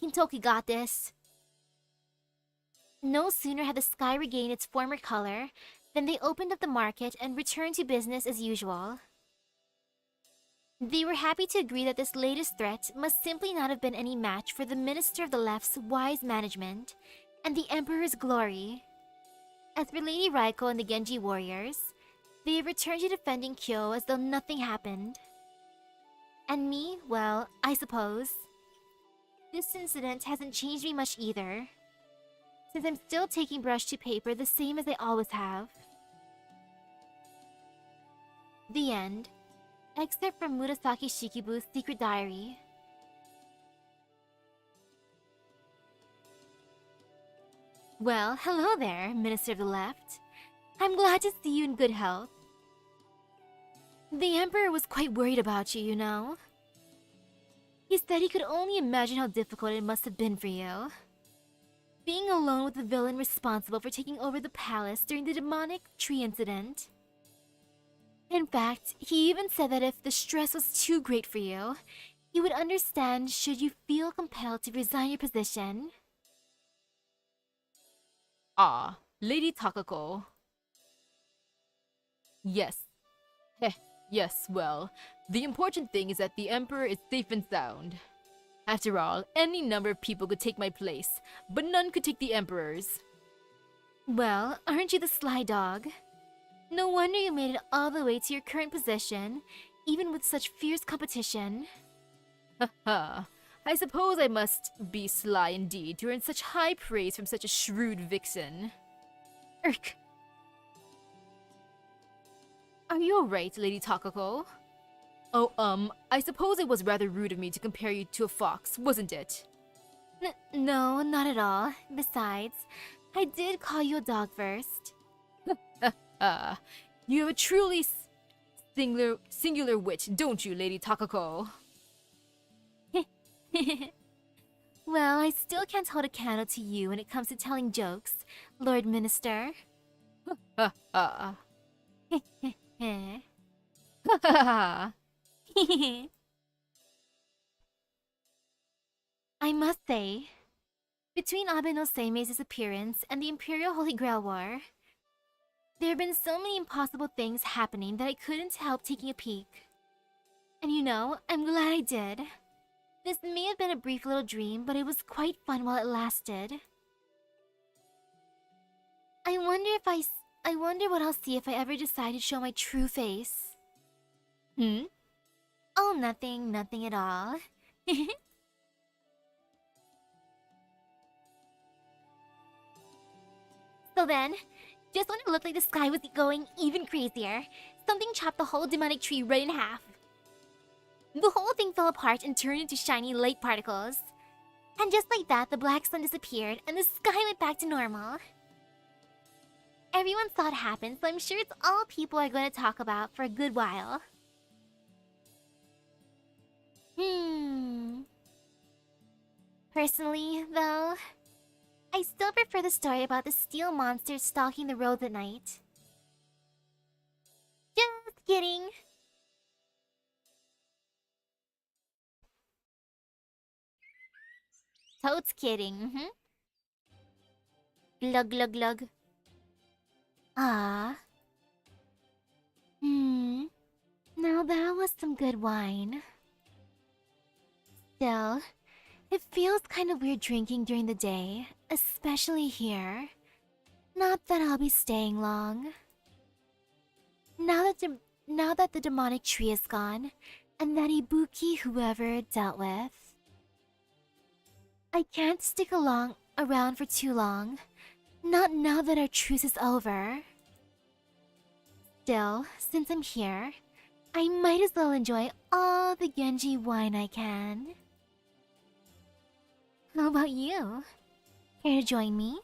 Kintoki got this." No sooner had the sky regained its former color than they opened up the market and returned to business as usual. They were happy to agree that this latest threat must simply not have been any match for the Minister of the Left's wise management and the Emperor's glory. As for Lady Raiko and the Genji warriors, they have returned to defending Kyo as though nothing happened. And me, well, I suppose. This incident hasn't changed me much either, since I'm still taking brush to paper the same as I always have. The end. Excerpt from Murasaki Shikibu's Secret Diary. Well, hello there, Minister of the Left. I'm glad to see you in good health. The Emperor was quite worried about you, you know. He said he could only imagine how difficult it must have been for you. Being alone with the villain responsible for taking over the palace during the demonic tree incident. In fact, he even said that if the stress was too great for you, he would understand should you feel compelled to resign your position. Ah, Lady Takako. Yes. Yes, well, the important thing is that the Emperor is safe and sound. After all, any number of people could take my place, but none could take the Emperor's. Well, aren't you the sly dog? No wonder you made it all the way to your current position, even with such fierce competition. Haha, I suppose I must be sly indeed to earn such high praise from such a shrewd vixen. Urk. Are you alright, Lady Takako? Oh, I suppose it was rather rude of me to compare you to a fox, wasn't it? No, not at all. Besides, I did call you a dog first. You have a truly singular wit, don't you, Lady Takako? Well, I still can't hold a candle to you when it comes to telling jokes, Lord Minister. I must say, between Abe no Seimei's disappearance and the Imperial Holy Grail War, there have been so many impossible things happening that I couldn't help taking a peek. And you know, I'm glad I did. This may have been a brief little dream, but it was quite fun while it lasted. I wonder what I'll see if I ever decide to show my true face. Oh, nothing at all. So then, just when it looked like the sky was going even crazier, something chopped the whole demonic tree right in half. The whole thing fell apart and turned into shiny light particles. And just like that, the black sun disappeared and the sky went back to normal. Everyone saw it happen, so I'm sure it's all people are going to talk about for a good while. Personally, though, I still prefer the story about the steel monsters stalking the roads at night. Just kidding. Totes kidding. Glug glug glug. Ah. Now that was some good wine. Still, it feels kind of weird drinking during the day, especially here. Not that I'll be staying long. Now that the demonic tree is gone, and that Ibuki whoever it dealt with, I can't stick around for too long. Not now that our truce is over. Still, since I'm here, I might as well enjoy all the Genji wine I can. How about you? Care to join me?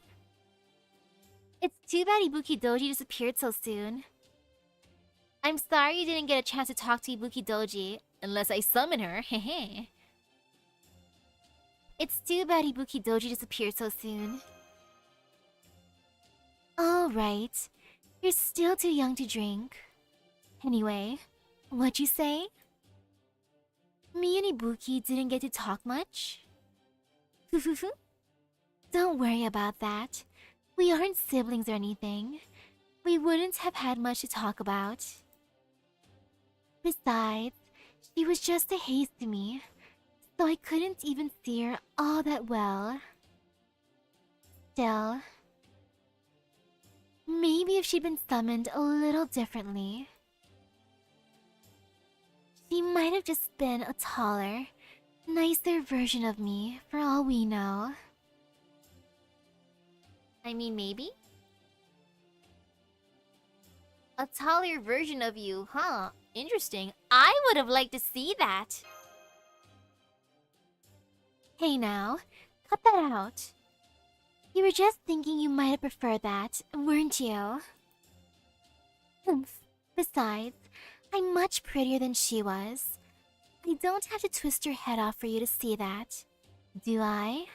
It's too bad Ibuki Doji disappeared so soon. I'm sorry you didn't get a chance to talk to Ibuki Doji, unless I summon her, hehe. It's too bad Ibuki Doji disappeared so soon. Alright, you're still too young to drink. Anyway, what'd you say? Me and Ibuki didn't get to talk much? Don't worry about that. We aren't siblings or anything. We wouldn't have had much to talk about. Besides, she was just a haze to me, so I couldn't even see her all that well. Still, maybe if she'd been summoned a little differently, she might have just been a taller, nicer version of me, for all we know. I mean, maybe? A taller version of you, huh? Interesting. I would have liked to see that. Hey now, cut that out. You were just thinking you might have preferred that, weren't you? Oomph. Besides, I'm much prettier than she was. I don't have to twist your head off for you to see that. Do I?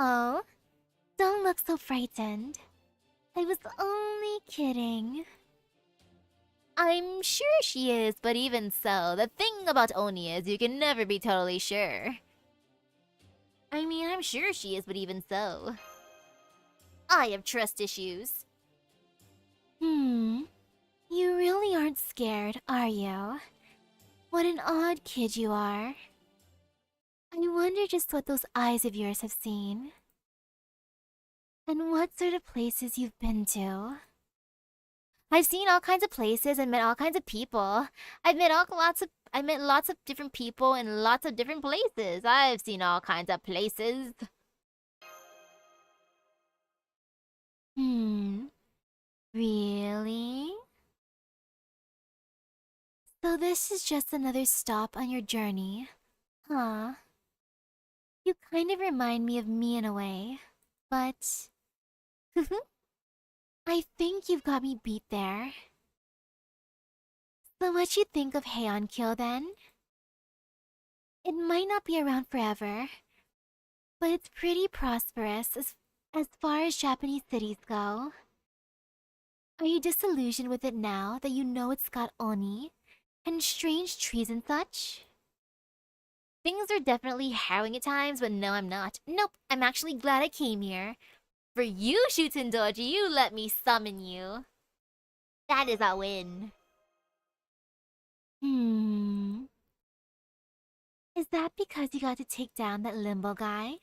Oh, don't look so frightened. I was only kidding. I'm sure she is, but even so, the thing about Oni is you can never be totally sure. I mean, I'm sure she is, but even so. I have trust issues. You really aren't scared, are you? What an odd kid you are. I wonder just what those eyes of yours have seen. And what sort of places you've been to. I've seen all kinds of places and met all kinds of people. I met lots of different people in lots of different places. I've seen all kinds of places. Really? So this is just another stop on your journey, huh? You kind of remind me of me in a way, but... I think you've got me beat there. So what you think of Heian-kyo then? It might not be around forever, but it's pretty prosperous as far as Japanese cities go. Are you disillusioned with it now that you know it's got Oni and strange trees and such? Things are definitely harrowing at times, but no, I'm not. Nope, I'm actually glad I came here. For you, Shuten Doji, you let me summon you. That is a win. Is that because you got to take down that limbo guy?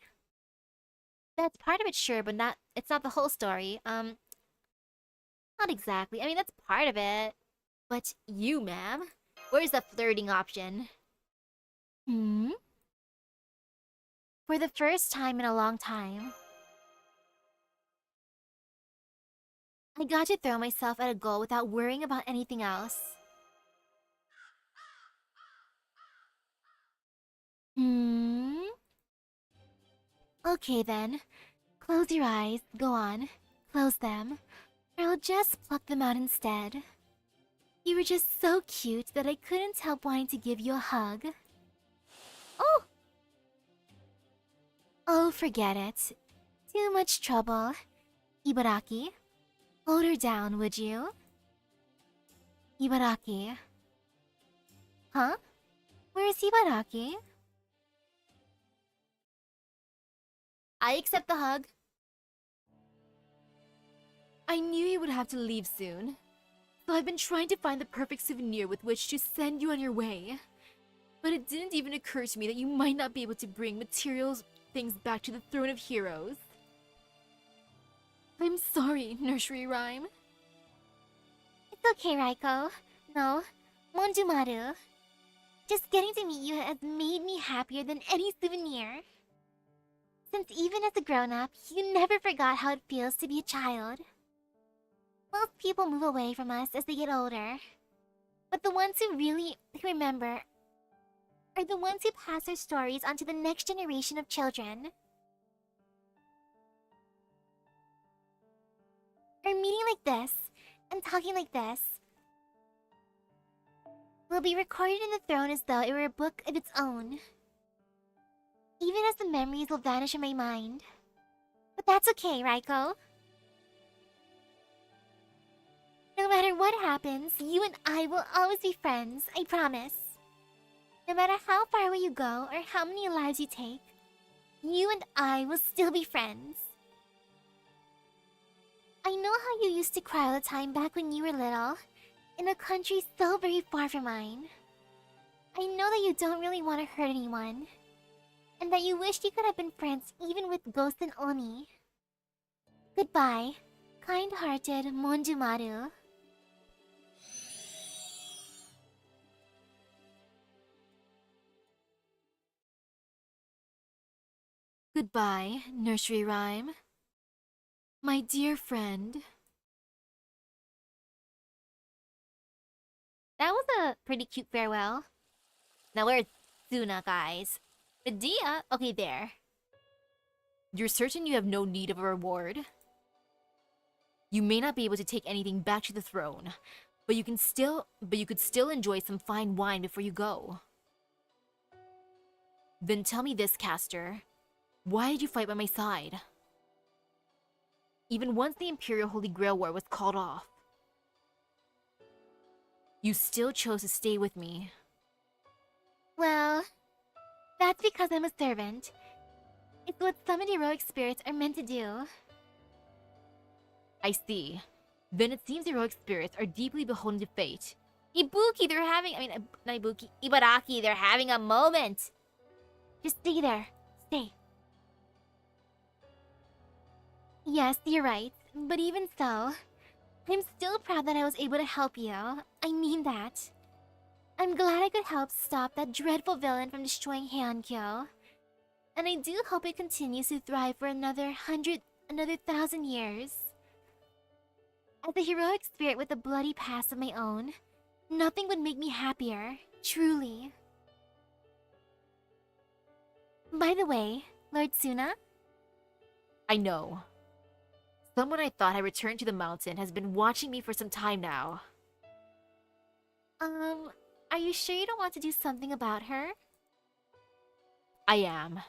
That's part of it, sure, but it's not the whole story. Not exactly. I mean, that's part of it. But you, ma'am, where's the flirting option? For the first time in a long time, I got to throw myself at a goal without worrying about anything else. Okay then. Close your eyes. Go on. Close them. Or I'll just pluck them out instead. You were just so cute that I couldn't help wanting to give you a hug. Oh! Oh, forget it. Too much trouble. Ibaraki, hold her down, would you? Ibaraki, Huh? Where is Ibaraki? I accept the hug. I knew you would have to leave soon, so I've been trying to find the perfect souvenir with which to send you on your way. But it didn't even occur to me that you might not be able to bring materials things back to the Throne of Heroes. I'm sorry, Nursery Rhyme. It's okay, Raiko. No, Monjumaru. Just getting to meet you has made me happier than any souvenir. Since even as a grown-up, you never forgot how it feels to be a child. Most people move away from us as they get older. But the ones who really remember are the ones who pass their stories on to the next generation of children. Our meeting like this, and talking like this, will be recorded in the throne as though it were a book of its own. Even as the memories will vanish in my mind. But that's okay, Raiko. No matter what happens, you and I will always be friends, I promise. No matter how far away you go or how many lives you take, you and I will still be friends. I know how you used to cry all the time back when you were little, in a country so very far from mine. I know that you don't really want to hurt anyone, and that you wished you could have been friends even with Ghost and Oni. Goodbye, kind-hearted Monjumaru. Goodbye, Nursery Rhyme. My dear friend. That was a pretty cute farewell. Now where's Tsuna, guys? Medea? Okay, there. You're certain you have no need of a reward? You may not be able to take anything back to the throne, but you could still enjoy some fine wine before you go. Then tell me this, Caster. Why did you fight by my side? Even once the Imperial Holy Grail War was called off, you still chose to stay with me. Well, that's because I'm a servant. It's what some heroic spirits are meant to do. I see. Then it seems heroic spirits are deeply beholden to fate. Ibuki, not Ibuki, Ibaraki, they're having a moment. Just stay there. Stay. Yes, you're right. But even so, I'm still proud that I was able to help you. I mean that. I'm glad I could help stop that dreadful villain from destroying Heian-kyo. And I do hope it continues to thrive for another 1,000 years. As a heroic spirit with a bloody past of my own, nothing would make me happier, truly. By the way, Lord Tsuna? I know. Someone I thought had returned to the mountain has been watching me for some time now. Are you sure you don't want to do something about her? I am.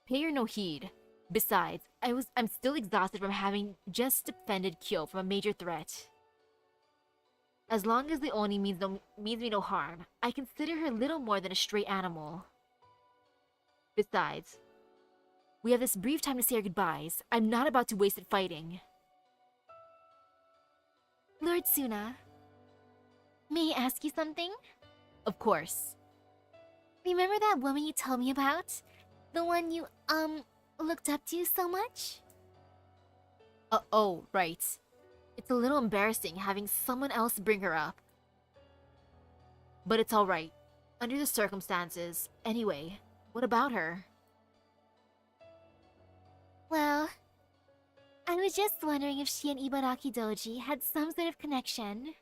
Pay her no heed. Besides, I'm still exhausted from having just defended Kyo from a major threat. As long as the Oni means me no harm, I consider her little more than a stray animal. Besides, we have this brief time to say our goodbyes. I'm not about to waste it fighting. Lord Tsuna, may I ask you something? Of course. Remember that woman you told me about? The one you, looked up to so much? Oh, right. It's a little embarrassing having someone else bring her up. But it's alright. Under the circumstances. Anyway, what about her? Well, I was just wondering if she and Ibaraki Doji had some sort of connection.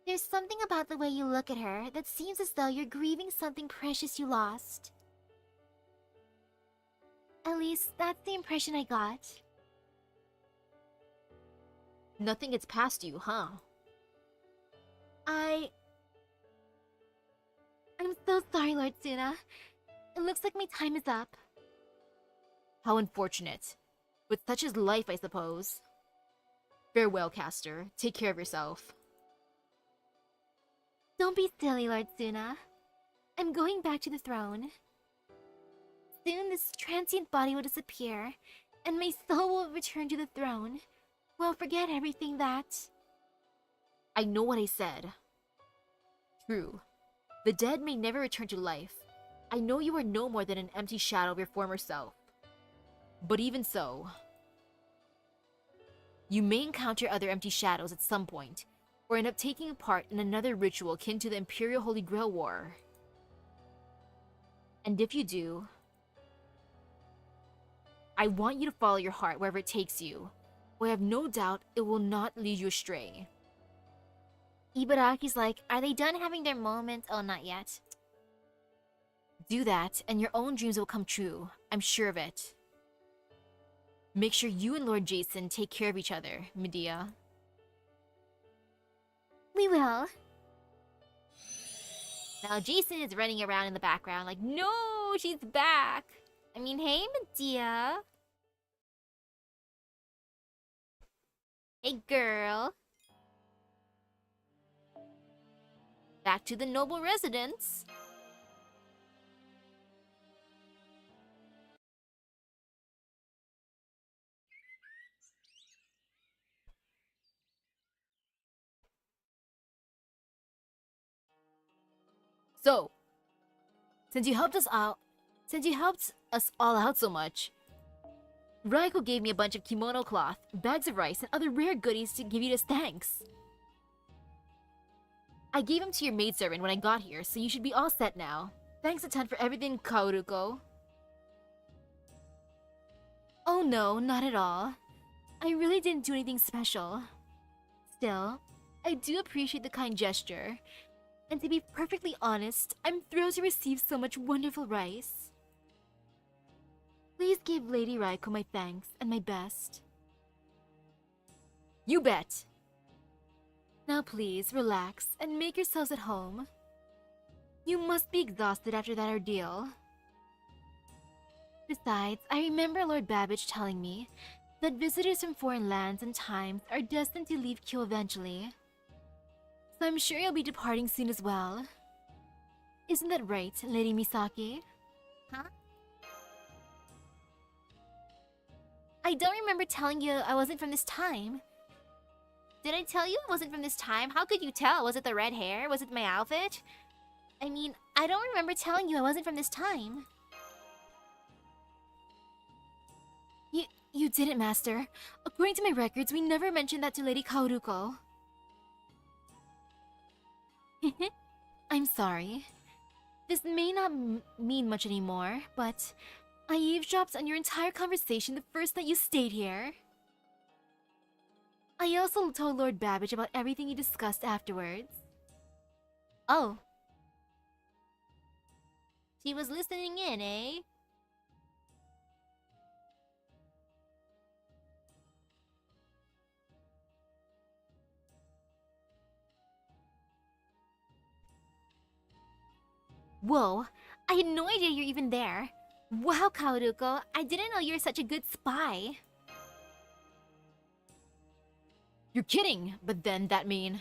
There's something about the way you look at her that seems as though you're grieving something precious you lost. At least, that's the impression I got. Nothing gets past you, huh? I'm so sorry, Lord Tsuna. It looks like my time is up. How unfortunate. But such is life, I suppose. Farewell, Caster. Take care of yourself. Don't be silly, Lord Suna. I'm going back to the throne. Soon this transient body will disappear, and my soul will return to the throne. We'll forget everything that... I know what I said. True. The dead may never return to life. I know you are no more than an empty shadow of your former self. But even so, you may encounter other empty shadows at some point, or end up taking part in another ritual akin to the Imperial Holy Grail War. And if you do, I want you to follow your heart wherever it takes you, for I have no doubt it will not lead you astray. Ibaraki's like, are they done having their moments? Oh, not yet. Do that, and your own dreams will come true. I'm sure of it. Make sure you and Lord Jason take care of each other, Medea. We will. Now Jason is running around in the background like, no, she's back. I mean, hey, Medea. Hey, girl. Back to the noble residence. So, since you helped us all out so much, Raiko gave me a bunch of kimono cloth, bags of rice, and other rare goodies to give you as thanks. I gave them to your maidservant when I got here, so you should be all set now. Thanks a ton for everything, Kaoruko. Oh no, not at all. I really didn't do anything special. Still, I do appreciate the kind gesture. And to be perfectly honest, I'm thrilled to receive so much wonderful rice. Please give Lady Raiko my thanks and my best. You bet! Now please, relax and make yourselves at home. You must be exhausted after that ordeal. Besides, I remember Lord Babbage telling me that visitors from foreign lands and times are destined to leave Kyo eventually. So I'm sure you'll be departing soon as well. Isn't that right, Lady Misaki? Huh? I don't remember telling you I wasn't from this time. Did I tell you I wasn't from this time? How could you tell? Was it the red hair? Was it my outfit? I mean, I don't remember telling you I wasn't from this time. You didn't, Master. According to my records, we never mentioned that to Lady Kaoruko. I'm sorry. This may not mean much anymore, but I eavesdropped on your entire conversation the first night you stayed here. I also told Lord Babbage about everything you discussed afterwards. Oh. She was listening in, eh? Whoa, I had no idea you're even there. Wow, Kaoruko, I didn't know you were such a good spy. You're kidding, but then that mean...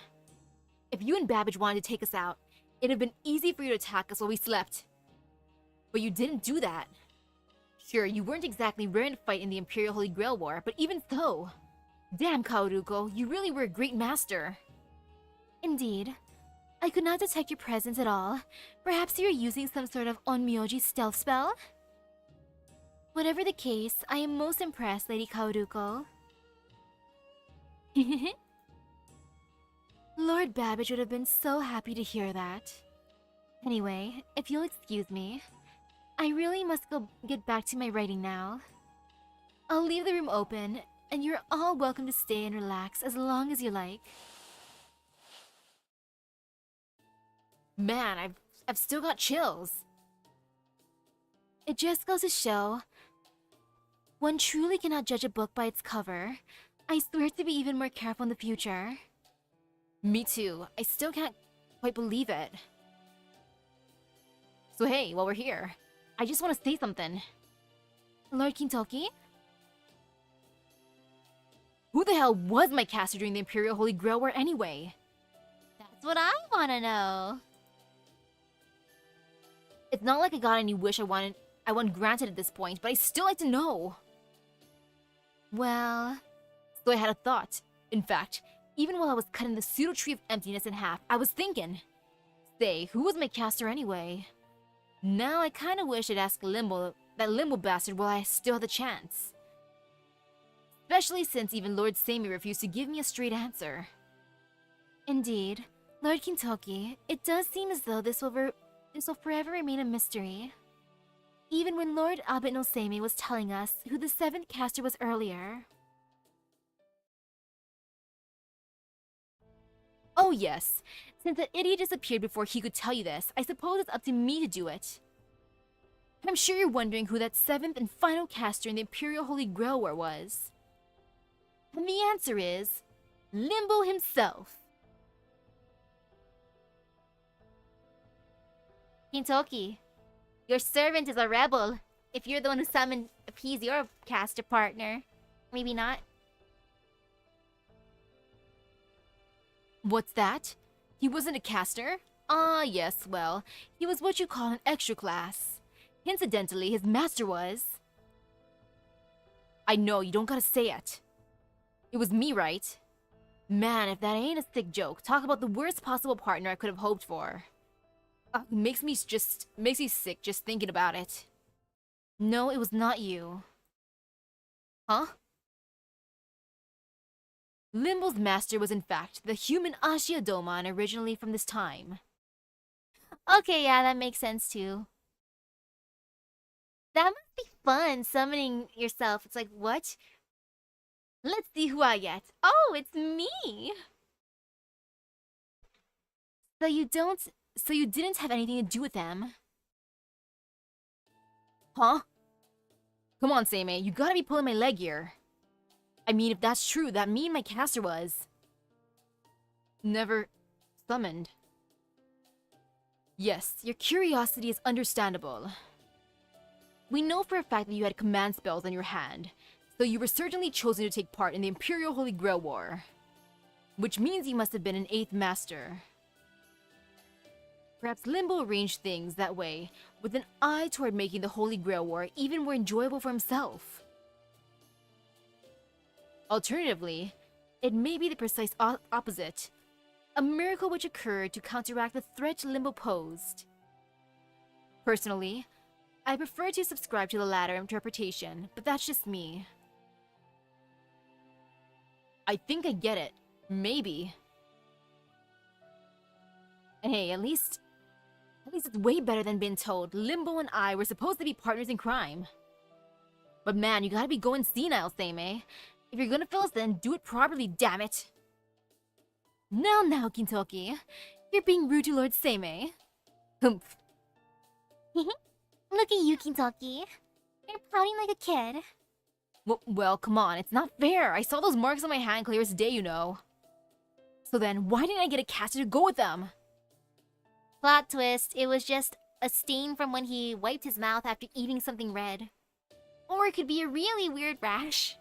If you and Babbage wanted to take us out, it'd have been easy for you to attack us while we slept. But you didn't do that. Sure, you weren't exactly raring to fight in the Imperial Holy Grail War, but even so... Damn, Kaoruko, you really were a great master. Indeed. I could not detect your presence at all. Perhaps you were using some sort of onmyoji stealth spell? Whatever the case, I am most impressed, Lady Kaoruko. Lord Babbage would have been so happy to hear that. Anyway, if you'll excuse me, I really must go get back to my writing now. I'll leave the room open, and you're all welcome to stay and relax as long as you like. Man, I've still got chills. It just goes to show, one truly cannot judge a book by its cover. I swear to be even more careful in the future. Me too. I still can't quite believe it. So hey, while we're here, I just want to say something. Lord Kintoki? Who the hell was my caster during the Imperial Holy Grail War anyway? That's That's what I wanna know. It's not like I got any wish I want granted at this point, but I still like to know. Well, So I had a thought. In fact, even while I was cutting the pseudo tree of emptiness in half, I was thinking, say, who was my caster anyway? Now I kinda wish I'd ask that Limbo bastard while I still had the chance. Especially since even Lord Sami refused to give me a straight answer. indeed, Lord Kintoki, it does seem as though this will forever remain a mystery. Even when Lord Abbot no Sami was telling us who the 7th caster was earlier. Oh yes, since that idiot disappeared before he could tell you this, I suppose it's up to me to do it. I'm sure you're wondering who that 7th and final caster in the Imperial Holy Grail War was. And the answer is... Limbo himself! Kintoki, your servant is a rebel. If you're the one who summoned appease your caster partner. Maybe not. What's that? He wasn't a caster? Ah, yes, well, he was what you call an extra class. Incidentally, his master was... I know, you don't gotta say it. It was me, right? Man, if that ain't a sick joke, talk about the worst possible partner I could have hoped for. Makes me sick just thinking about it. No, it was not you. Huh? Limbo's master was in fact the human Ashiodoma originally from this time. Okay, yeah, that makes sense too. That must be fun, summoning yourself. It's like, what? Let's see who I get. Oh, it's me! So you didn't have anything to do with them? Huh? Come on, Seimei, you gotta be pulling my leg here. I mean, if that's true, that mean my caster was... never... summoned. Yes, your curiosity is understandable. We know for a fact that you had command spells on your hand, so you were certainly chosen to take part in the Imperial Holy Grail War. Which means you must have been an 8th master. Perhaps Limbo arranged things that way, with an eye toward making the Holy Grail War even more enjoyable for himself. Alternatively, it may be the precise opposite. A miracle which occurred to counteract the threat Limbo posed. Personally, I prefer to subscribe to the latter interpretation, but that's just me. I think I get it. Maybe. And hey, at least it's way better than being told Limbo and I were supposed to be partners in crime. But man, you gotta be going senile, Seimei. If you're gonna fill us in, do it properly, damn it! Now, Kintoki. You're being rude to Lord Seimei. Humph. Look at you, Kintoki. You're pouting like a kid. Well, come on, it's not fair. I saw those marks on my hand clear as day, you know. So then, why didn't I get a caster to go with them? Plot twist, it was just a stain from when he wiped his mouth after eating something red. Or it could be a really weird rash.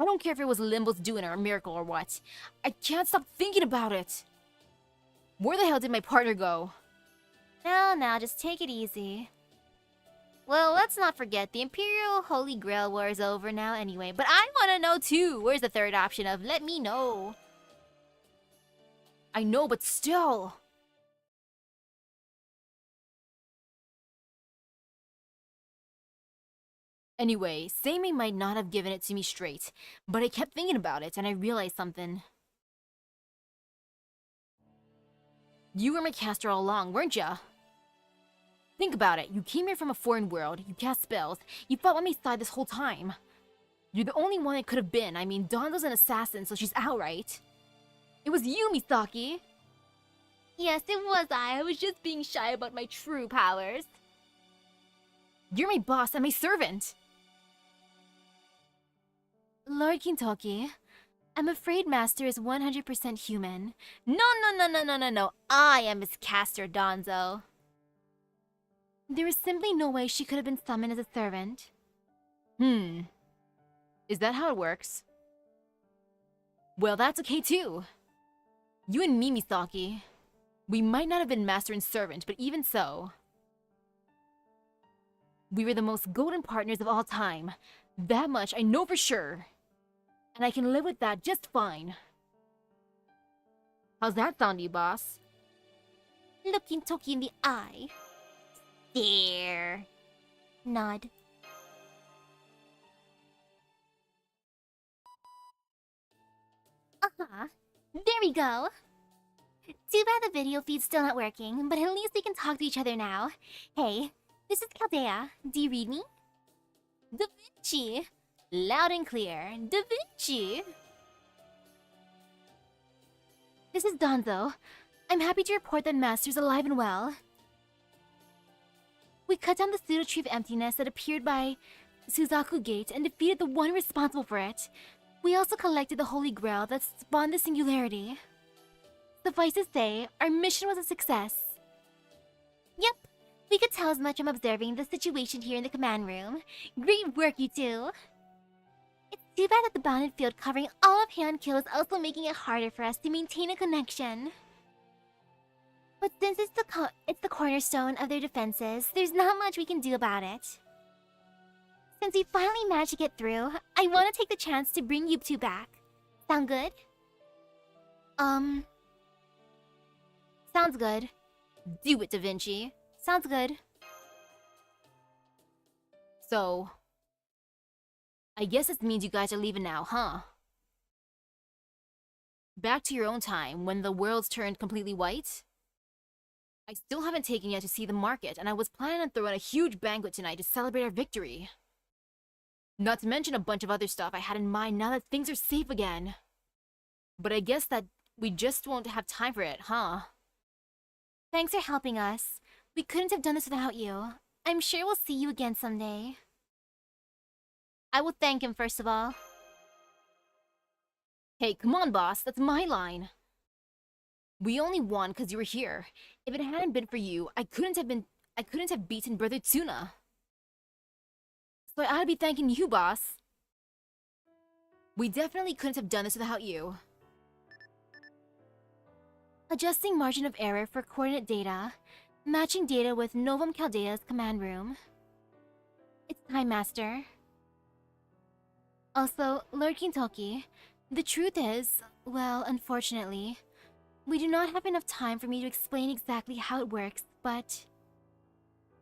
I don't care if it was Limbo's doing or a miracle or what. I can't stop thinking about it. Where the hell did my partner go? Now, just take it easy. Well, let's not forget, the Imperial Holy Grail War is over now anyway. But I want to know too. Where's the third option of let me know? I know, but still. Anyway, Seimei might not have given it to me straight, but I kept thinking about it and I realized something. You were my caster all along, weren't ya? Think about it, you came here from a foreign world, you cast spells, you fought on my side this whole time. You're the only one it could have been. I mean, Donzo's an assassin, so she's out, right? It was you, Misaki! Yes, it was I. I was just being shy about my true powers. You're my boss and my servant! Lord Kintoki, I'm afraid Master is 100% human. No. I am his caster, Donzo. There is simply no way she could have been summoned as a servant. Is that how it works? Well, that's okay too. You and me, Misaki. We might not have been master and servant, but even so, we were the most golden partners of all time. That much I know for sure. And I can live with that just fine. How's that sound to you, boss? Looking Toki in the eye. Stare. Nod. There we go. Too bad the video feed's still not working, but at least we can talk to each other now. Hey, this is Chaldea. Do you read me? Da Vinci. Loud and clear. Da Vinci. This is Donzo. I'm happy to report that Master's alive and well. We cut down the pseudo tree of emptiness that appeared by Suzaku Gate and defeated the one responsible for it. We also collected the Holy Grail that spawned the Singularity. Suffice to say, our mission was a success. Yep, we could tell as much from observing the situation here in the command room. Great work, you two! It's too bad that the bounded field covering all of Heian-kyo is also making it harder for us to maintain a connection. But since it's the cornerstone of their defenses, there's not much we can do about it. Since we finally managed to get through, I want to take the chance to bring you two back. Sound good? Sounds good. Do it, Da Vinci. Sounds good. So, I guess this means you guys are leaving now, huh? Back to your own time, when the world's turned completely white? I still haven't taken you out to see the market, and I was planning on throwing a huge banquet tonight to celebrate our victory. Not to mention a bunch of other stuff I had in mind now that things are safe again. But I guess that we just won't have time for it, huh? Thanks for helping us. We couldn't have done this without you. I'm sure we'll see you again someday. I will thank him first of all. Hey, come on, boss. That's my line. We only won because you were here. If it hadn't been for you, I couldn't have beaten Brother Tsuna. So I ought to be thanking you, boss. We definitely couldn't have done this without you. Adjusting margin of error for coordinate data. Matching data with Novum Chaldea's command room. It's time, Master. Also, Lord Kintoki, the truth is, well, unfortunately, we do not have enough time for me to explain exactly how it works, but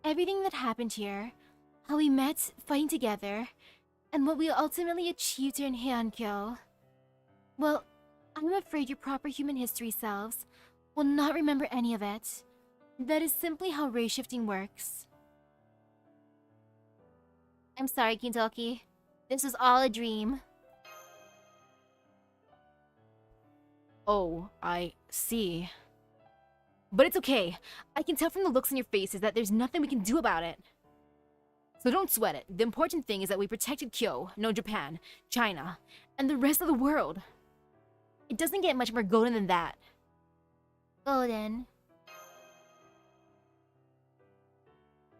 everything that happened here, how we met, fighting together, and what we ultimately achieved here in Heian-kyo, well, I'm afraid your proper human history selves will not remember any of it. That is simply how race shifting works. I'm sorry, Kintoki. This was all a dream. Oh, I see. But it's okay. I can tell from the looks on your faces that there's nothing we can do about it. So don't sweat it. The important thing is that we protected Kyo, no Japan, China, and the rest of the world. It doesn't get much more golden than that. Golden.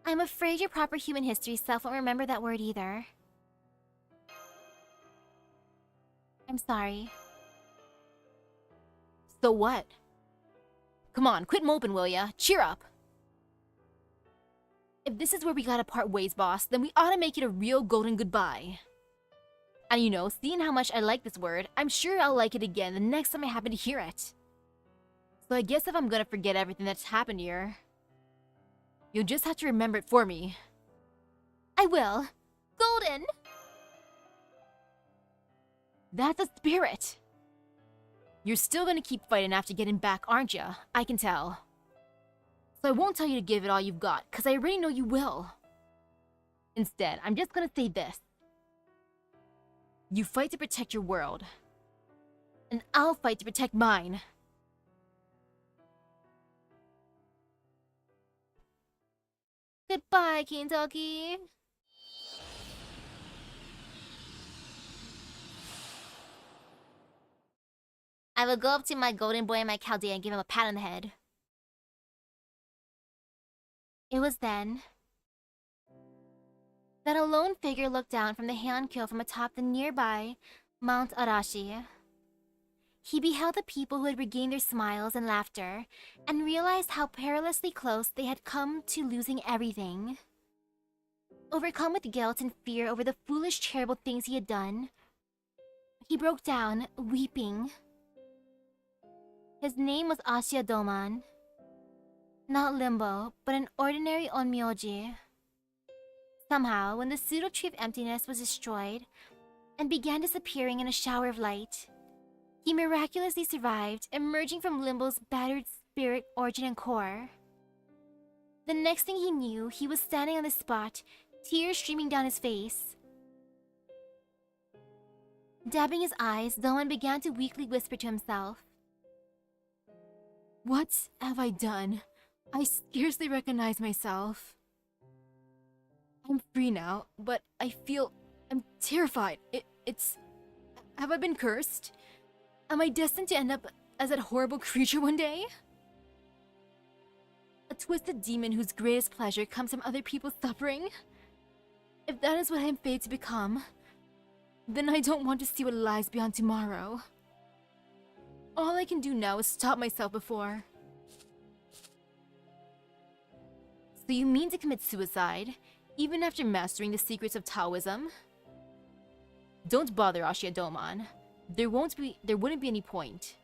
I'm afraid your proper human history self won't remember that word either. I'm sorry. So what? Come on, quit moping, will ya? Cheer up! If this is where we gotta part ways, boss, then we ought to make it a real golden goodbye. And you know, seeing how much I like this word, I'm sure I'll like it again the next time I happen to hear it. So I guess if I'm gonna forget everything that's happened here, you'll just have to remember it for me. I will. Golden! That's a spirit! You're still gonna keep fighting after getting back, aren't ya? I can tell. So I won't tell you to give it all you've got, because I already know you will. Instead, I'm just gonna say this. You fight to protect your world. And I'll fight to protect mine. Goodbye, Kintoki. I will go up to my golden boy and my Chaldea and give him a pat on the head. It was then that a lone figure looked down from the Heian-kyo from atop the nearby Mount Arashi. he beheld the people who had regained their smiles and laughter, and realized how perilously close they had come to losing everything. Overcome with guilt and fear over the foolish, terrible things he had done, he broke down, weeping. His name was Ashia Doman. Not Limbo, but an ordinary onmyoji. Somehow, when the pseudo-tree of emptiness was destroyed and began disappearing in a shower of light, he miraculously survived, emerging from Limbo's battered spirit origin and core. The next thing he knew, he was standing on the spot, tears streaming down his face. Dabbing his eyes, Doman began to weakly whisper to himself. What have I done? I scarcely recognize myself. I'm free now, but I'm terrified. It's... Have I been cursed? Am I destined to end up as that horrible creature one day? A twisted demon whose greatest pleasure comes from other people's suffering? If that is what I am fated to become, then I don't want to see what lies beyond tomorrow. All I can do now is stop myself before. So you mean to commit suicide, even after mastering the secrets of Taoism? Don't bother, Ashia Doman. There wouldn't be any point.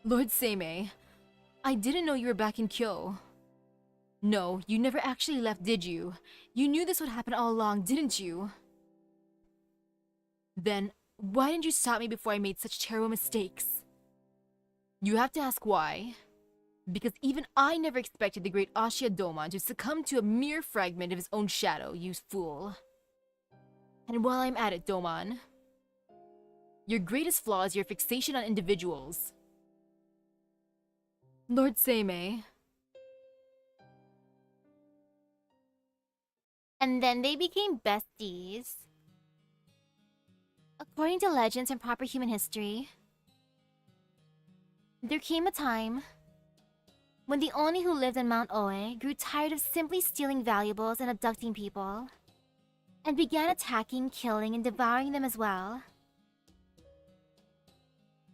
Lord Seimei, I didn't know you were back in Kyo. No, you never actually left, did you? You knew this would happen all along, didn't you? Then, why didn't you stop me before I made such terrible mistakes? You have to ask why. Because even I never expected the great Ashia Doman to succumb to a mere fragment of his own shadow, you fool. And while I'm at it, Doman, your greatest flaw is your fixation on individuals. Lord Seimei. And then they became besties. According to legends and proper human history, there came a time when the Oni who lived on Mount Oe grew tired of simply stealing valuables and abducting people, and began attacking, killing, and devouring them as well.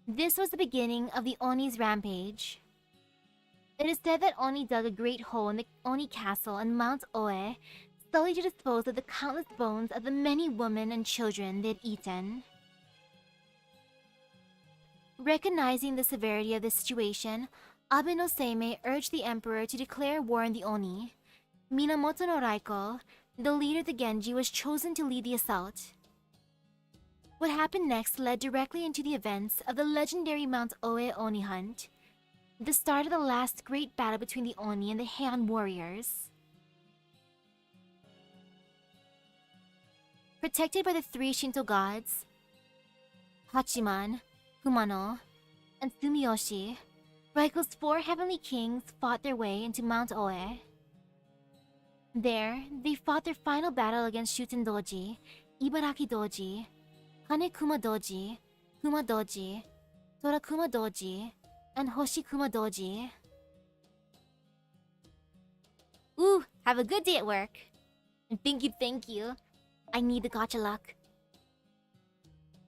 This was the beginning of the Oni's rampage. It is said that Oni dug a great hole in the Oni castle on Mount Oe solely to dispose of the countless bones of the many women and children they had eaten. Recognizing the severity of the situation, Abe no Seimei urged the emperor to declare war on the Oni. Minamoto no Raiko, the leader of the Genji, was chosen to lead the assault. What happened next led directly into the events of the legendary Mount Oe Oni hunt, the start of the last great battle between the Oni and the Heian warriors. Protected by the three Shinto gods, Hachiman, Kumano, and Sumiyoshi, Raiko's four heavenly kings fought their way into Mount Oe. There, they fought their final battle against Shuten Doji, Ibaraki Doji, Kanekuma Doji, Kuma Doji, Torakuma Doji, and Hoshikuma Doji. Ooh, have a good day at work. And thank you. I need the gacha luck.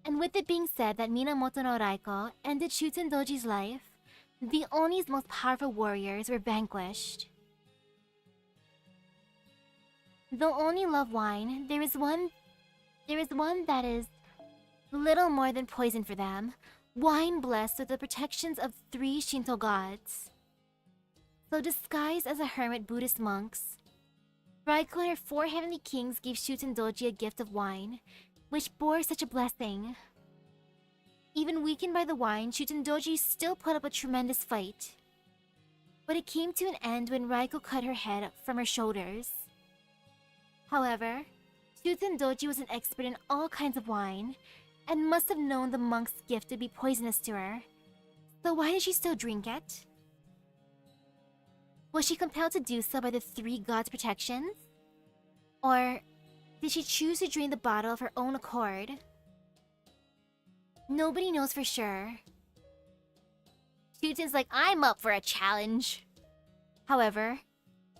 And with it being said that Minamoto no Raiko ended Shuten Doji's life, the Oni's most powerful warriors were vanquished. Though Oni love wine, there is one that is little more than poison for them. Wine blessed with the protections of three Shinto gods. So disguised as a hermit Buddhist monks, Raiko and her four heavenly kings gave Shuten Doji a gift of wine, which bore such a blessing. Even weakened by the wine, Shuten Doji still put up a tremendous fight. But it came to an end when Raiko cut her head from her shoulders. However, Shuten Doji was an expert in all kinds of wine, and must have known the monk's gift to be poisonous to her. So why did she still drink it? Was she compelled to do so by the three gods' protections? Or did she choose to drain the bottle of her own accord? Nobody knows for sure. Shuten's like, I'm up for a challenge. However,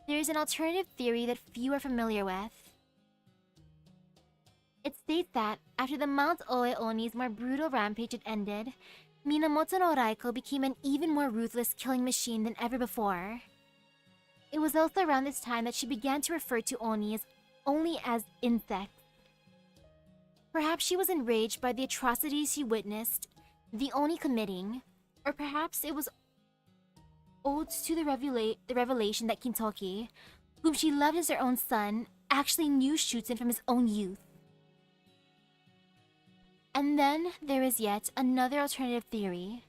there is an alternative theory that few are familiar with. It states that after the Mount Oe Oni's more brutal rampage had ended, Minamoto no Raiko became an even more ruthless killing machine than ever before. It was also around this time that she began to refer to Oni only as insects. Perhaps she was enraged by the atrocities she witnessed the Oni committing, or perhaps it was owed to the revelation that Kintoki, whom she loved as her own son, actually knew Shuten from his own youth. And then there is yet another alternative theory.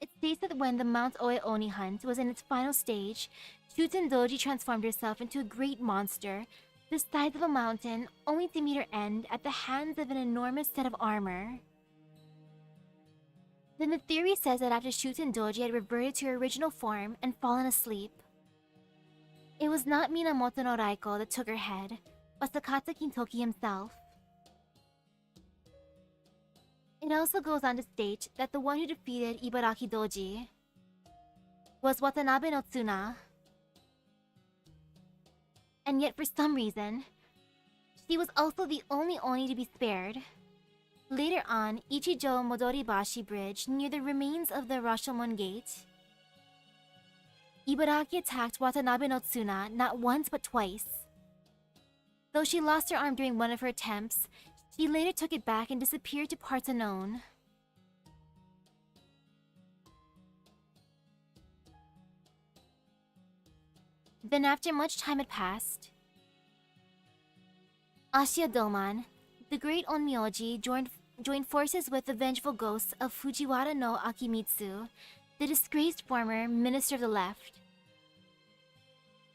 It states that when the Mount Oe Oni hunt was in its final stage, Shuten Doji transformed herself into a great monster, the size of a mountain, only to meet her end at the hands of an enormous set of armor. Then the theory says that after Shuten Doji had reverted to her original form and fallen asleep, it was not Minamoto no Raiko that took her head, but Sakata Kintoki himself. It also goes on to state that the one who defeated Ibaraki Doji was Watanabe no Tsuna. And yet for some reason, she was also the only Oni to be spared. Later on, Ichijo Modoribashi Bridge, near the remains of the Rashomon Gate, Ibaraki attacked Watanabe no Tsuna not once but twice. Though she lost her arm during one of her attempts, she later took it back and disappeared to parts unknown. Then after much time had passed, Ashiya Doman, the great Onmyoji, joined forces with the vengeful ghosts of Fujiwara no Akimitsu, the disgraced former Minister of the Left,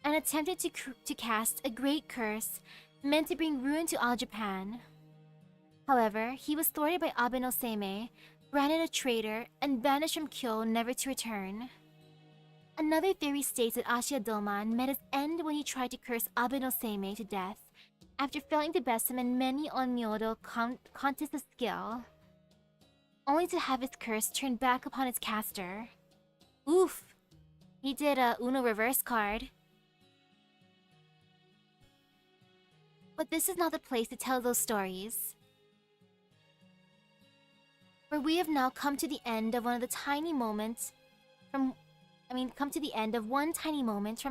and attempted to cast a great curse meant to bring ruin to all Japan. However, he was thwarted by Abe no Seimei, branded a traitor, and banished from Kyo never to return. Another theory states that Ashiya Doman met his end when he tried to curse Abe no Seimei to death, after failing to best him in many Onmyodo contests of skill, only to have his curse turned back upon its caster. Oof! He did a Uno reverse card. But this is not the place to tell those stories. For we have now come to the end of one tiny moment from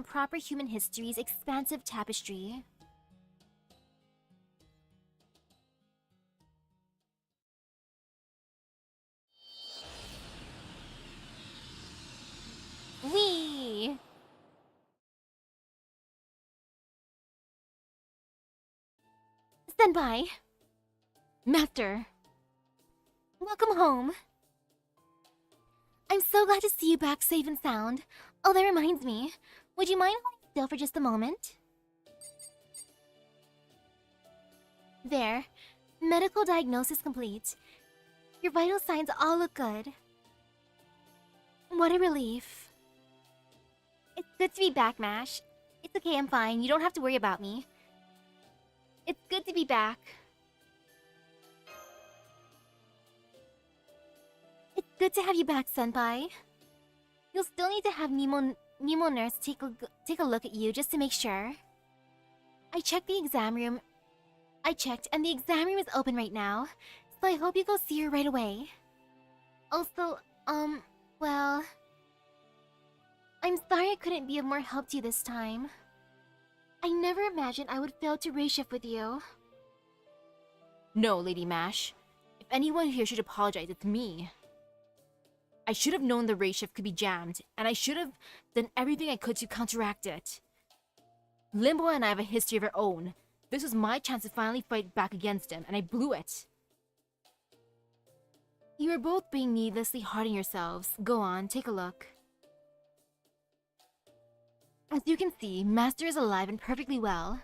proper human history's expansive tapestry. Wee! Senpai! Master! Welcome home! I'm so glad to see you back safe and sound. Oh, that reminds me. Would you mind holding still for just a moment? There. Medical diagnosis complete. Your vital signs all look good. What a relief. It's good to be back, Mash. It's okay, I'm fine. You don't have to worry about me. It's good to be back. It's good to have you back, Senpai. You'll still need to have Nemo nurse take a look at you just to make sure. I checked, and the exam room is open right now, so I hope you go see her right away. Also, well, I'm sorry I couldn't be of more help to you this time. I never imagined I would fail to race shift with you. No, Lady Mash. If anyone here should apologize, it's me. I should have known the race shift could be jammed, and I should have done everything I could to counteract it. Limbo and I have a history of our own. This was my chance to finally fight back against him, and I blew it. You are both being needlessly hard on yourselves. Go on, take a look. As you can see, Master is alive and perfectly well.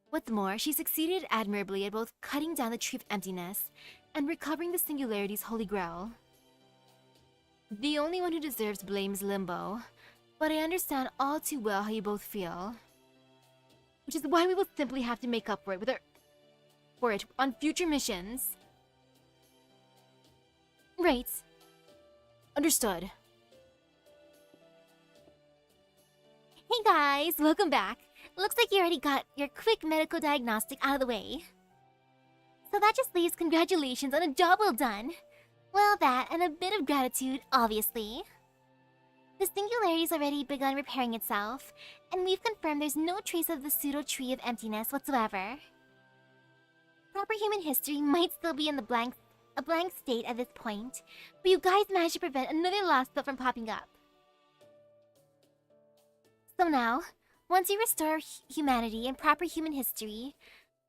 What's more, she succeeded admirably at both cutting down the tree of emptiness and recovering the Singularity's holy grail. The only one who deserves blame is Limbo, but I understand all too well how you both feel. Which is why we will simply have to make up for it on future missions. Right. Understood. Hey guys, welcome back. Looks like you already got your quick medical diagnostic out of the way. So that just leaves congratulations on a job well done. Well, that and a bit of gratitude, obviously. The singularity's already begun repairing itself, and we've confirmed there's no trace of the pseudo tree of emptiness whatsoever. Proper human history might still be in a blank state at this point, but you guys managed to prevent another lost spot from popping up. So now, once you restore humanity and proper human history,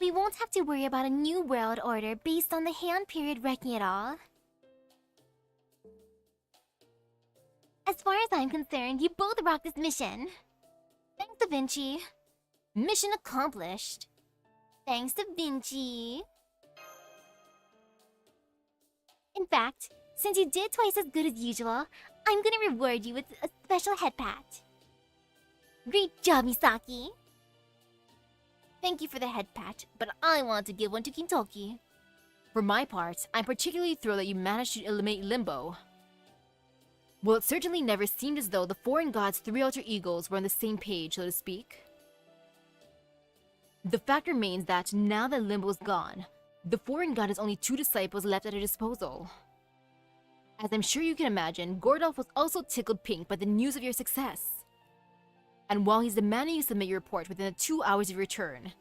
we won't have to worry about a new world order based on the Heian period wrecking it all. As far as I'm concerned, you both rocked this mission. Thanks, Da Vinci. Mission accomplished. Thanks, Da Vinci. In fact, since you did twice as good as usual, I'm gonna reward you with a special head pat. Great job, Misaki! Thank you for the head pat, but I want to give one to Kintoki. For my part, I'm particularly thrilled that you managed to eliminate Limbo. Well, it certainly never seemed as though the foreign god's three alter egos were on the same page, so to speak. The fact remains that now that Limbo is gone, the foreign god has only 2 disciples left at her disposal. As I'm sure you can imagine, Gordolph was also tickled pink by the news of your success. And while he's demanding you submit your report within the 2 hours of your return,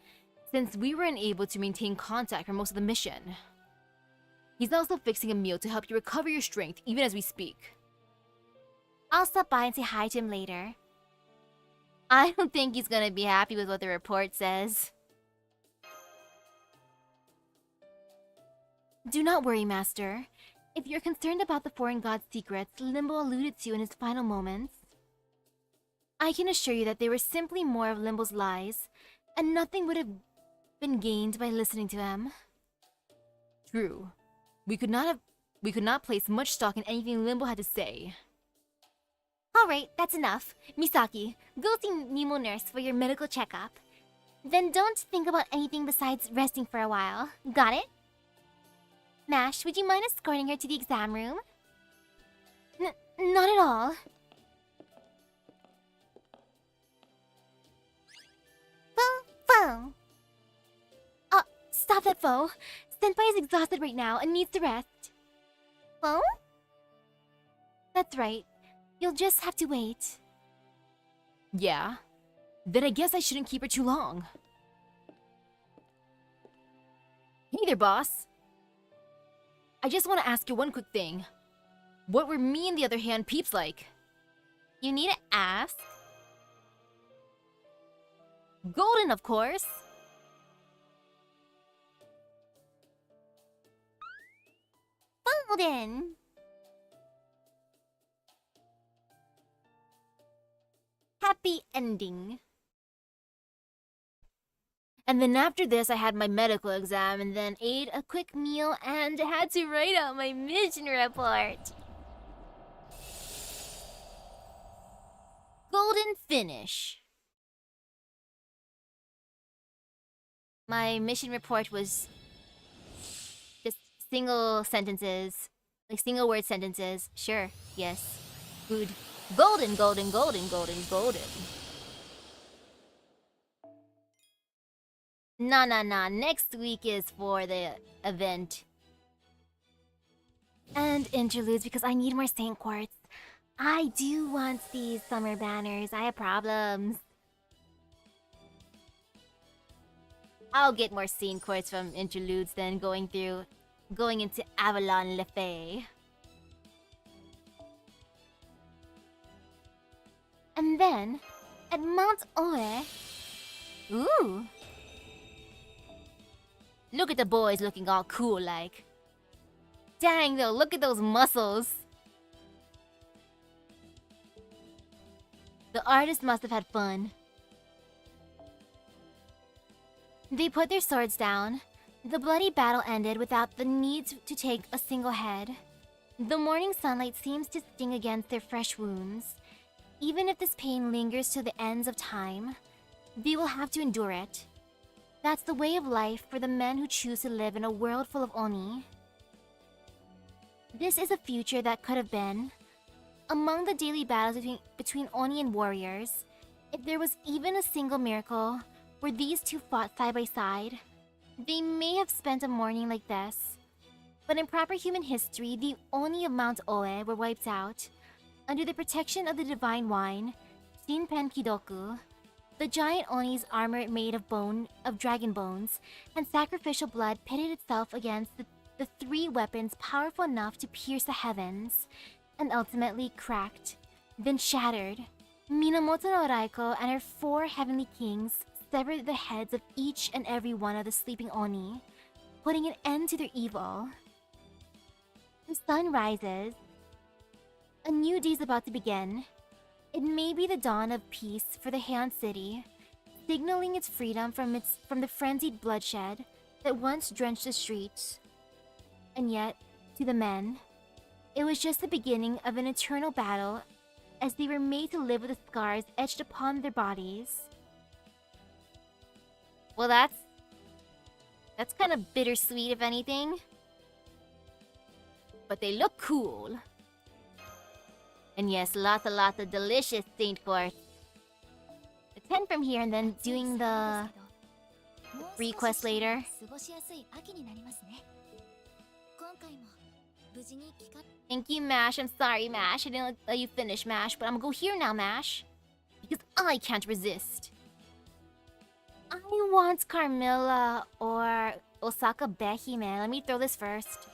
since we were unable to maintain contact for most of the mission, he's also fixing a meal to help you recover your strength even as we speak. I'll stop by and say hi to him later. I don't think he's gonna be happy with what the report says. Do not worry, Master. If you're concerned about the foreign god's secrets Limbo alluded to in his final moments, I can assure you that they were simply more of Limbo's lies, and nothing would have been gained by listening to them. True. We could not place much stock in anything Limbo had to say. Alright, that's enough. Misaki, go see Nemo Nurse for your medical checkup. Then don't think about anything besides resting for a while. Got it? Mash, would you mind escorting her to the exam room? Not at all. Foe! Stop that, Foe. Senpai is exhausted right now and needs to rest. Foe? That's right. You'll just have to wait. Yeah? Then I guess I shouldn't keep her too long. Hey there, boss. I just want to ask you one quick thing. What were me and the other hand peeps like? You need to ask? Golden, of course. Golden! Happy ending. And then after this, I had my medical exam and then ate a quick meal and had to write out my mission report. Golden finish. My mission report was just single sentences. Like single word sentences. Sure, yes. Good. Golden, golden, golden, golden, golden. Nah. Next week is for the event. And interludes because I need more Saint Quartz. I do want these summer banners. I have problems. I'll get more scene quartz from interludes than going into Avalon Le Fay. And then, at Mount Oe... Ooh! Look at the boys looking all cool like. Dang though, look at those muscles! The artist must have had fun. They put their swords down. The bloody battle ended without the need to take a single head. The morning sunlight seems to sting against their fresh wounds. Even if this pain lingers to the ends of time, they will have to endure it. That's the way of life for the men who choose to live in a world full of Oni. This is a future that could have been. Among the daily battles between Oni and warriors, if there was even a single miracle where these two fought side by side, They may have spent a morning like this, but in proper human history, the Oni of Mount Oe were wiped out. Under the protection of the divine wine, Shinpen Kidoku, the giant Oni's armor made of dragon bones, and sacrificial blood pitted itself against the three weapons powerful enough to pierce the heavens, and ultimately cracked, then shattered. Minamoto no Raiko and her 4 heavenly kings severed the heads of each and every one of the sleeping Oni, putting an end to their evil. The sun rises. A new day is about to begin. It may be the dawn of peace for the Heian city, signaling its freedom from the frenzied bloodshed that once drenched the streets. And yet, to the men, it was just the beginning of an eternal battle as they were made to live with the scars etched upon their bodies. Well, that's kind of bittersweet, if anything. But they look cool. And yes, lots of delicious Saint Quartz. The 10 from here and then doing the request later. Thank you, Mash. I'm sorry, Mash. I didn't let you finish, Mash, but I'm gonna go here now, Mash. Because I can't resist. I want Carmilla or Osaka Behime. Let me throw this first.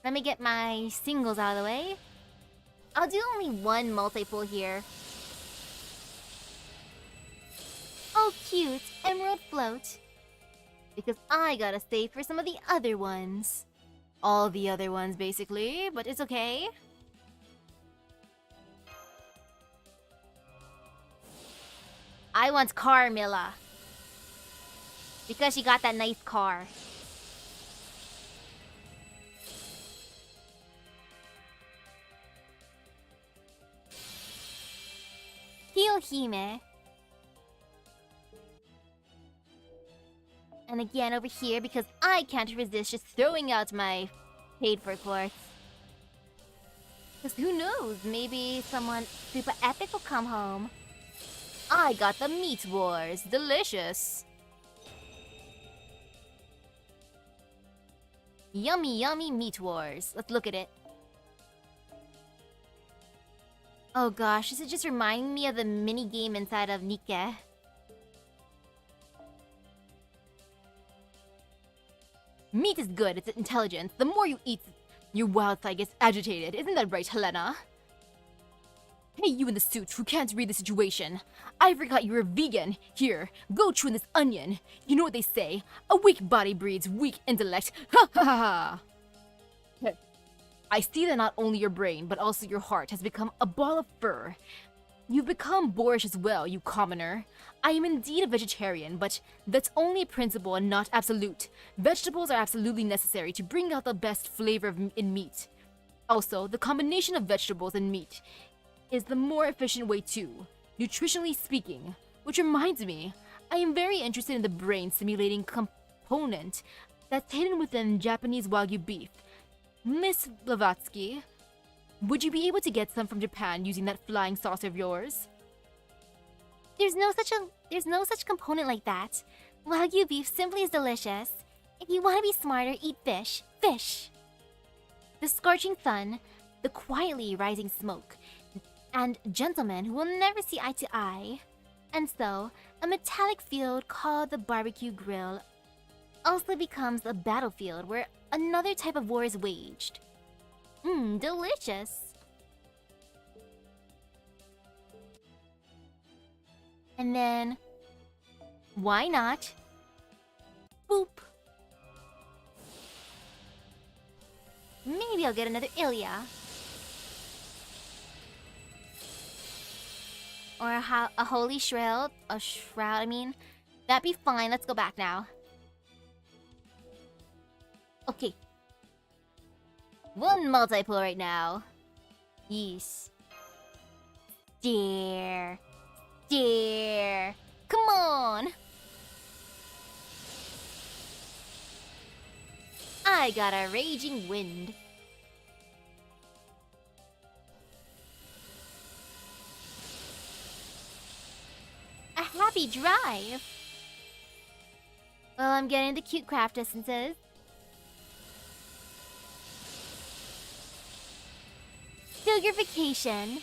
Let me get my singles out of the way. I'll do only one multi-pull here. Oh, cute. Emerald Float. Because I gotta save for some of the other ones. All the other ones, basically, but it's okay. I want Carmilla. Because she got that nice car. Heal Hime. And again over here because I can't resist just throwing out my paid for quartz. Because who knows, maybe someone super epic will come home. I got the Meat Wars. Delicious. Yummy, yummy Meat Wars. Let's look at it. Oh gosh, this is just reminding me of the mini game inside of Nikke. Meat is good, it's intelligence. The more you eat, your wild side gets agitated. Isn't that right, Helena? Hey, you in the suit who can't read the situation. I forgot you're a vegan. Here, go chew in this onion. You know what they say, a weak body breeds weak intellect. Ha ha ha ha! I see that not only your brain, but also your heart has become a ball of fur. You've become boorish as well, you commoner. I am indeed a vegetarian, but that's only a principle and not absolute. Vegetables are absolutely necessary to bring out the best flavor in meat. Also, the combination of vegetables and meat is the more efficient way too, nutritionally speaking. Which reminds me, I am very interested in the brain stimulating component that's hidden within Japanese Wagyu beef. Miss Blavatsky, would you be able to get some from Japan using that flying saucer of yours? There's no such component like that. Wagyu beef simply is delicious. If you want to be smarter, eat fish. Fish! The scorching sun, the quietly rising smoke, and gentlemen who will never see eye to eye. And so, a metallic field called the barbecue grill also becomes a battlefield where another type of war is waged. Delicious! And then, why not? Boop! Maybe I'll get another Ilya. Or a holy shroud. A shroud, I mean. That'd be fine. Let's go back now. Okay. One multi-pull right now. Yes. Stare. Stare. Come on. I got a raging wind. A happy drive. Well, I'm getting the cute craft essences. Sugar vacation.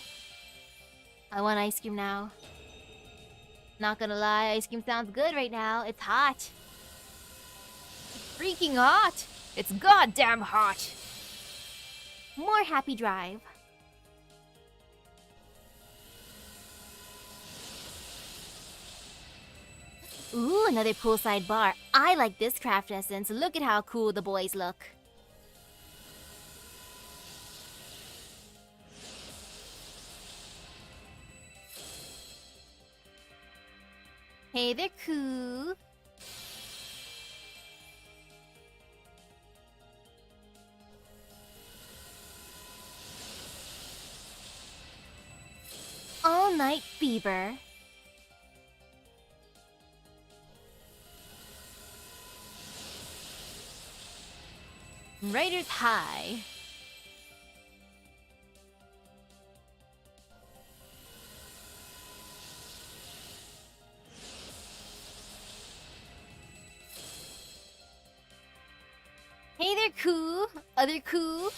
I want ice cream now. Not gonna lie, ice cream sounds good right now. It's hot. Freaking hot! It's goddamn hot! More happy drive. Ooh, another poolside bar. I like this craft essence. Look at how cool the boys look. Hey, they're cool. All night fever. Writer's high. Hey, they're cool. Other cool.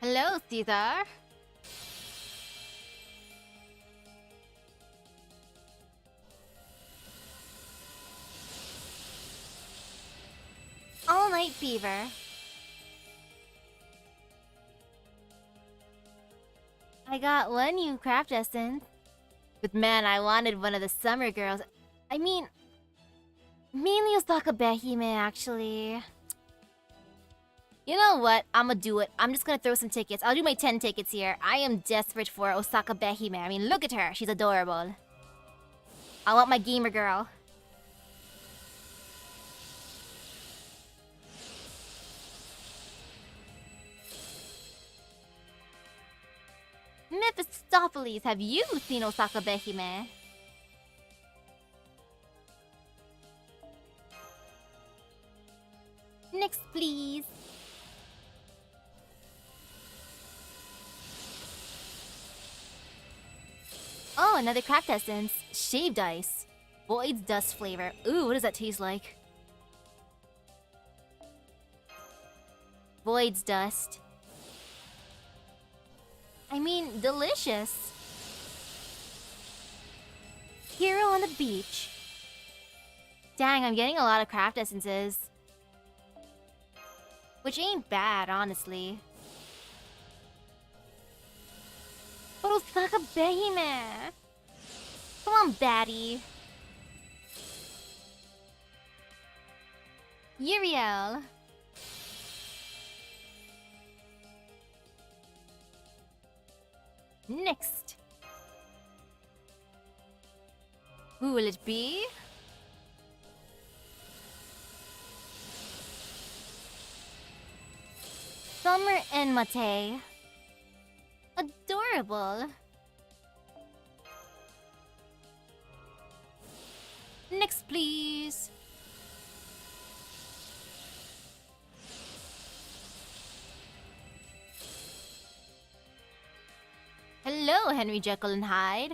Hello, Caesar. All night fever. I got one new craft essence. But man, I wanted one of the summer girls. I mean, mainly Osaka Behime, actually. You know what? I'ma do it. I'm just gonna throw some tickets. I'll do my 10 tickets here. I am desperate for Osaka Behime. I mean, look at her. She's adorable. I want my gamer girl. Mephistopheles, have you seen Osaka Behime? Next, please. Oh, another craft essence. Shaved ice. Void's dust flavor. Ooh, what does that taste like? Void's dust. I mean, delicious. Hero on the beach. Dang, I'm getting a lot of craft essences. Which ain't bad, honestly. But Osaka Behime! Come on, baddie. Uriel. Next. Who will it be? Summer and Mate. Adorable. Next, please. Hello, Henry Jekyll and Hyde.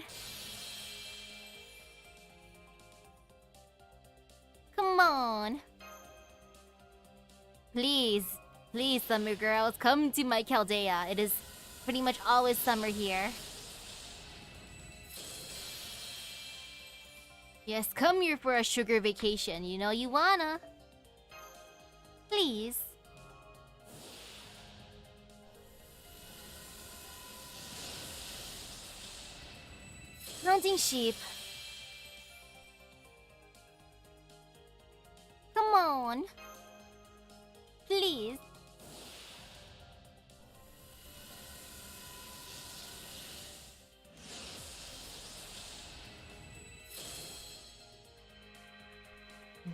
Come on. Please, please, summer girls, come to my Chaldea. It is pretty much always summer here. Yes, come here for a sugar vacation. You know you wanna. Please. Counting sheep. Come on. Please.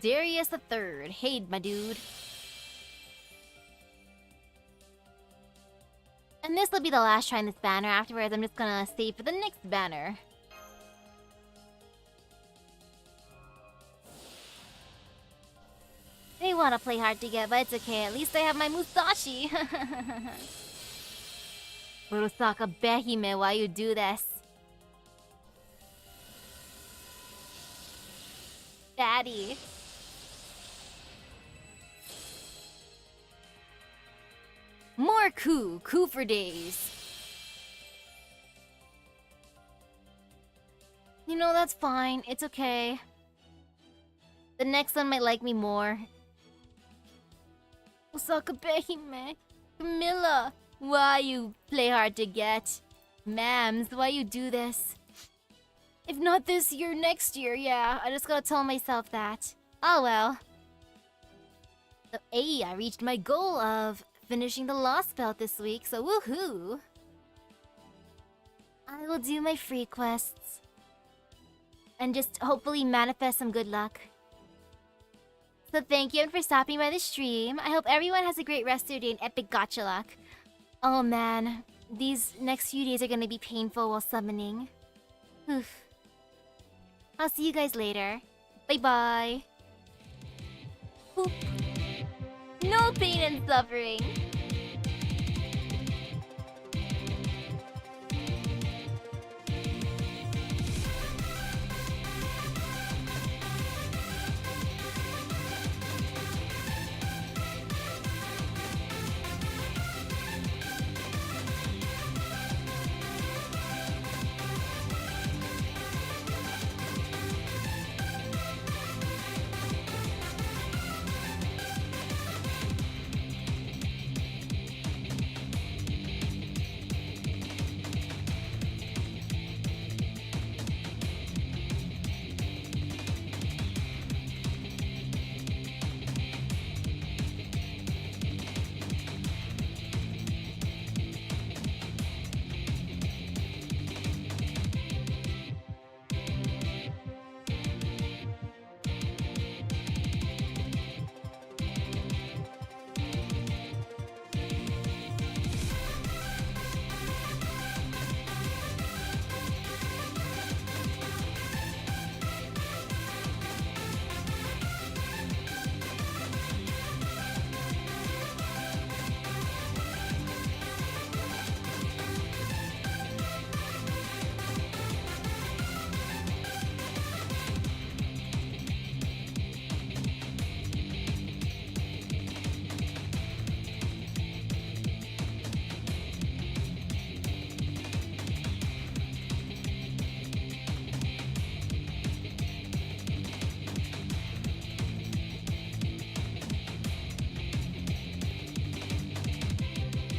Darius the Third. Hey, my dude. And this will be the last try in this banner. Afterwards, I'm just gonna save for the next banner. Hey, want to play hard to get, but it's okay. At least I have my Musashi. Murasaka Behime, why you do this? Daddy. More coup for days. You know, that's fine. It's okay. The next one might like me more. Osaka Behime. Camilla. Why you play hard to get? Mams, why you do this? If not this year, next year, yeah. I just gotta tell myself that. Oh well. So, hey, I reached my goal of finishing the Lost Belt this week, so woohoo! I will do my free quests. And just hopefully manifest some good luck. So thank you for stopping by the stream. I hope everyone has a great rest of their day and epic gacha luck. Oh man, these next few days are gonna be painful while summoning. Oof. I'll see you guys later. Bye bye. Boop. No pain and suffering.